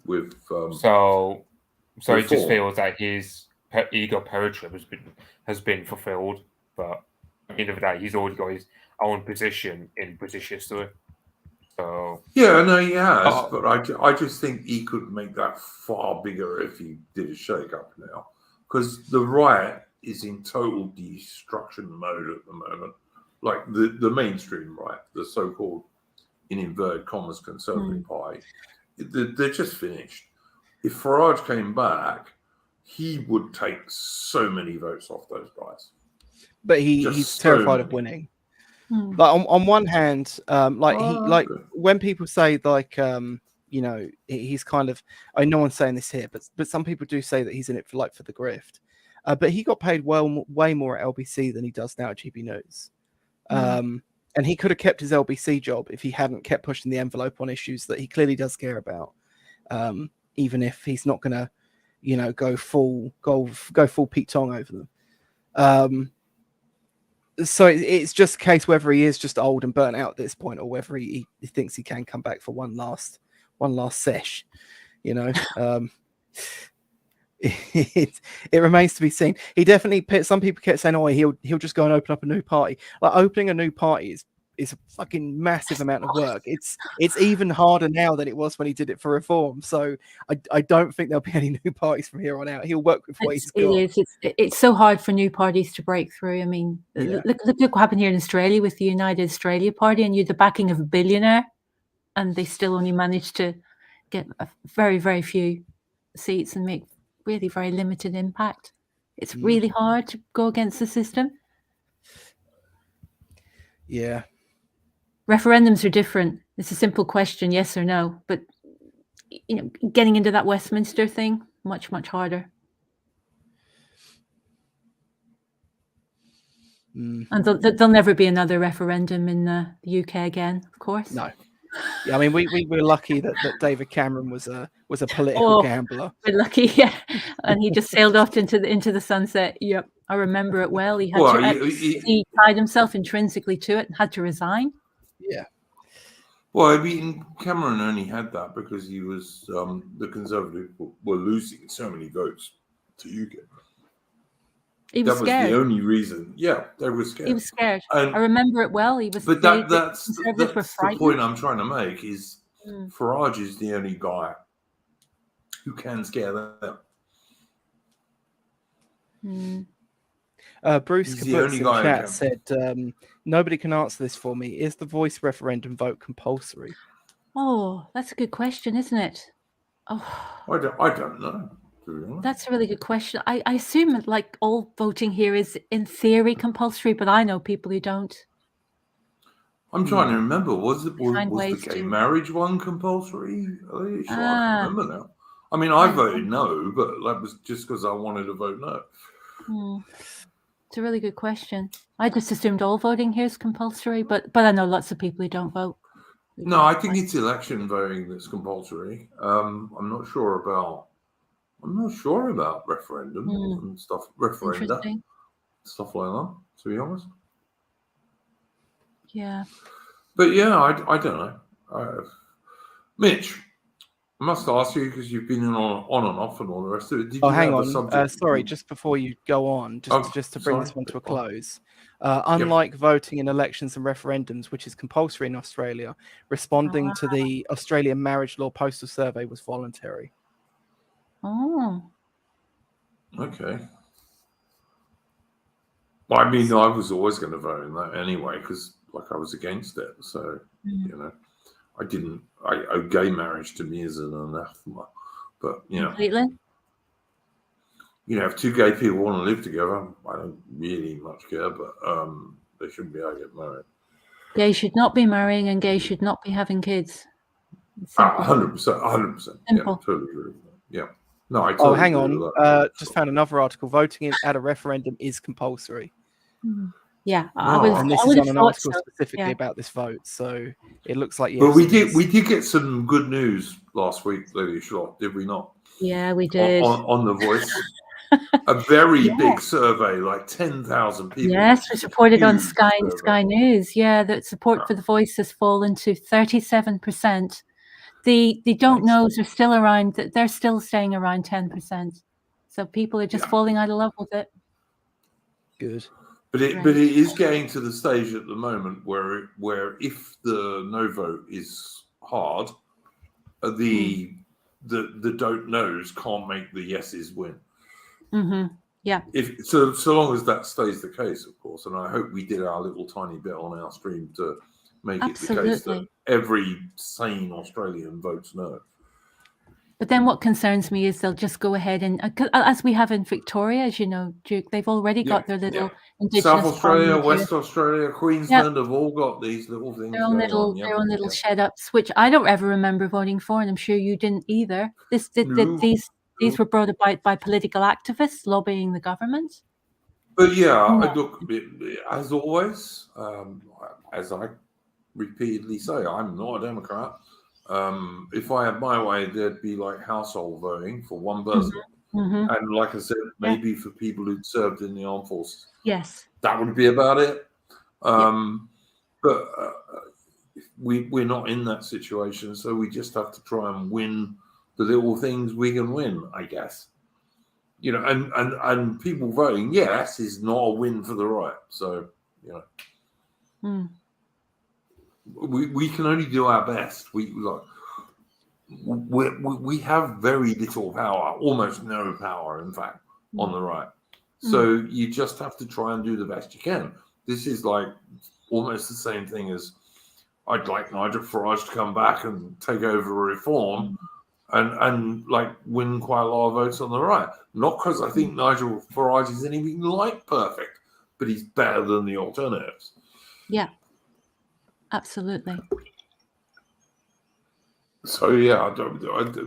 S6: so it just feels like his ego paratrip has been fulfilled, but at the end of the day, he's already got his own position in British history. So
S1: yeah, no, he has, but I just think he could make that far bigger if he did a shake-up now, because the right is in total destruction mode at the moment. Like the mainstream right, the so-called, in inverted commas, Conservative Party, they're just finished. If Farage came back, he would take so many votes off those guys.
S5: But he's terrified of winning. Like on one hand, when people say he's kind of, no one's saying this here, but some people do say that he's in it for the grift. But he got paid way more at LBC than he does now at GB News. And he could have kept his LBC job if he hadn't kept pushing the envelope on issues that he clearly does care about. Even if he's not going to, go full Pete Tong over them. So it's just a case whether he is just old and burnt out at this point, or whether he thinks he can come back for one last sesh. It remains to be seen. He definitely. Some people kept saying, "Oh, he'll just go and open up a new party." Like opening a new party is a fucking massive amount of work. It's even harder now than it was when he did it for Reform. So I don't think there'll be any new parties from here on out. He'll work with what he's got.
S4: It's so hard for new parties to break through. I mean, look what happened here in Australia with the United Australia Party, and you had the backing of a billionaire, and they still only managed to get a very, very few seats and make really very limited impact. It's really hard to go against the system.
S5: Yeah.
S4: Referendums are different. It's a simple question, yes or no. But getting into that Westminster thing, much, much harder. And there'll never be another referendum in the UK again, of course.
S5: No. Yeah, I mean, we were lucky that David Cameron was a political gambler.
S4: We're lucky, yeah. And he just sailed off into the sunset. Yep, I remember it well. He had he tied himself intrinsically to it and had to resign.
S5: Yeah.
S1: Well, I mean, Cameron only had that because he was the Conservatives were losing so many votes to UKIP.
S4: He was scared.
S1: That was the only reason. Yeah, they were scared.
S4: He was scared.
S1: And,
S4: I remember it well. He was.
S1: But that's the point I'm trying to make. Is Farage is the only guy who can scare them.
S5: Bruce Kaputs in chat said, "Nobody can answer this for me. Is the voice referendum vote compulsory?"
S4: Oh, that's a good question, isn't it? Oh,
S1: I don't know.
S4: That's a really good question. I assume that, like, all voting here is in theory compulsory, but I know people who don't.
S1: I'm trying to remember. Was the gay marriage one compulsory? I can't remember now. I mean, I voted no, but that was just because I wanted to vote no.
S4: It's a really good question. I just assumed all voting here is compulsory, but I know lots of people who don't vote.
S1: No, I think it's election voting that's compulsory. I'm not sure about referendum and stuff, referenda, stuff like that, to be honest.
S4: Yeah.
S1: But yeah, I don't know. Mitch, I must ask you, because you've been on and off and all the rest of it. Did you
S5: hang
S1: have
S5: on. Sorry, just before you go on, just to bring this one to a close. Unlike voting in elections and referendums, which is compulsory in Australia, responding to the Australian Marriage Law Postal Survey was voluntary.
S4: Oh.
S1: Okay. Well, I mean, I was always going to vote in that anyway, because I was against it. So, gay marriage to me is an anathema. But,
S4: Completely.
S1: If two gay people want to live together, I don't really much care, but they shouldn't be able to get married.
S4: Gay should not be marrying, and gay should not be having kids.
S1: 100%. Simple. Yeah, totally agree with that. Yeah. No, I totally
S5: hang on. Just found another article. Voting at a referendum is compulsory.
S4: Yeah,
S5: and this is on an article specifically about this vote, so it looks like.
S1: But we did get some good news last week, Lady Charlotte, did we not?
S4: Yeah, we did.
S1: On The Voice, a very big survey, like 10,000 people.
S4: Yes, it was reported on Sky News. Yeah, that support for The Voice has fallen to 37%. The don't knows are still around. They're still staying around 10%. So people are just falling out of love with it.
S5: Good.
S1: But it is getting to the stage at the moment where if the no vote is hard, the don't knows can't make the yeses win.
S4: Mm-hmm. Yeah.
S1: So long as that stays the case, of course, and I hope we did our little tiny bit on our stream to make it the case that every sane Australian votes no.
S4: But then what concerns me is they'll just go ahead and, as we have in Victoria, as you know, Duke, they've already got their little indigenous
S1: South Australia, West Australia, Queensland have all got these little things.
S4: Their own little shed-ups, which I don't ever remember voting for, and I'm sure you didn't either. These were brought about by political activists lobbying the government.
S1: But look, as always, as I repeatedly say, I'm not a Democrat. If I had my way, there'd be like household voting for one person. Mm-hmm. And like I said, maybe for people who'd served in the armed forces.
S4: Yes.
S1: That would be about it. But we're not in that situation, so we just have to try and win the little things we can win, I guess. And people voting, yes, is not a win for the right. So, we can only do our best. We have very little power, almost no power, in fact, on the right. So you just have to try and do the best you can. This is like almost the same thing as I'd like Nigel Farage to come back and take over reform, and like win quite a lot of votes on the right. Not because I think Nigel Farage is anything like perfect, but he's better than the alternatives.
S4: Yeah, absolutely.
S1: So yeah,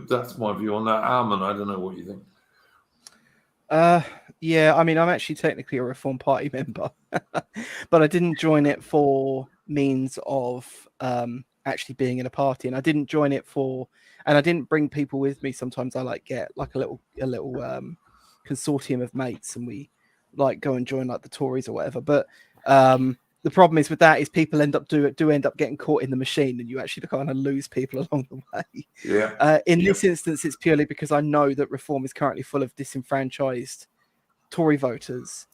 S1: that's my view on that. Almond, I don't know what you think.
S5: Yeah, I mean, I'm actually technically a Reform Party member, but I didn't join it for means of actually being in a party, and I didn't join it and I didn't bring people with me. Sometimes I like get like a little consortium of mates, and we like go and join like the Tories or whatever. But the problem is with that is people end up getting caught in the machine, and you actually kind of lose people along the way.
S1: Yeah.
S5: In this instance, it's purely because I know that Reform is currently full of disenfranchised Tory voters,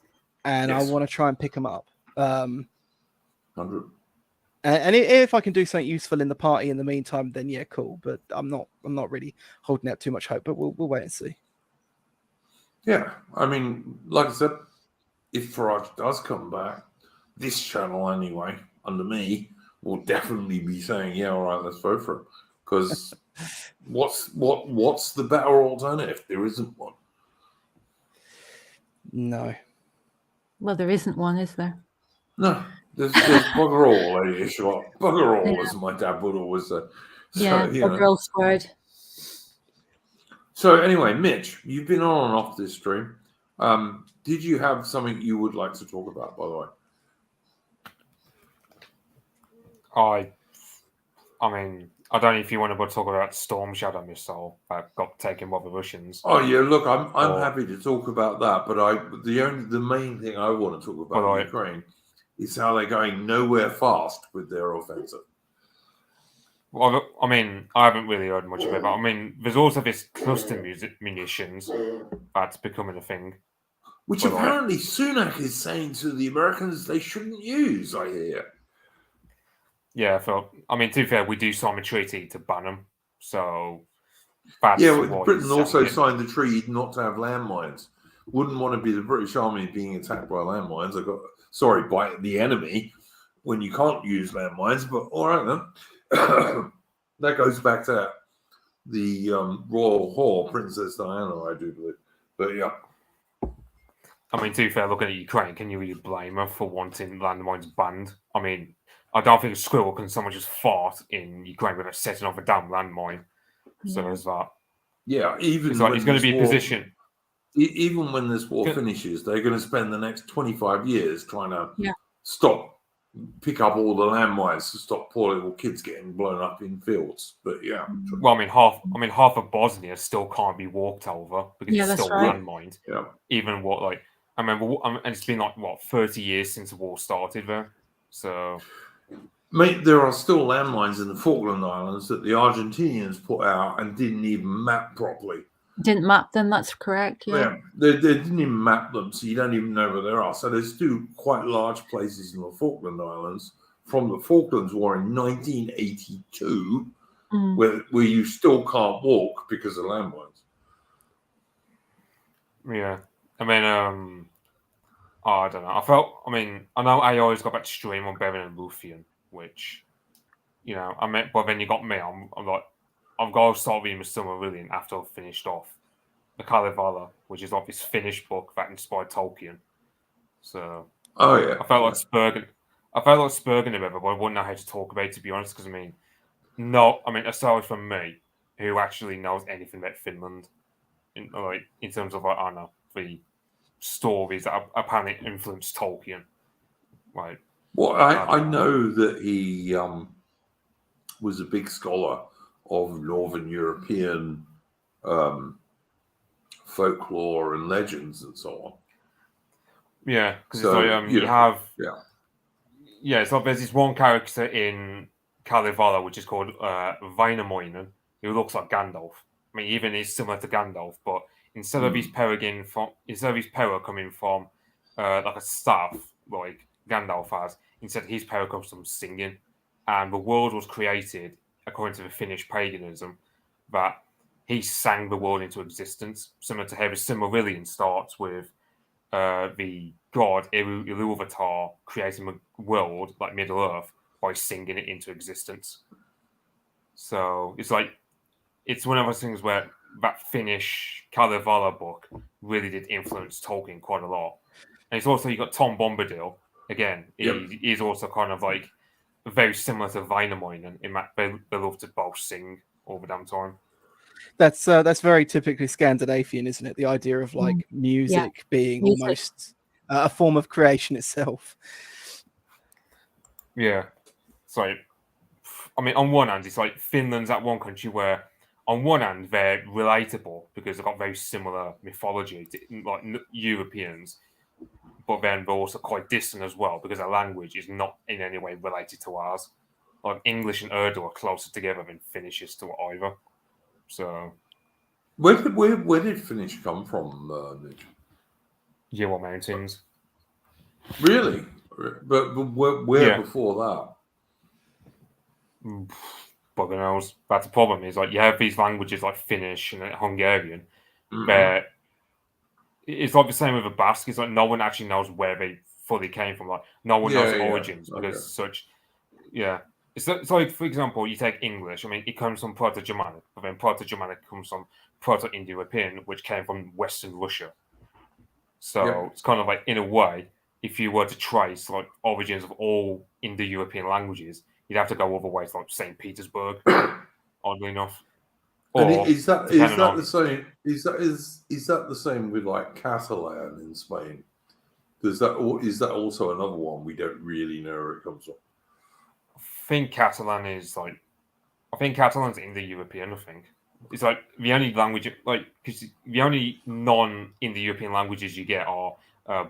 S5: and I want to try and pick them up.
S1: 100.
S5: And if I can do something useful in the party in the meantime, then yeah, cool. But I'm not really holding out too much hope. But we'll wait and see.
S1: Yeah, I mean, like I said, if Farage does come back, this channel anyway, under me, will definitely be saying, yeah, all right, let's vote for him. Because what's the better alternative? There isn't one.
S5: No.
S4: Well, there isn't one, is there?
S1: No, there's bugger all, lady Shot. Bugger all, as my dad would always say.
S4: Yeah, bugger all squared.
S1: So anyway, Mitch, you've been on and off this stream. Did you have something you would like to talk about, by the way?
S6: I mean, I don't know if you want to talk about Storm Shadow missile that got taken by the Russians.
S1: Oh yeah, look, I'm happy to talk about that, but the main thing I want to talk about in Ukraine is how they're going nowhere fast with their offensive.
S6: Well, I mean, I haven't really heard much of it, but I mean, there's also this cluster munitions that's becoming a thing.
S1: Which apparently Sunak is saying to the Americans they shouldn't use, I hear.
S6: Yeah, I mean, to be fair, we do sign a treaty to ban them. So that's
S1: Britain also signed the treaty not to have landmines. Wouldn't want to be the British Army being attacked by landmines. By the enemy when you can't use landmines, but all right then. That goes back to the royal whore, Princess Diana, I do believe. But yeah.
S6: I mean, to be fair, looking at Ukraine, can you really blame her for wanting landmines banned? I mean, I don't think a squirrel can someone just fart in Ukraine without setting off a damn landmine. So there's that.
S1: Yeah, even
S6: it's going to be a position.
S1: Even when this war finishes, they're going to spend the next 25 years trying to pick up all the landmines to stop poor little kids getting blown up in fields. But yeah.
S6: Well, half of Bosnia still can't be walked over because it's still landmined.
S1: Yeah.
S6: Even and it's been 30 years since the war started there. So,
S1: mate, there are still landmines in the Falkland Islands that the Argentinians put out and didn't even map properly.
S4: Didn't map them, that's correct. Yeah,
S1: they didn't even map them, so you don't even know where they are. So there's still quite large places in the Falkland Islands from the Falklands War in 1982 where you still can't walk because of landmines.
S6: Yeah, I mean, I don't know. I know I always got back to stream on Bevan and Luthien, which, but then you got me. I'm like, I've got to start reading the Silmarillion after I've finished off the Kalevala, which is like this Finnish book that inspired Tolkien. So, I felt like Spurgeon a bit, but I wouldn't know how to talk about it, to be honest, because aside from me, who actually knows anything about Finland, in terms of, I don't know, the stories that apparently influenced Tolkien. Right.
S1: Well, I know that he was a big scholar of Northern European folklore and legends and so on.
S6: Yeah, because you have... Yeah, so there's this one character in Kalevala which is called Vainamoinen, who looks like Gandalf. I mean, even he's similar to Gandalf, but instead of his power coming from like a staff like Gandalf has, instead his power comes from singing. And the world was created, according to the Finnish paganism, that he sang the world into existence, similar to how the Silmarillion starts with the god Iluvatar creating a world like Middle Earth by singing it into existence. So it's like it's one of those things where that Finnish Kalevala book really did influence Tolkien quite a lot. And it's also, you got Tom Bombadil, again, he's also kind of like very similar to Väinämöinen in that they love to both sing all the damn time.
S5: That's very typically Scandinavian, isn't it? The idea of like music being almost a form of creation itself.
S6: Yeah. So, I mean, on one hand, it's like Finland's that one country where, on one hand, they're relatable because they've got very similar mythology to like Europeans, but then they're also quite distant as well because their language is not in any way related to ours. Like English and Urdu are closer together than Finnish is to either. So,
S1: where did Finnish come from, Mitch?
S6: Ural Mountains.
S1: Really? But where before
S6: that? Bugger knows. That's the problem. Is like you have these languages like Finnish and Hungarian, where it's like the same with the Basque. It's like no one actually knows where they fully came from. Like no one knows the origins because such. Yeah, it's like, for example, you take English. I mean, it comes from Proto-Germanic, but then Proto-Germanic comes from Proto-Indo-European, which came from Western Russia. So it's kind of like, in a way, if you were to trace like origins of all Indo-European languages, you'd have to go all the way to like St. Petersburg. Oddly enough.
S1: And is that the same? Is that the same with like Catalan in Spain? Is that also another one we don't really know where it comes from?
S6: I think Catalan's Indo-European. I think it's like the only language, like because the only non-Indo-European languages you get are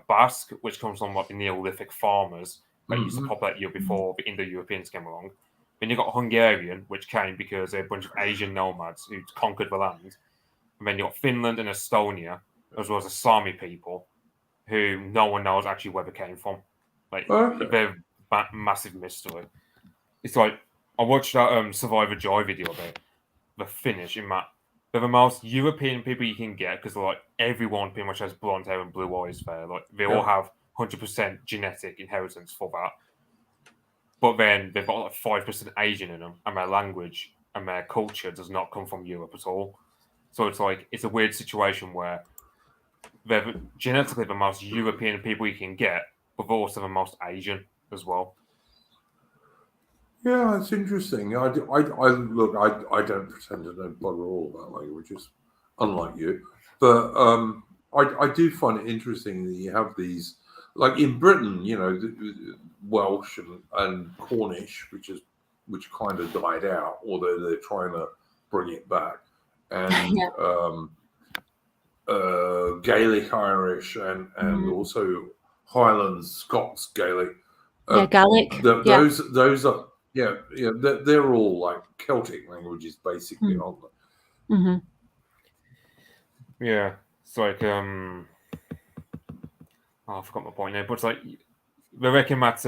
S6: Basque, which comes from like the Neolithic farmers that used to populate Europe before the Indo-Europeans came along. Then you got Hungarian, which came because they're a bunch of Asian nomads who conquered the land. And then you got Finland and Estonia, as well as the Sami people, who no one knows actually where they came from. Like they're massive mystery. It's like I watched that Survivor Joy video about the Finnish in that they're the most European people you can get because like everyone pretty much has blonde hair and blue eyes there. Like they all have 100% genetic inheritance for that. But then they've got like 5% Asian in them, and their language and their culture does not come from Europe at all. So it's like it's a weird situation where they're genetically the most European people you can get, but they're also the most Asian as well.
S1: Yeah, it's interesting. I don't pretend to know bugger all about languages, unlike you. But I do find it interesting that you have these, like in Britain, you know, Welsh and Cornish, which kind of died out, although they're trying to bring it back, and Gaelic Irish and also Highlands Scots Gaelic.
S4: Gaelic.
S1: Those are. Yeah, they're all like Celtic languages, basically, aren't they?
S4: Mm-hmm.
S6: Yeah, it's like I forgot my point now, but it's like they reckon that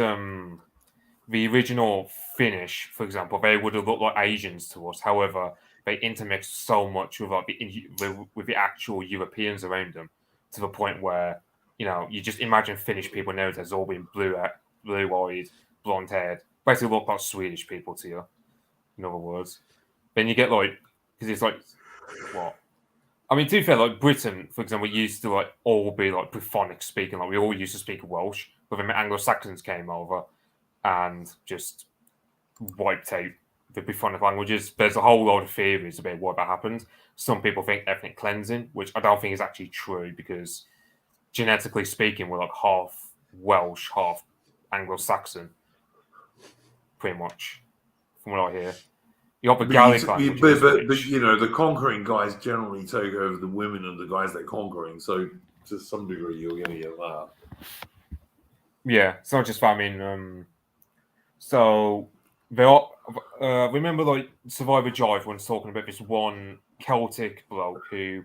S6: the original Finnish, for example, they would have looked like Asians to us. However, they intermixed so much with like with the actual Europeans around them, to the point where you just imagine Finnish people nowadays all being blue-eyed, blonde-haired. Basically look like Swedish people to you, in other words. Then you get like, because it's like, what? I mean, to be fair, like Britain, for example, used to like all be like Brythonic speaking, like we all used to speak Welsh, but then the Anglo-Saxons came over and just wiped out the Brythonic languages. There's a whole lot of theories about what that happened. Some people think ethnic cleansing, which I don't think is actually true because genetically speaking, we're like half Welsh, half Anglo-Saxon. Pretty much, from what I hear. You got the Gaelic language.
S1: But the conquering guys generally take over the women and the guys they're conquering. So to some degree, you're going to get that.
S6: Yeah, it's not just that. I mean, so they are. Remember, like Survivor Jive when talking about this one Celtic bloke who,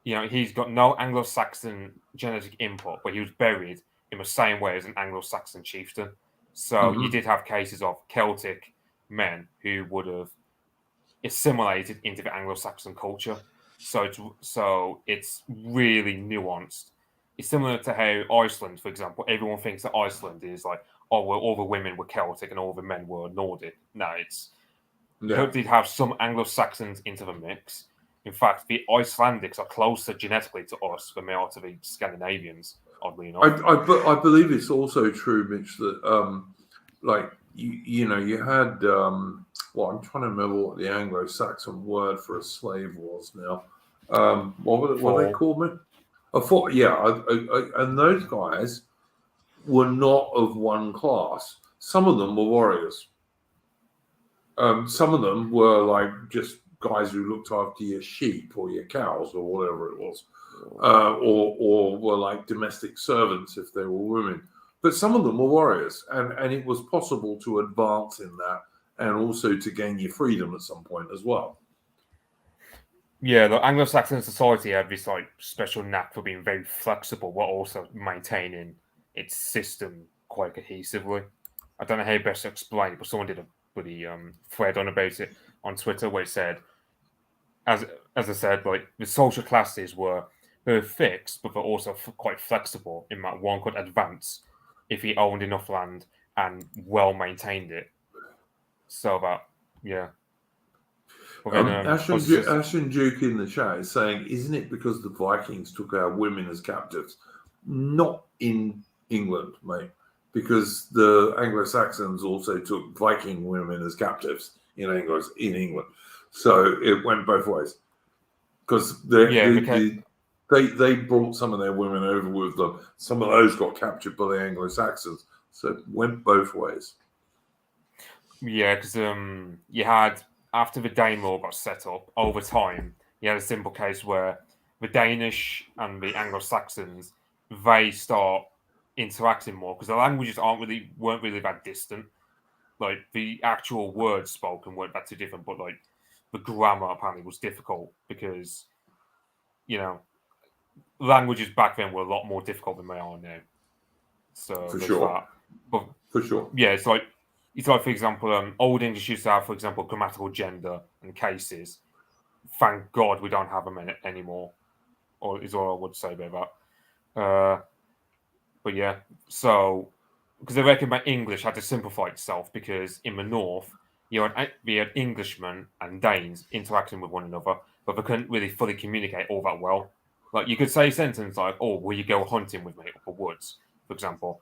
S6: he's got no Anglo-Saxon genetic input, but he was buried in the same way as an Anglo-Saxon chieftain. So you did have cases of Celtic men who would have assimilated into the Anglo-Saxon culture. So it's really nuanced. It's similar to how Iceland, for example, everyone thinks that Iceland is like, oh, well, all the women were Celtic and all the men were Nordic. No,
S1: Yeah.
S6: did have some Anglo-Saxons into the mix. In fact, the Icelandics are closer genetically to us than they are to the Scandinavians, oddly enough.
S1: I believe it's also true, Mitch, that like you know, you had well, I'm trying to remember what the Anglo-Saxon word for a slave was now. What they called me? A four, yeah, and those guys were not of one class. Some of them were warriors. Some of them were like just guys who looked after your sheep or your cows or whatever it was, or were like domestic servants if they were women. But some of them were warriors, and it was possible to advance in that and also to gain your freedom at some point as well.
S6: Yeah, the Anglo-Saxon society had this like special knack for being very flexible, while also maintaining its system quite cohesively. I don't know how best to explain it, but someone did a bloody thread on about it on Twitter where it said, as I said, like the social classes were fixed, but they're also quite flexible in that one could advance if he owned enough land and well maintained it. So that, yeah. But then,
S1: Ashton Duke in the chat is saying, isn't it because the Vikings took our women as captives? Not in England, mate, because the Anglo-Saxons also took Viking women as captives in England. So it went both ways. Because they brought some of their women over with them. Some of those got captured by the Anglo-Saxons. So it went both ways.
S6: Yeah, because you had, after the Danelaw got set up, over time, you had a simple case where the Danish and the Anglo-Saxons, they start interacting more because the languages weren't really that distant. Like the actual words spoken weren't that too different, but like the grammar apparently was difficult because, you know, languages back then were a lot more difficult than they are now. So
S1: for
S6: there's
S1: sure.
S6: that. But
S1: for sure.
S6: Yeah, it's like for example, Old English used to have, for example, grammatical gender and cases. Thank God we don't have them anymore, or is all I would say about that. But yeah, so because they reckon that English had to simplify itself because in the north we had Englishmen and Danes interacting with one another, but they couldn't really fully communicate all that well. Like you could say a sentence like, "Oh, will you go hunting with me up the woods?" For example.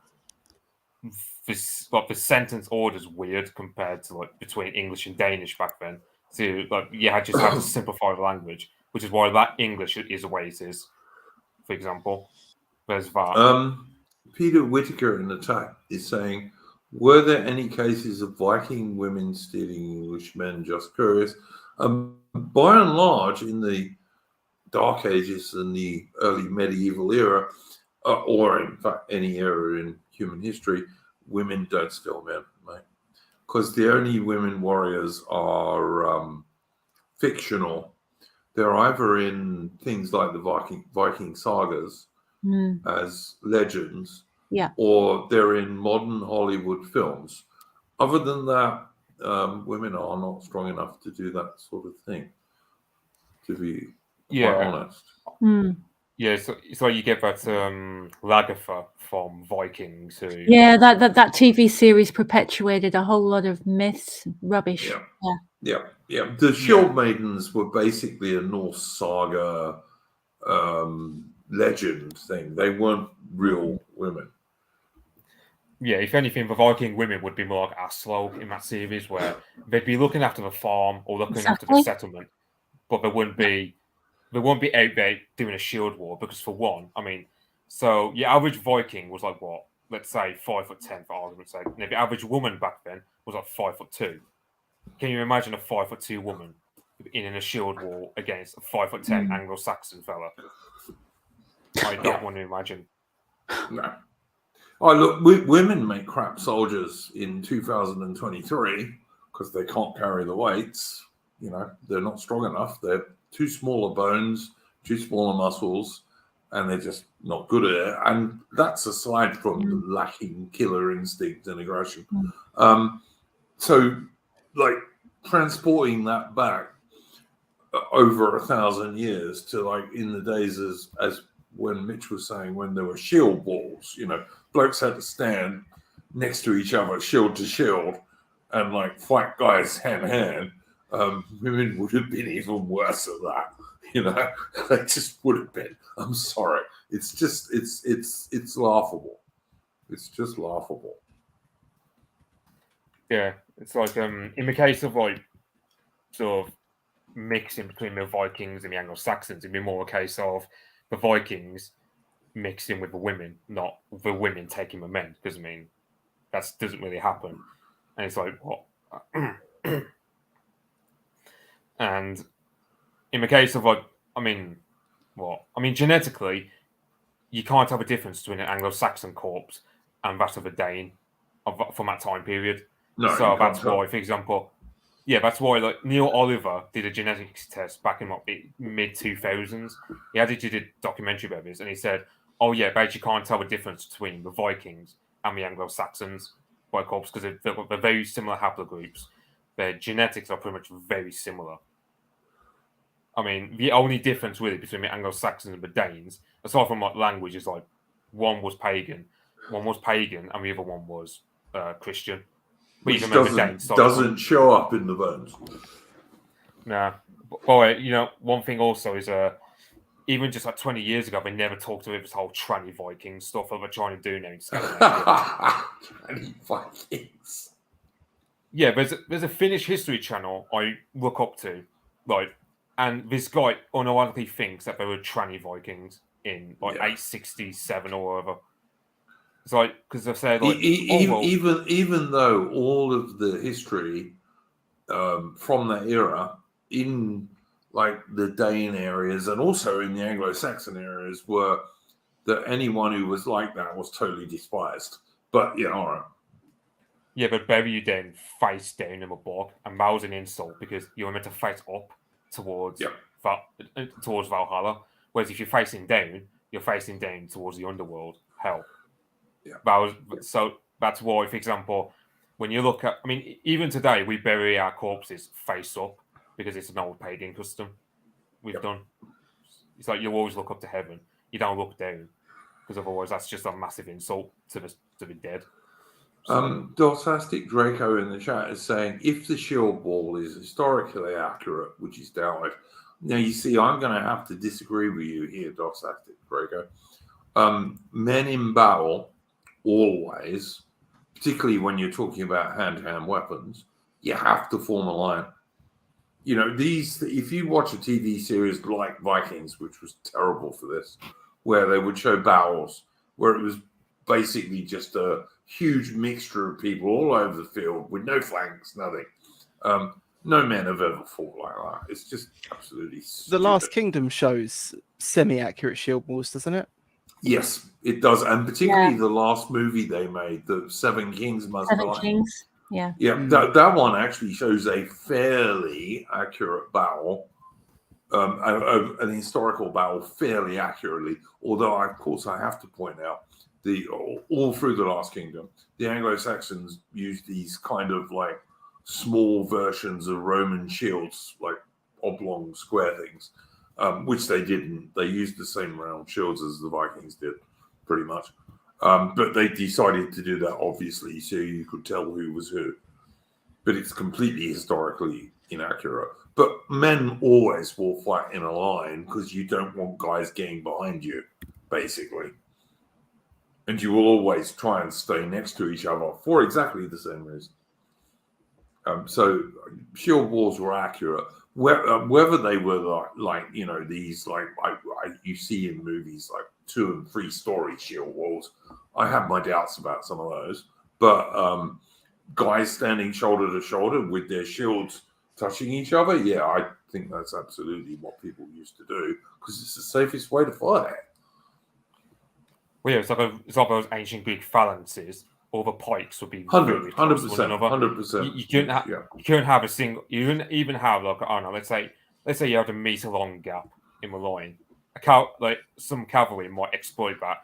S6: The sentence order's weird compared to like between English and Danish back then. So like you had to simplify the language, which is why that English is the way it is. For example, there's that.
S1: Peter Whitaker in the chat is saying, were there any cases of Viking women stealing English men? Just curious. By and large, in the Dark Ages and the early medieval era, or in fact any era in human history, women don't steal men, mate. Because the only women warriors are fictional. They're either in things like the Viking sagas as legends, or they're in modern Hollywood films. Other than that, women are not strong enough to do that sort of thing, to be quite honest.
S6: Yeah, so you get that Lagertha from Vikings.
S4: Yeah, that TV series perpetuated a whole lot of myths, rubbish.
S1: Yeah. The Shield Maidens were basically a Norse saga legend thing. They weren't real women.
S6: Yeah, if anything, the Viking women would be more like Aslog in that series, where they'd be looking after the farm or looking after the settlement, but they wouldn't be out there doing a shield war because, for one, I mean, so your average Viking was like what? Let's say 5'10" for argument's sake. Now, the average woman back then was like 5'2". Can you imagine a 5'2" woman in a shield war against a 5'10" Anglo-Saxon fella? I don't want to imagine.
S1: No. Oh, look, women make crap soldiers in 2023 because they can't carry the weights. You know, they're not strong enough. They're too smaller bones, too smaller muscles, and they're just not good at it. And that's aside from the lacking killer instinct and aggression. So, like, transporting that back over 1,000 years to, like, in the days as when Mitch was saying, when there were shield walls, you know, blokes had to stand next to each other, shield to shield, and, like, fight guys hand to hand. women would have been even worse at that. You know, they just would have been. I'm sorry. It's just it's laughable. It's just laughable.
S6: Yeah, it's like in the case of like sort of mixing between the Vikings and the Anglo-Saxons, it'd be more a case of the Vikings mixing with the women, not the women taking the men. Because I mean, that doesn't really happen. And it's like what? And in the case of like, I mean, what? I mean, genetically, you can't have a difference between an Anglo-Saxon corpse and that of a Dane from that time period.
S1: No,
S6: So
S1: you
S6: that's
S1: can't
S6: why, for example, yeah, that's why like Neil Oliver did a genetics test back in like the mid 2000s. He did a documentary about this, and he said, "Oh yeah, but you can't tell the difference between the Vikings and the Anglo-Saxons by corpse because they're very similar haplogroups. Their genetics are pretty much very similar. I mean, the only difference really between the Anglo-Saxons and the Danes, aside from like language, is like one was pagan, and the other one was Christian. But
S1: which
S6: even though the Danes
S1: doesn't show up in the bones.
S6: Nah. But you know, one thing also is even just like 20 years ago, they never talked about this whole tranny Viking stuff that they're trying to do now in Scandinavia.
S1: Tranny Vikings.
S6: Yeah, there's a Finnish history channel I look up to, like, and this guy unironically thinks that they were tranny Vikings in like 867 or whatever. It's like because they said like
S1: even though all of the history from that era in like the Dane areas and also in the Anglo-Saxon areas were that anyone who was like that was totally despised. But yeah, all right.
S6: Yeah, but bury you then face down in a bog, and that was an insult because you were meant to face up towards towards Valhalla. Whereas if you're facing down, you're facing down towards the underworld, hell.
S1: Yeah.
S6: So that's why, for example, when you look at, I mean, even today we bury our corpses face up because it's an old pagan custom we've done. It's like you always look up to heaven, you don't look down because otherwise that's just a massive insult to the dead. So,
S1: Dotastic Draco in the chat is saying if the shield wall is historically accurate, which is doubted. Now you see, I'm going to have to disagree with you here, Dotastic Draco. Men in battle always, particularly when you're talking about hand-to-hand weapons, you have to form a line. You know, if you watch a TV series like Vikings, which was terrible for this, where they would show battles, where it was basically just a huge mixture of people all over the field with no flanks, nothing. No men have ever fought like that. It's just absolutely stupid.
S5: The Last Kingdom shows semi-accurate shield walls, doesn't it?
S1: Yes, it does, and particularly the last movie they made, the Seven Kings Must Die.
S4: Kings. Yeah.
S1: That one actually shows a fairly accurate battle, an historical battle, fairly accurately. Although, of course, I have to point out all through the Last Kingdom, the Anglo-Saxons used these kind of like small versions of Roman shields, like oblong square things. Which they didn't. They used the same round shields as the Vikings did, pretty much. But they decided to do that, obviously, so you could tell who was who. But it's completely historically inaccurate. But men always will fight in a line because you don't want guys getting behind you, basically. And you will always try and stay next to each other for exactly the same reason. So shield walls were accurate. Whether they were like you know, these like you see in movies like 2 and 3 story shield walls, I have my doubts about some of those. But guys standing shoulder to shoulder with their shields touching each other, yeah, I think that's absolutely what people used to do because it's the safest way to fight.
S6: Well, yeah, it's like those ancient Greek phalanxes. All the pikes would be
S1: 100%,
S6: one another.
S1: 100%.
S6: You couldn't have a single. You couldn't even have like, I don't know. Let's say you have a meter long gap in the line. Like some cavalry might exploit that.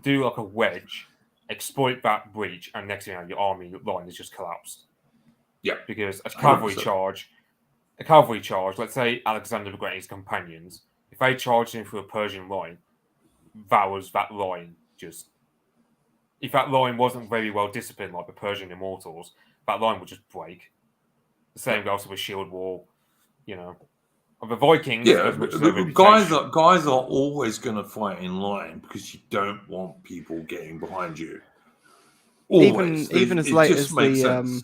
S6: Do like a wedge, exploit that breach, and next thing you know, your army line is just collapsed.
S1: Yeah,
S6: because a cavalry charge. Let's say Alexander the Great and his companions. If they charged in through a Persian line, that line just. If that line wasn't very well disciplined, like the Persian immortals, that line would just break. The same goes with shield wall. You know, the Vikings.
S1: Yeah,
S6: as much as
S1: the
S6: their
S1: guys
S6: reputation-
S1: are always going to fight in line because you don't want people getting behind you. Always.
S5: Even as
S1: It
S5: late
S1: just
S5: as
S1: makes
S5: the
S1: sense.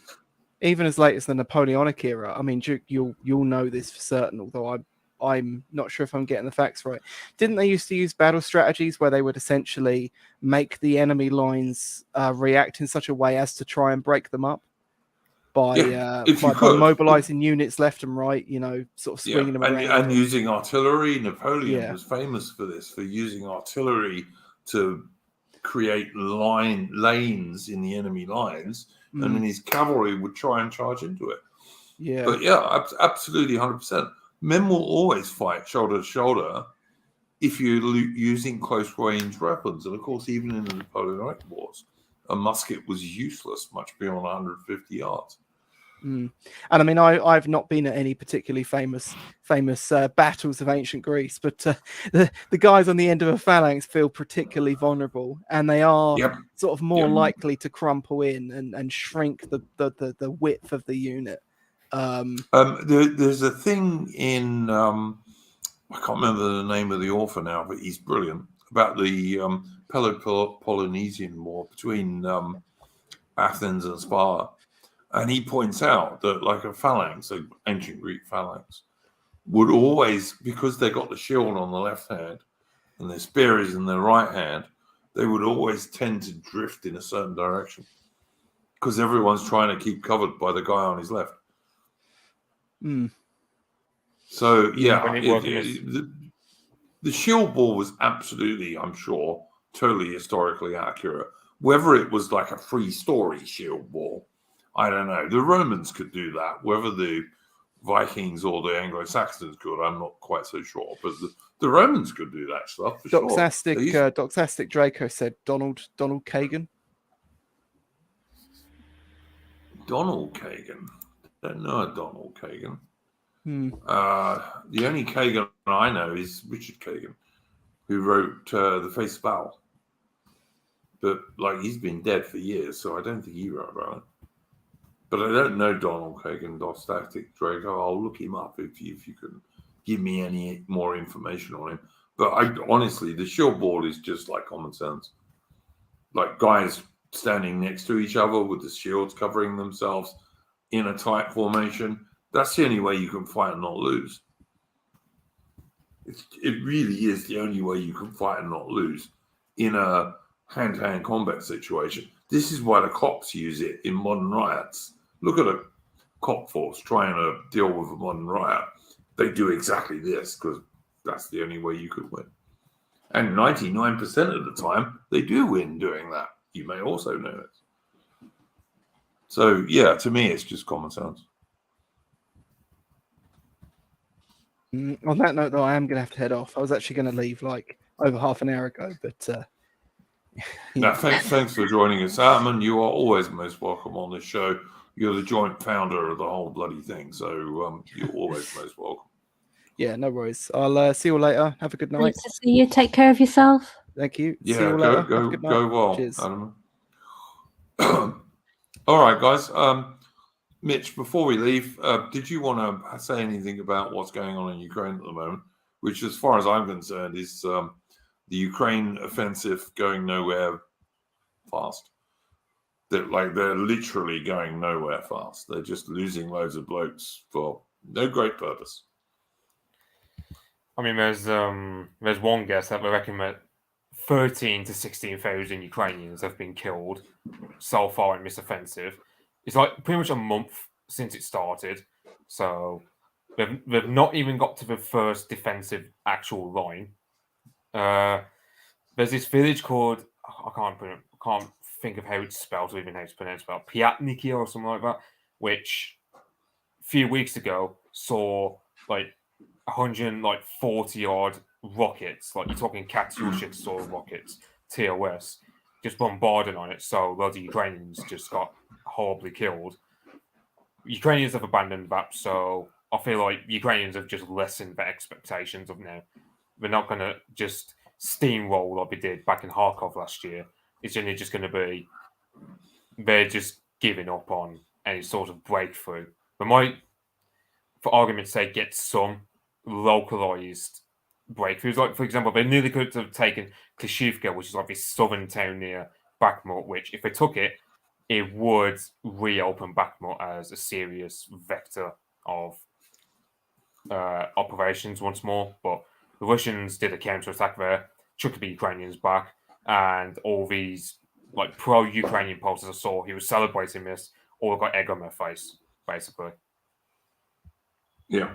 S5: even as late as the Napoleonic era. I mean, you'll know this for certain, although I'm not sure if I'm getting the facts right. Didn't they used to use battle strategies where they would essentially make the enemy lines react in such a way as to try and break them up by
S1: if you
S5: by
S1: could.
S5: mobilizing units left and right, sort of swinging them around
S1: and using artillery. Napoleon
S5: Yeah.
S1: was famous for this, for using artillery to create lanes in the enemy lines, and then his cavalry would try and charge into it.
S5: Yeah.
S1: But yeah, absolutely, 100%. Men will always fight shoulder to shoulder if you're using close range weapons. And of course, even in the Napoleonic Wars, a musket was useless much beyond 150 yards.
S5: And I mean, I've not been at any particularly famous battles of ancient Greece, but the guys on the end of a phalanx feel particularly vulnerable, and they are sort of more likely to crumple in and shrink the width of the unit.
S1: There's a thing in I can't remember the name of the author now, but he's brilliant, about the Peloponnesian War between Athens and Sparta. And he points out that like a phalanx, an ancient Greek phalanx, would always, because they got the shield on the left hand and their spear is in their right hand, they would always tend to drift in a certain direction because everyone's trying to keep covered by the guy on his left. So, the shield ball was absolutely, I'm sure, totally historically accurate. Whether it was like a three-story shield ball, I don't know. The Romans could do that. Whether the Vikings or the Anglo-Saxons could, I'm not quite so sure. But the Romans could do that stuff for
S5: Doxastic,
S1: sure.
S5: Doxastic Draco said Donald Kagan.
S1: Donald Kagan? Don't know a Donald Kagan. The only Kagan I know is Richard Kagan, who wrote The Face of Battle. But like he's been dead for years, so I don't think he wrote about it. But I don't know Donald Kagan, Doxastic Draco. I'll look him up if you can give me any more information on him. But honestly, the shield ball is just like common sense. Like guys standing next to each other with the shields covering themselves in a tight formation. That's the only way you can fight and not lose. It really is the only way you can fight and not lose in a hand-to-hand combat situation. This is why the cops use it in modern riots. Look at a cop force trying to deal with a modern riot. They do exactly this because that's the only way you could win. And 99% of the time, they do win doing that. You may also know it. So, yeah, to me, it's just common sense.
S5: On that note, though, I am going to have to head off. I was actually going to leave like over half an hour ago, but
S1: Now, thanks for joining us, Adam. You are always most welcome on this show. You're the joint founder of the whole bloody thing, so you're always most welcome.
S5: Yeah, no worries. I'll see you later. Have a good night.
S4: Nice to see you. Take care of yourself.
S5: Thank you.
S1: Yeah,
S5: see you later.
S1: go,
S5: Have a good night.
S1: go well,
S5: Cheers.
S1: Adam. All right, guys. Mitch, before we leave, did you want to say anything about what's going on in Ukraine at the moment, which, as far as I'm concerned, is the Ukraine offensive going nowhere fast? They're literally going nowhere fast. They're just losing loads of blokes for no great purpose.
S6: I mean, there's one guess that we reckon that 13 to 16,000 Ukrainians have been killed so far in this offensive. It's like pretty much a month since it started, so they've not even got to the first defensive actual line. There's this village called I can't think of how it's spelled or even how it's pronounced, about Piatniki or something like that, which a few weeks ago saw like 140 odd rockets, like you're talking Katyusha sort of rockets, TOS, just bombarding on it. So loads of Ukrainians just got horribly killed. Ukrainians have abandoned that, so I feel like Ukrainians have just lessened their expectations of now. They're not going to just steamroll like they did back in Kharkov last year. It's only just going to be they're just giving up on any sort of breakthrough But might, for argument's sake, get some localized breakthroughs. Like, for example, they nearly could have taken Klishivka, which is like this southern town near Bakhmut, which, if they took it, it would reopen Bakhmut as a serious vector of operations once more. But the Russians did a counterattack there, took the Ukrainians back, and all these like pro-Ukrainian posters I saw, he was celebrating this, all got egg on their face, basically.
S1: Yeah.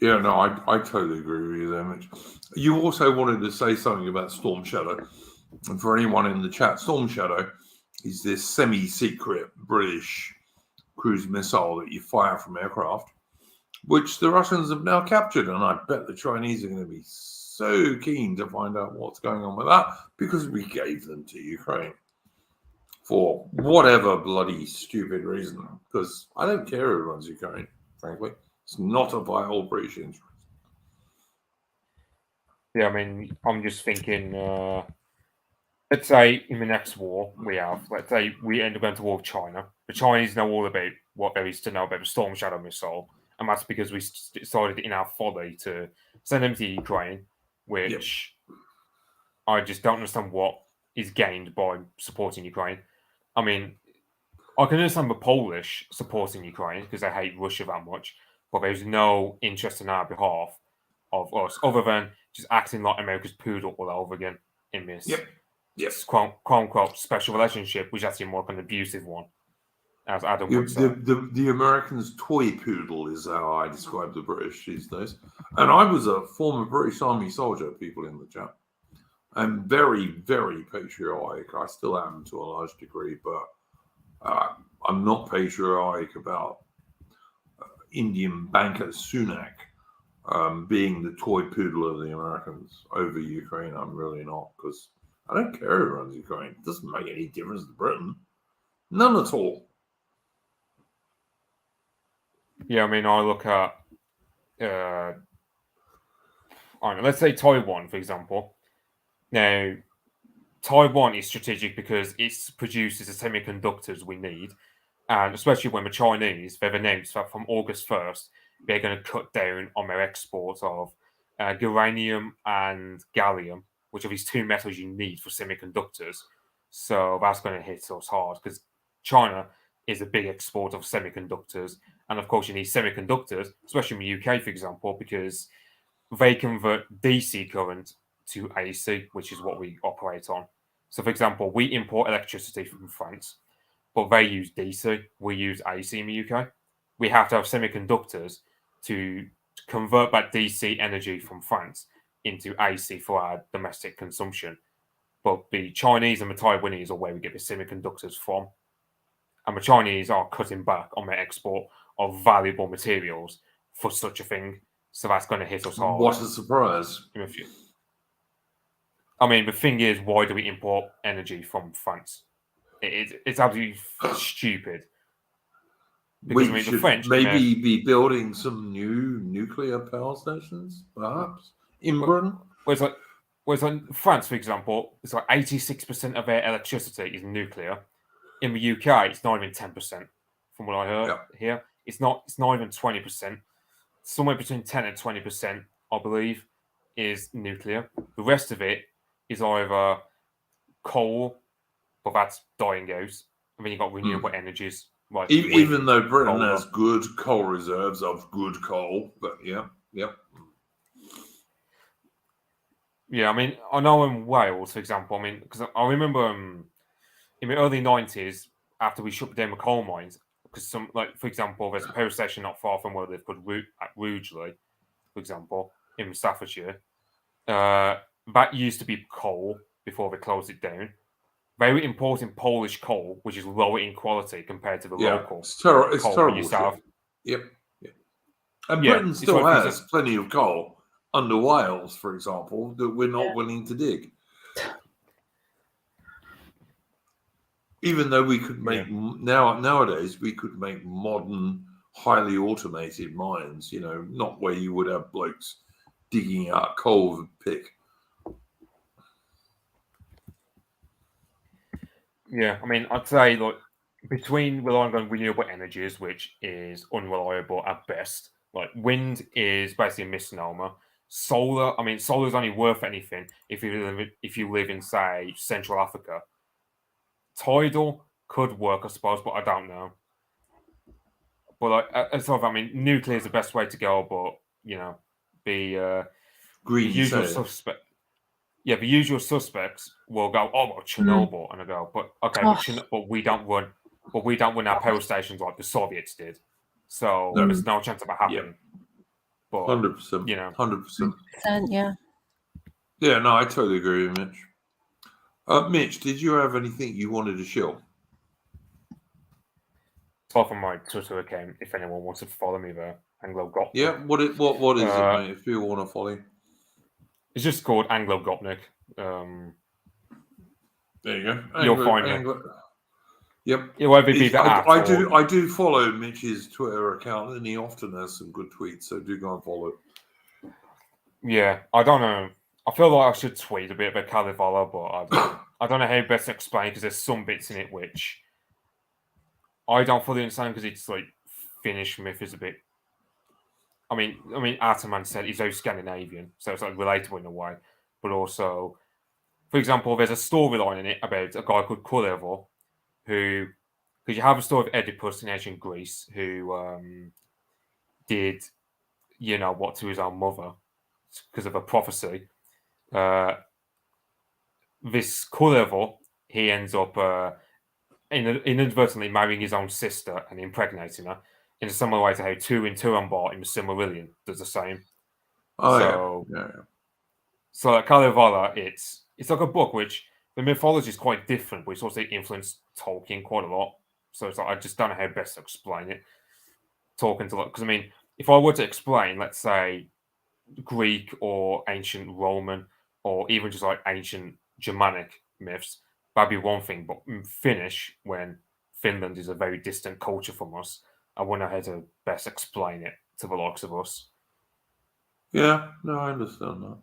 S1: Yeah, no, I totally agree with you there, Mitch. You also wanted to say something about Storm Shadow. And for anyone in the chat, Storm Shadow is this semi-secret British cruise missile that you fire from aircraft, which the Russians have now captured. And I bet the Chinese are going to be so keen to find out what's going on with that, because we gave them to Ukraine for whatever bloody stupid reason. Because I don't care who runs Ukraine, frankly. It's not a vital British interest.
S6: Yeah, I mean, I'm just thinking, let's say in the next war let's say we end up going to war with China. The Chinese know all about what there is to know about the Storm Shadow missile, and that's because we decided in our folly to send them to Ukraine, which I just don't understand what is gained by supporting Ukraine. I mean, I can understand the Polish supporting Ukraine because they hate Russia that much, but there's no interest in our behalf of us other than just acting like America's poodle all over again in this quote unquote special relationship, which is actually more like an abusive one, as Adam would say.
S1: The Americans' toy poodle is how I describe the British these days. And I was a former British Army soldier, people in the chat. I'm very, very patriotic. I still am to a large degree, but I'm not patriotic about Indian banker Sunak being the toy poodle of the Americans over Ukraine. I'm really not, because I don't care who runs Ukraine. It doesn't make any difference to Britain. None at all.
S6: Yeah, I mean, I look at, I don't know, let's say Taiwan, for example. Now, Taiwan is strategic because it produces the semiconductors we need. And especially when the Chinese, they've announced that from August 1st, they're going to cut down on their exports of uranium and gallium, which are these two metals you need for semiconductors. So that's going to hit us hard because China is a big exporter of semiconductors. And of course, you need semiconductors, especially in the UK, for example, because they convert DC current to AC, which is what we operate on. So, for example, we import electricity from France, but they use DC. We use AC in the UK. We have to have semiconductors to convert that DC energy from France into AC for our domestic consumption. But the Chinese and the Taiwanese are where we get the semiconductors from. And the Chinese are cutting back on their export of valuable materials for such a thing. So that's going to hit us hard.
S1: What a surprise.
S6: I mean, the thing is, why do we import energy from France? It's absolutely stupid.
S1: Because, we should maybe be building some new nuclear power stations, perhaps, in Britain.
S6: Whereas like France, for example, it's like 86% of their electricity is nuclear. In the UK, it's not even 10%, from what I heard here. It's not even 20%. Somewhere between 10 and 20%, I believe, is nuclear. The rest of it is either coal, but that's dying out. And then you've got renewable energies. Like
S1: even though Britain has good coal reserves of good coal, but yeah.
S6: Yeah, I mean, I know in Wales, for example, I mean, because I remember in the early 90s, after we shut down the coal mines, because some, like, for example, there's a power station not far from where they've put at Rugeley, for example, in Staffordshire. That used to be coal before they closed it down. They were importing Polish coal, which is lower in quality compared to the local.
S1: It's terrible. Yep. And Britain still has plenty of coal under Wales, for example, that we're not willing to dig. Even though we could make nowadays, we could make modern, highly automated mines. Not where you would have blokes digging out coal with a pick.
S6: Yeah, I mean, I'd say, like, between relying on renewable energies, which is unreliable at best. Like wind is basically a misnomer. Solar, I mean, solar is only worth anything if you live in, say, Central Africa. Tidal could work, I suppose, but I don't know. But like, sort of, I mean, nuclear is the best way to go. But the
S1: Green
S6: usual
S1: sailor.
S6: suspect. Yeah, the usual suspects will go, oh, well, Chernobyl, and I go, but okay,
S4: Oh.
S6: but we don't run our power stations like the Soviets did, so
S1: No.
S6: there's no chance of it happening. But
S1: 100%.
S6: you know,
S1: 100%.
S4: Yeah.
S1: Yeah, no, I totally agree with Mitch. Mitch, did you have anything you wanted to show?
S6: it's off on my Twitter account if anyone wants to follow me there. Anglo Gopnik.
S1: Yeah, what is it, mate? If you want to follow you.
S6: It's just called Anglo Gopnik.
S1: There you go.
S6: You'll find me.
S1: Yep.
S6: It'll either be the app
S1: I do follow Mitch's Twitter account, and he often has some good tweets, so do go and follow.
S6: Yeah, I don't know. I feel like I should tweet a bit about Kalevala, but I don't know how best to explain because there's some bits in it which I don't fully understand because it's like Finnish myth is a bit. I mean, Ataman said he's very Scandinavian, so it's like relatable in a way. But also, for example, there's a storyline in it about a guy called Kullervo, who, because you have a story of Oedipus in ancient Greece, who did, what to his own mother because of a prophecy. This Kullervo, he ends up inadvertently marrying his own sister and impregnating her in a similar way to how Turin in the Silmarillion does the same.
S1: Oh, yeah.
S6: So like Kalevala, it's like a book which the mythology is quite different, but it's also influenced Tolkien quite a lot. So it's like I just don't know how best to explain it. Talking to because I mean, if I were to explain, let's say, Greek or ancient Roman or even just like ancient Germanic myths, that'd be one thing. But Finnish, when Finland is a very distant culture from us, I wouldn't know how to best explain it to the likes of us.
S1: Yeah, no, I understand that.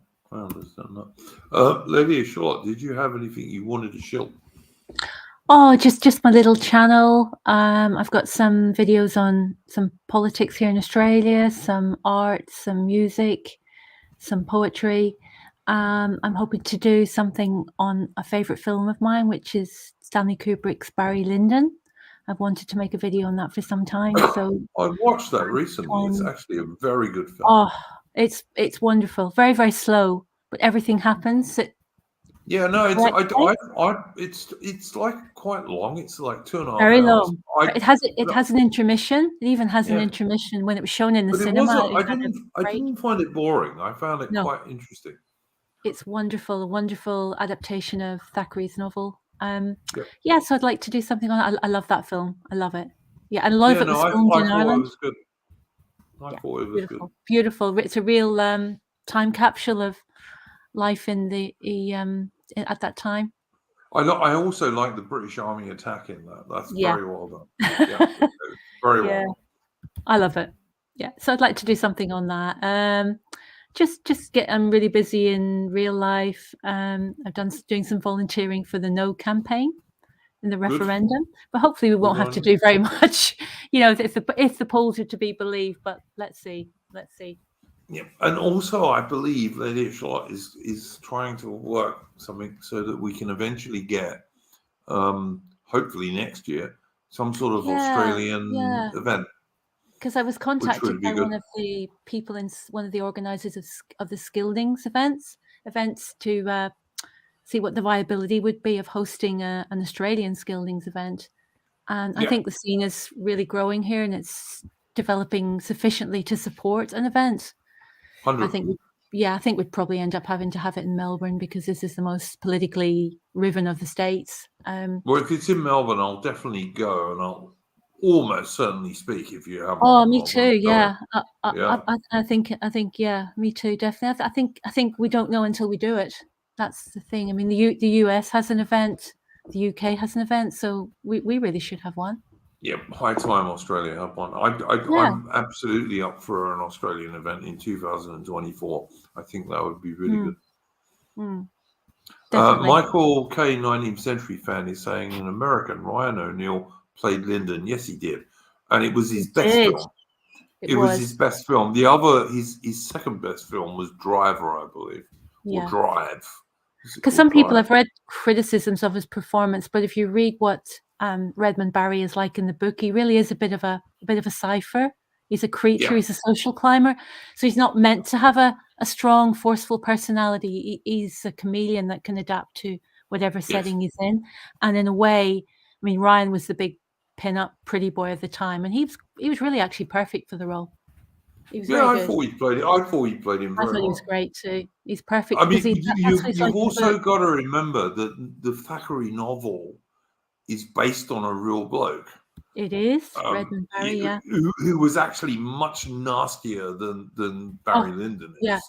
S1: Lady Charlotte, did you have anything you wanted to show?
S4: Oh, just my little channel. I've got some videos on some politics here in Australia, some art, some music, some poetry. I'm hoping to do something on a favourite film of mine, which is Stanley Kubrick's Barry Lyndon. I've wanted to make a video on that for some time. So
S1: I watched that recently. It's actually a very good film.
S4: Oh, it's wonderful. Very, very slow, but everything happens.
S1: Yeah, no, it's like quite long. It's like 2.5
S4: Very
S1: hours.
S4: long. It has an intermission. It even has an intermission when it was shown in the cinema.
S1: I didn't find it boring. I found it quite interesting.
S4: It's wonderful, a wonderful adaptation of Thackeray's novel. Yeah, so I'd like to do something on it. I love that film. I love it. Yeah, and a lot of it was filmed in Ireland.
S1: It was good. I thought it was good.
S4: Beautiful. It's a real time capsule of life in the at that time.
S1: I also like the British Army attack in that. That's very well done. Yeah, very well.
S4: I love it. Yeah, so I'd like to do something on that. I'm really busy in real life. I've doing some volunteering for the No campaign in the referendum, but hopefully we won't have to do very much. If the polls are to be believed, but let's see.
S1: Yeah, and also I believe Lady Charlotte is trying to work something so that we can eventually get, hopefully next year, some sort of Australian event.
S4: Because I was contacted by one of the people in one of the organisers of the Skildings events to see what the viability would be of hosting an Australian Skildings event. And I think the scene is really growing here and it's developing sufficiently to support an event.
S1: 100.
S4: I think we'd probably end up having to have it in Melbourne because this is the most politically riven of the states.
S1: Well, if it's in Melbourne, I'll definitely go and I'll almost certainly speak if you have.
S4: Oh, me too. Yeah, I think, yeah, me too. Definitely. I think we don't know until we do it. That's the thing. I mean, the US has an event, the UK has an event, so we really should have one.
S1: Yeah, high time Australia have one. I'm absolutely up for an Australian event in 2024. I think that would be really good. Michael K, 19th century fan, is saying in American, Ryan O'Neill played Lyndon. Yes, he did, and it was his
S4: He
S1: best
S4: did.
S1: film.
S4: It
S1: It was
S4: was.
S1: his best film. The other, his second best film was Driver, I believe, or
S4: Yeah.
S1: Drive. Was it
S4: Because
S1: called
S4: some people
S1: Drive?
S4: have read criticisms of his performance, but if you read what Redmond Barry is like in the book, he really is a bit of a cipher. He's a creature.
S1: Yeah.
S4: He's a social climber, so he's not meant to have a strong, forceful personality. He's a chameleon that can adapt to whatever setting he's in. And in a way, I mean, Ryan was the big pin-up pretty boy of the time, and he was really actually perfect for the role. He was
S1: Yeah,
S4: very
S1: I
S4: good.
S1: thought he played it. I thought he played him
S4: I
S1: very
S4: thought he
S1: well.
S4: was great too. He's perfect
S1: I
S4: because
S1: mean,
S4: that's what he's like
S1: you've
S4: in the
S1: also
S4: book.
S1: got to remember that the Thackeray novel is based on a real bloke.
S4: It is Redmond Barry, yeah.
S1: Who was actually much nastier than Barry Lyndon is.
S4: yeah.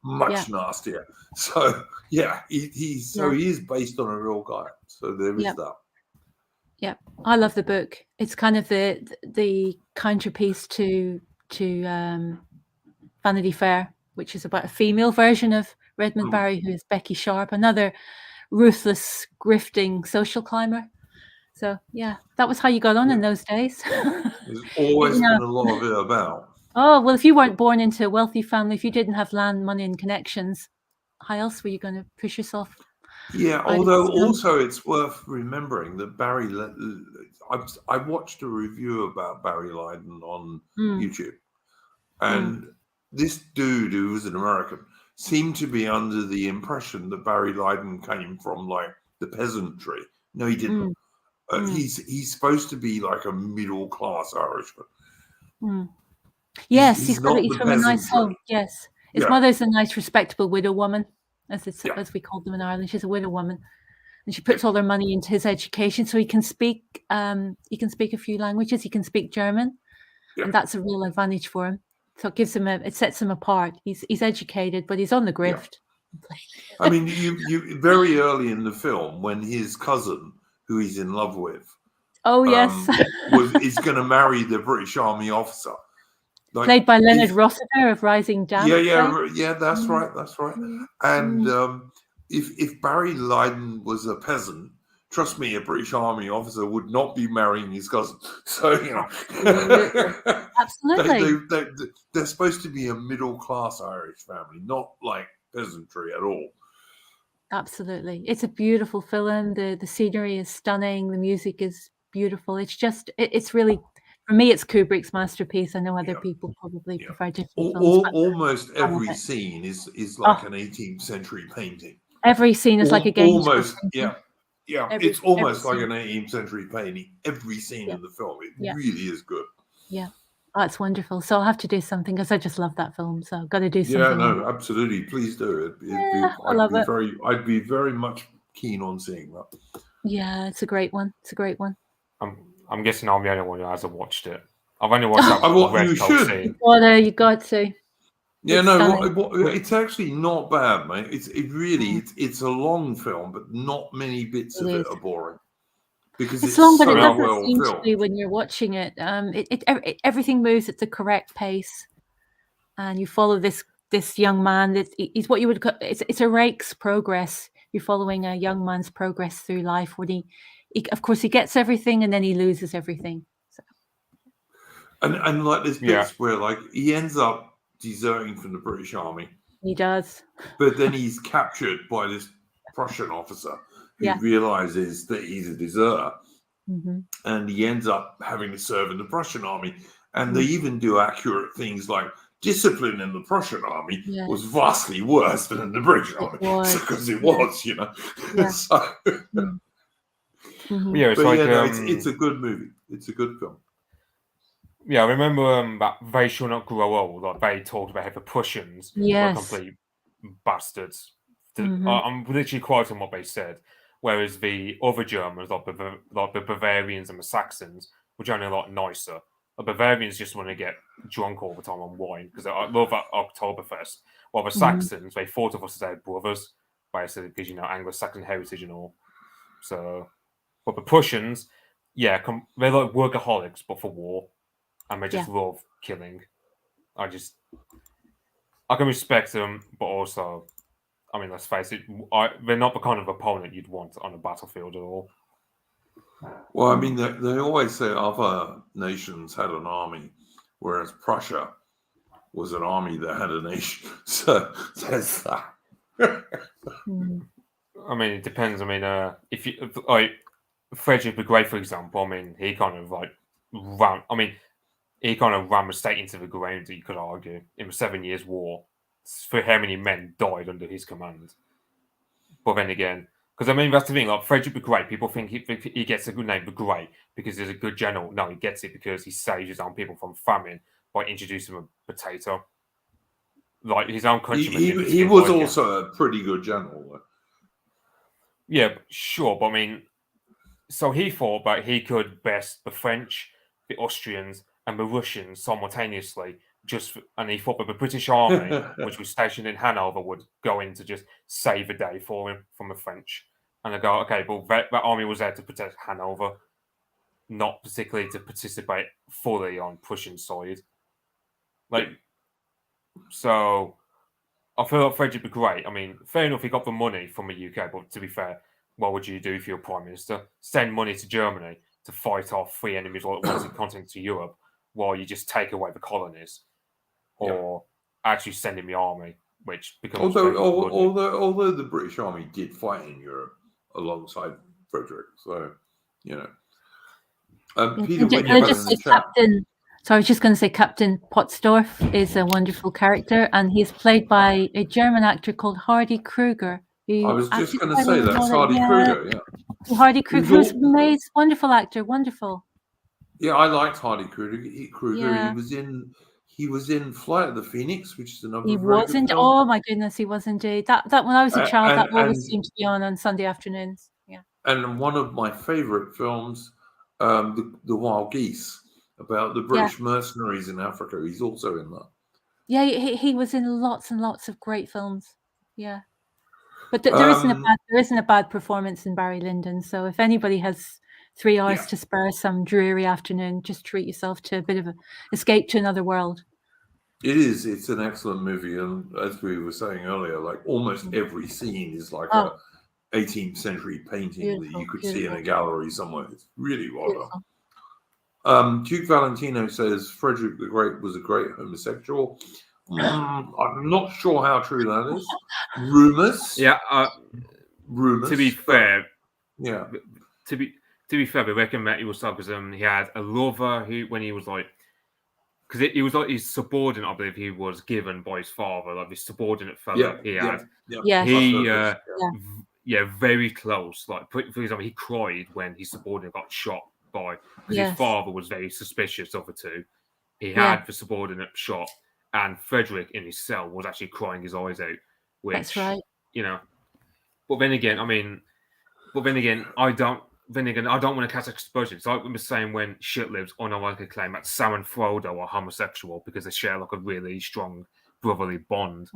S1: Much nastier. So yeah, he is based on a real guy. So there is that.
S4: Yeah, I love the book. It's kind of the counterpiece to Vanity Fair, which is about a female version of Redmond Barry, who is Becky Sharp, another ruthless, grifting social climber. So yeah, that was how you got on in those days.
S1: There's always been a lot of it about.
S4: Oh well, if you weren't born into a wealthy family, if you didn't have land, money, and connections, how else were you going to push yourself?
S1: Yeah, although also it's worth remembering that Barry, I watched a review about Barry Lyndon on YouTube, and this dude who was an American seemed to be under the impression that Barry Lyndon came from like the peasantry. No, he didn't. He's supposed to be like a middle class Irishman.
S4: Yes,
S1: he's
S4: from a nice home.
S1: peasantry.
S4: Yes, his mother's a nice, respectable widow woman, as we called them in Ireland. She's a widow woman, and she puts all her money into his education, so he can speak. He can speak a few languages. He can speak German, and that's a real advantage for him. So it gives him it sets him apart. He's educated, but he's on the grift.
S1: I mean, you very early in the film when his cousin, who he's in love with, is going to marry the British Army officer. Like,
S4: played by Leonard Rossiter of Rising Damp.
S1: Yeah, that's right. And if Barry Lyndon was a peasant, trust me, a British Army officer would not be marrying his cousin. So
S4: absolutely,
S1: they're supposed to be a middle class Irish family, not like peasantry at all.
S4: Absolutely, it's a beautiful film. The scenery is stunning. The music is beautiful. It's just it's really. For me, it's Kubrick's masterpiece. I know other people probably prefer different films.
S1: Almost every scene is like an 18th century painting.
S4: Every scene is like a game.
S1: Almost, it's almost like an 18th century painting. Every scene in the film, it really is good.
S4: Yeah, oh, it's wonderful. So I'll have to do something because I just love that film. So I've got to do something.
S1: Yeah, no, absolutely. Please do. I'd be very much keen on seeing that.
S4: Yeah, it's a great one. It's a great one.
S6: I'm guessing I'm the only one who hasn't watched it. I've only watched that
S1: you should.
S4: Well, you got to.
S1: Yeah, it's actually not bad, mate. It's a long film, but not many bits of it are boring because it's long, but it doesn't seem to be
S4: when you're watching it. Everything moves at the correct pace, and you follow this young man. He's what you would call it's a rake's progress. You're following a young man's progress through life when he of course he gets everything and then he loses everything. So.
S1: And like there's bits where like he ends up deserting from the British Army.
S4: He does.
S1: But then he's captured by this Prussian officer who realizes that he's a deserter. Mm-hmm. And he ends up having to serve in the Prussian army. And they even do accurate things like discipline in the Prussian army was vastly worse than in the British army. Because it was, you know.
S4: Yeah.
S1: So, it's a good movie. It's a good film.
S6: Yeah, I remember that They Shall Not Grow Old. Like they talked about how the Prussians were complete bastards. I'm literally quoting what they said. Whereas the other Germans, like the Bavarians and the Saxons, were generally a lot nicer. The Bavarians just want to get drunk all the time on wine because I love that Oktoberfest. While the Saxons, they thought of us as their brothers, basically, because Anglo-Saxon heritage and all. So, but the Prussians, they're like workaholics, but for war. And they just love killing. I can respect them, but also, I mean, let's face it, they're not the kind of opponent you'd want on a battlefield at all.
S1: Well, I mean, they always say other nations had an army, whereas Prussia was an army that had a nation. So there's that.
S6: I mean, it depends. I mean, if you like Frederick the Great, for example, I mean, he kind of like ran. I mean, he kind of ran the state into the ground. You could argue in the 7 Years' War, for how many men died under his command. But then again, because I mean, that's the thing. Like Frederick the Great, people think he gets a good name, the Great, because he's a good general. No, he gets it because he saved his own people from famine by introducing a potato. Like his own countrymen.
S1: He was also a pretty good general. Though.
S6: Yeah, sure, but I mean, so he thought that he could best the French, the Austrians, and the Russians simultaneously. And he thought that the British army, which was stationed in Hanover, would go in to just save the day for him from the French. And I go, okay, but that army was there to protect Hanover, not particularly to participate fully on Prussian side. Like, so I feel like Frederick the Great. I mean, fair enough, he got the money from the UK, but to be fair, what would you do if you're Prime Minister? Send money to Germany to fight off three enemies all at once in continental Europe, while you just take away the colonies, or actually send in the army, which becomes
S1: although the British Army did fight in Europe alongside Frederick, so you know. Peter, when you're in the chat.
S4: So I was just going to say Captain Pottsdorf is a wonderful character, and he's played by a German actor called Hardy Kruger.
S1: I was just going to say that's Hardy Kruger, yeah.
S4: Hardy Kruger, who's amazing, wonderful actor, wonderful.
S1: Yeah, I liked Hardy Kruger. He was in Flight of the Phoenix, which is another.
S4: He wasn't. Oh my goodness, he was indeed. That when I was a child, that always seemed to be on Sunday afternoons. Yeah.
S1: And one of my favourite films, the Wild Geese, about the British mercenaries in Africa. He's also in that.
S4: Yeah, he was in lots and lots of great films. Yeah, but there isn't a bad performance in Barry Lyndon. So if anybody has 3 hours to spare some dreary afternoon, just treat yourself to a bit of an escape to another world.
S1: It is. It's an excellent movie, and as we were saying earlier, like almost every scene is like a 18th century painting that you could see in a gallery somewhere. It's really well done. Duke Valentino says Frederick the Great was a great homosexual. I'm not sure how true that is. Rumors.
S6: Yeah.
S1: Rumors.
S6: To be fair.
S1: Yeah.
S6: To be fair, we reckon that he was because he had a lover who, when he was like, because he was like his subordinate, I believe he was given by his father, like this subordinate fellow he had. Very close. Like, for example, he cried when his subordinate got shot by, because his father was very suspicious of the two. He had the subordinate shot, and Frederick in his cell was actually crying his eyes out. Which,
S4: that's right.
S6: You know, but then again, I don't want to catch exposure. It's like we were saying when Shitlibs unironically claim that Sam and Frodo are homosexual because they share like a really strong brotherly bond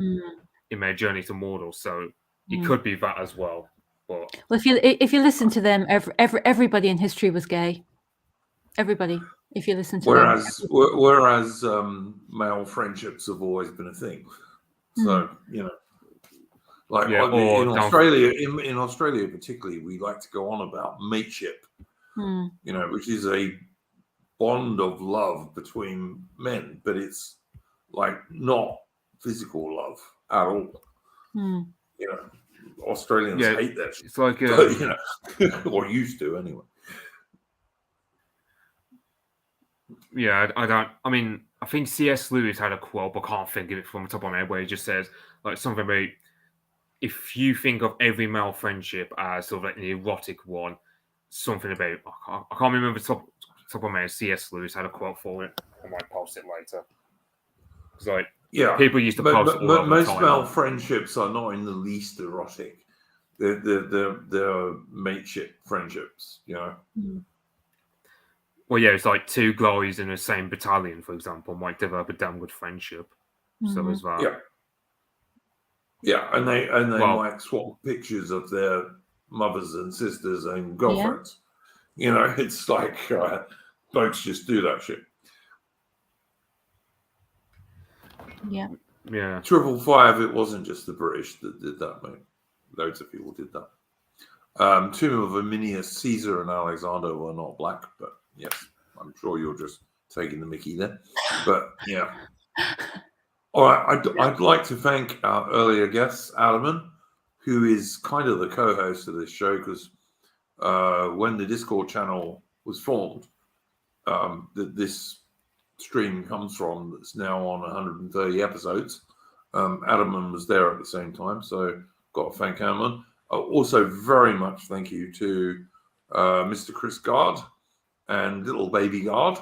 S6: in their journey to Mordor. So it could be that as well. But
S4: if you listen to them, everybody in history was gay. Everybody, if you listen to them.
S1: Whereas male friendships have always been a thing. So you know. Like in Australia particularly, we like to go on about mateship, you know, which is a bond of love between men, but it's like not physical love at all. You know, Australians hate that shit.
S6: It's like
S1: you know, or used to anyway.
S6: Yeah, I mean, I think C.S. Lewis had a quote, but I can't think of it from the top of my head, where he just says like something about, if you think of every male friendship as sort of like an erotic one, something about, I can't remember the top of my head. C.S. Lewis had a quote for it. I might post it later. It's like, people used to post all over
S1: most
S6: the time.
S1: male friendships are not in the least erotic. They're mateship friendships, you know.
S6: Well, yeah, it's like two guys in the same battalion, for example, might develop a damn good friendship. So there's that.
S1: Yeah, and they might swap pictures of their mothers and sisters and girlfriends. You know, it's like blokes just do that shit.
S4: Yeah.
S6: Yeah.
S1: 555, it wasn't just the British that did that, mate. Loads of people did that. Two of Arminius, Caesar and Alexander were not black, but yes, I'm sure you're just taking the mickey there. But yeah. All right, I'd like to thank our earlier guest, Adaman, who is kind of the co-host of this show, because when the Discord channel was formed, that this stream comes from, that's now on 130 episodes. Adaman was there at the same time, so got to thank Adaman. Also, very much thank you to Mr. Chris Guard and little baby Guard,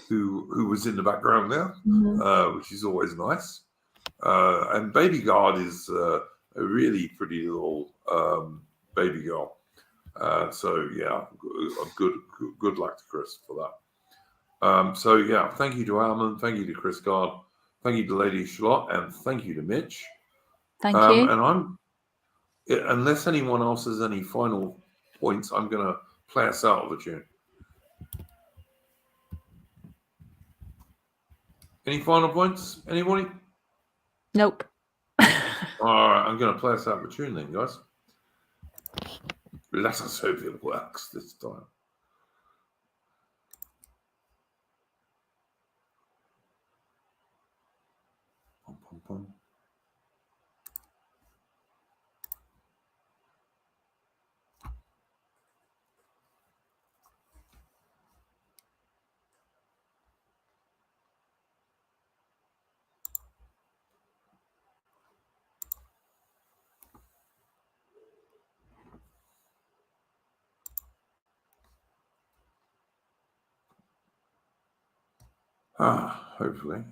S1: who was in the background there, which is always nice. And baby Guard is a really pretty little baby girl. So yeah, good luck to Chris for that. So yeah, thank you to Alman, thank you to Chris Guard, thank you to Lady Charlotte, and thank you to Mitch.
S4: Thank you.
S1: And unless anyone else has any final points, I'm going to play us out of a tune. Any final points? Anybody?
S4: Nope.
S1: All right, I'm going to play us out of a tune then, guys. Let us hope it works this time. Pum, pum, pum. Hopefully.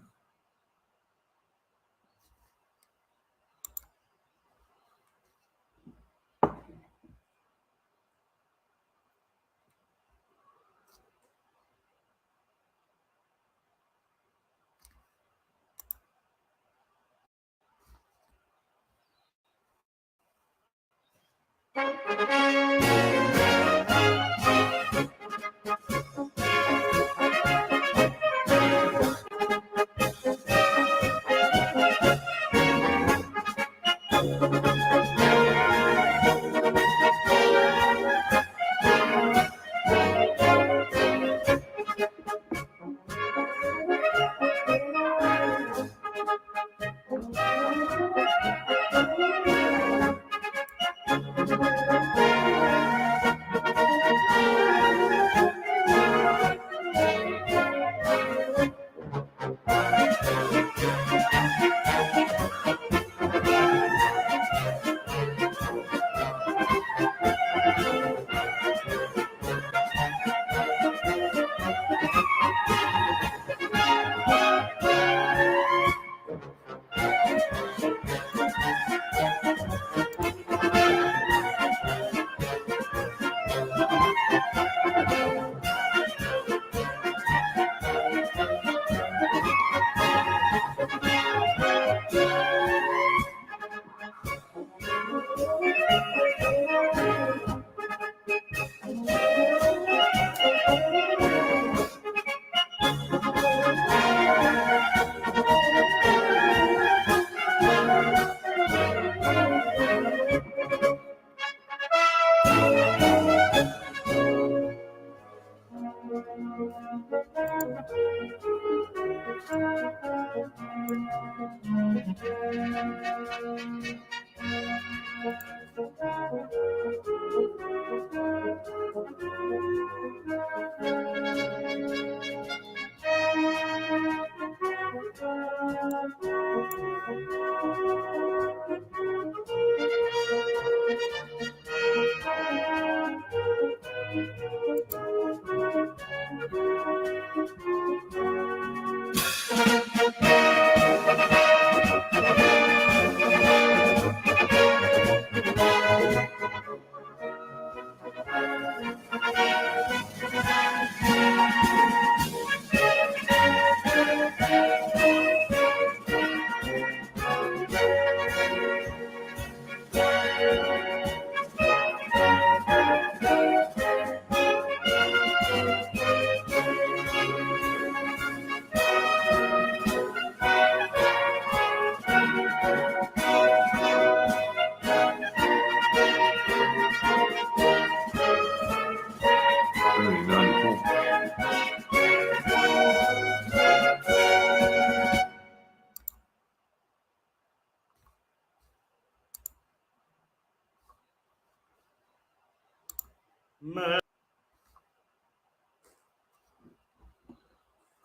S1: 1794.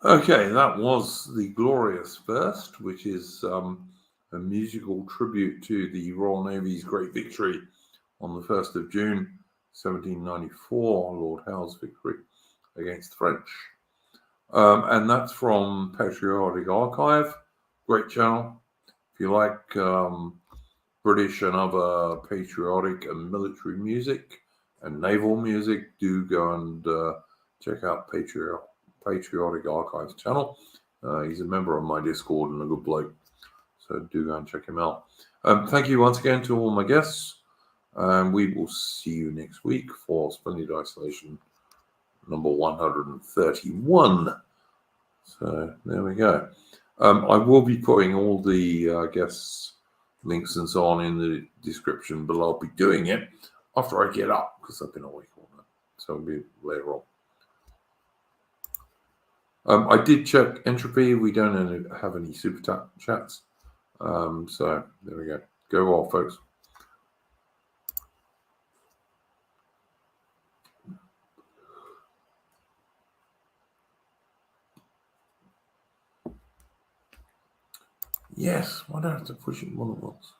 S1: Okay, that was the Glorious First, which is a musical tribute to the Royal Navy's great victory on the 1st of June, 1794, Lord Howe's victory against the French. And that's from Patriotic Archive, great channel. If you like British and other patriotic and military music and naval music, do go and check out Patriotic Archives channel. He's a member of my Discord and a good bloke, so do go and check him out. Thank you once again to all my guests, and we will see you next week for Splendid Isolation number 131. So there we go. I will be putting all the guests' links and so on in the description, but I'll be doing it after I get up because I've been awake all night. So it'll be later on. I did check entropy. We don't have any super chats. So there we go. Go well, folks. Yes, why don't I have to push it more than once?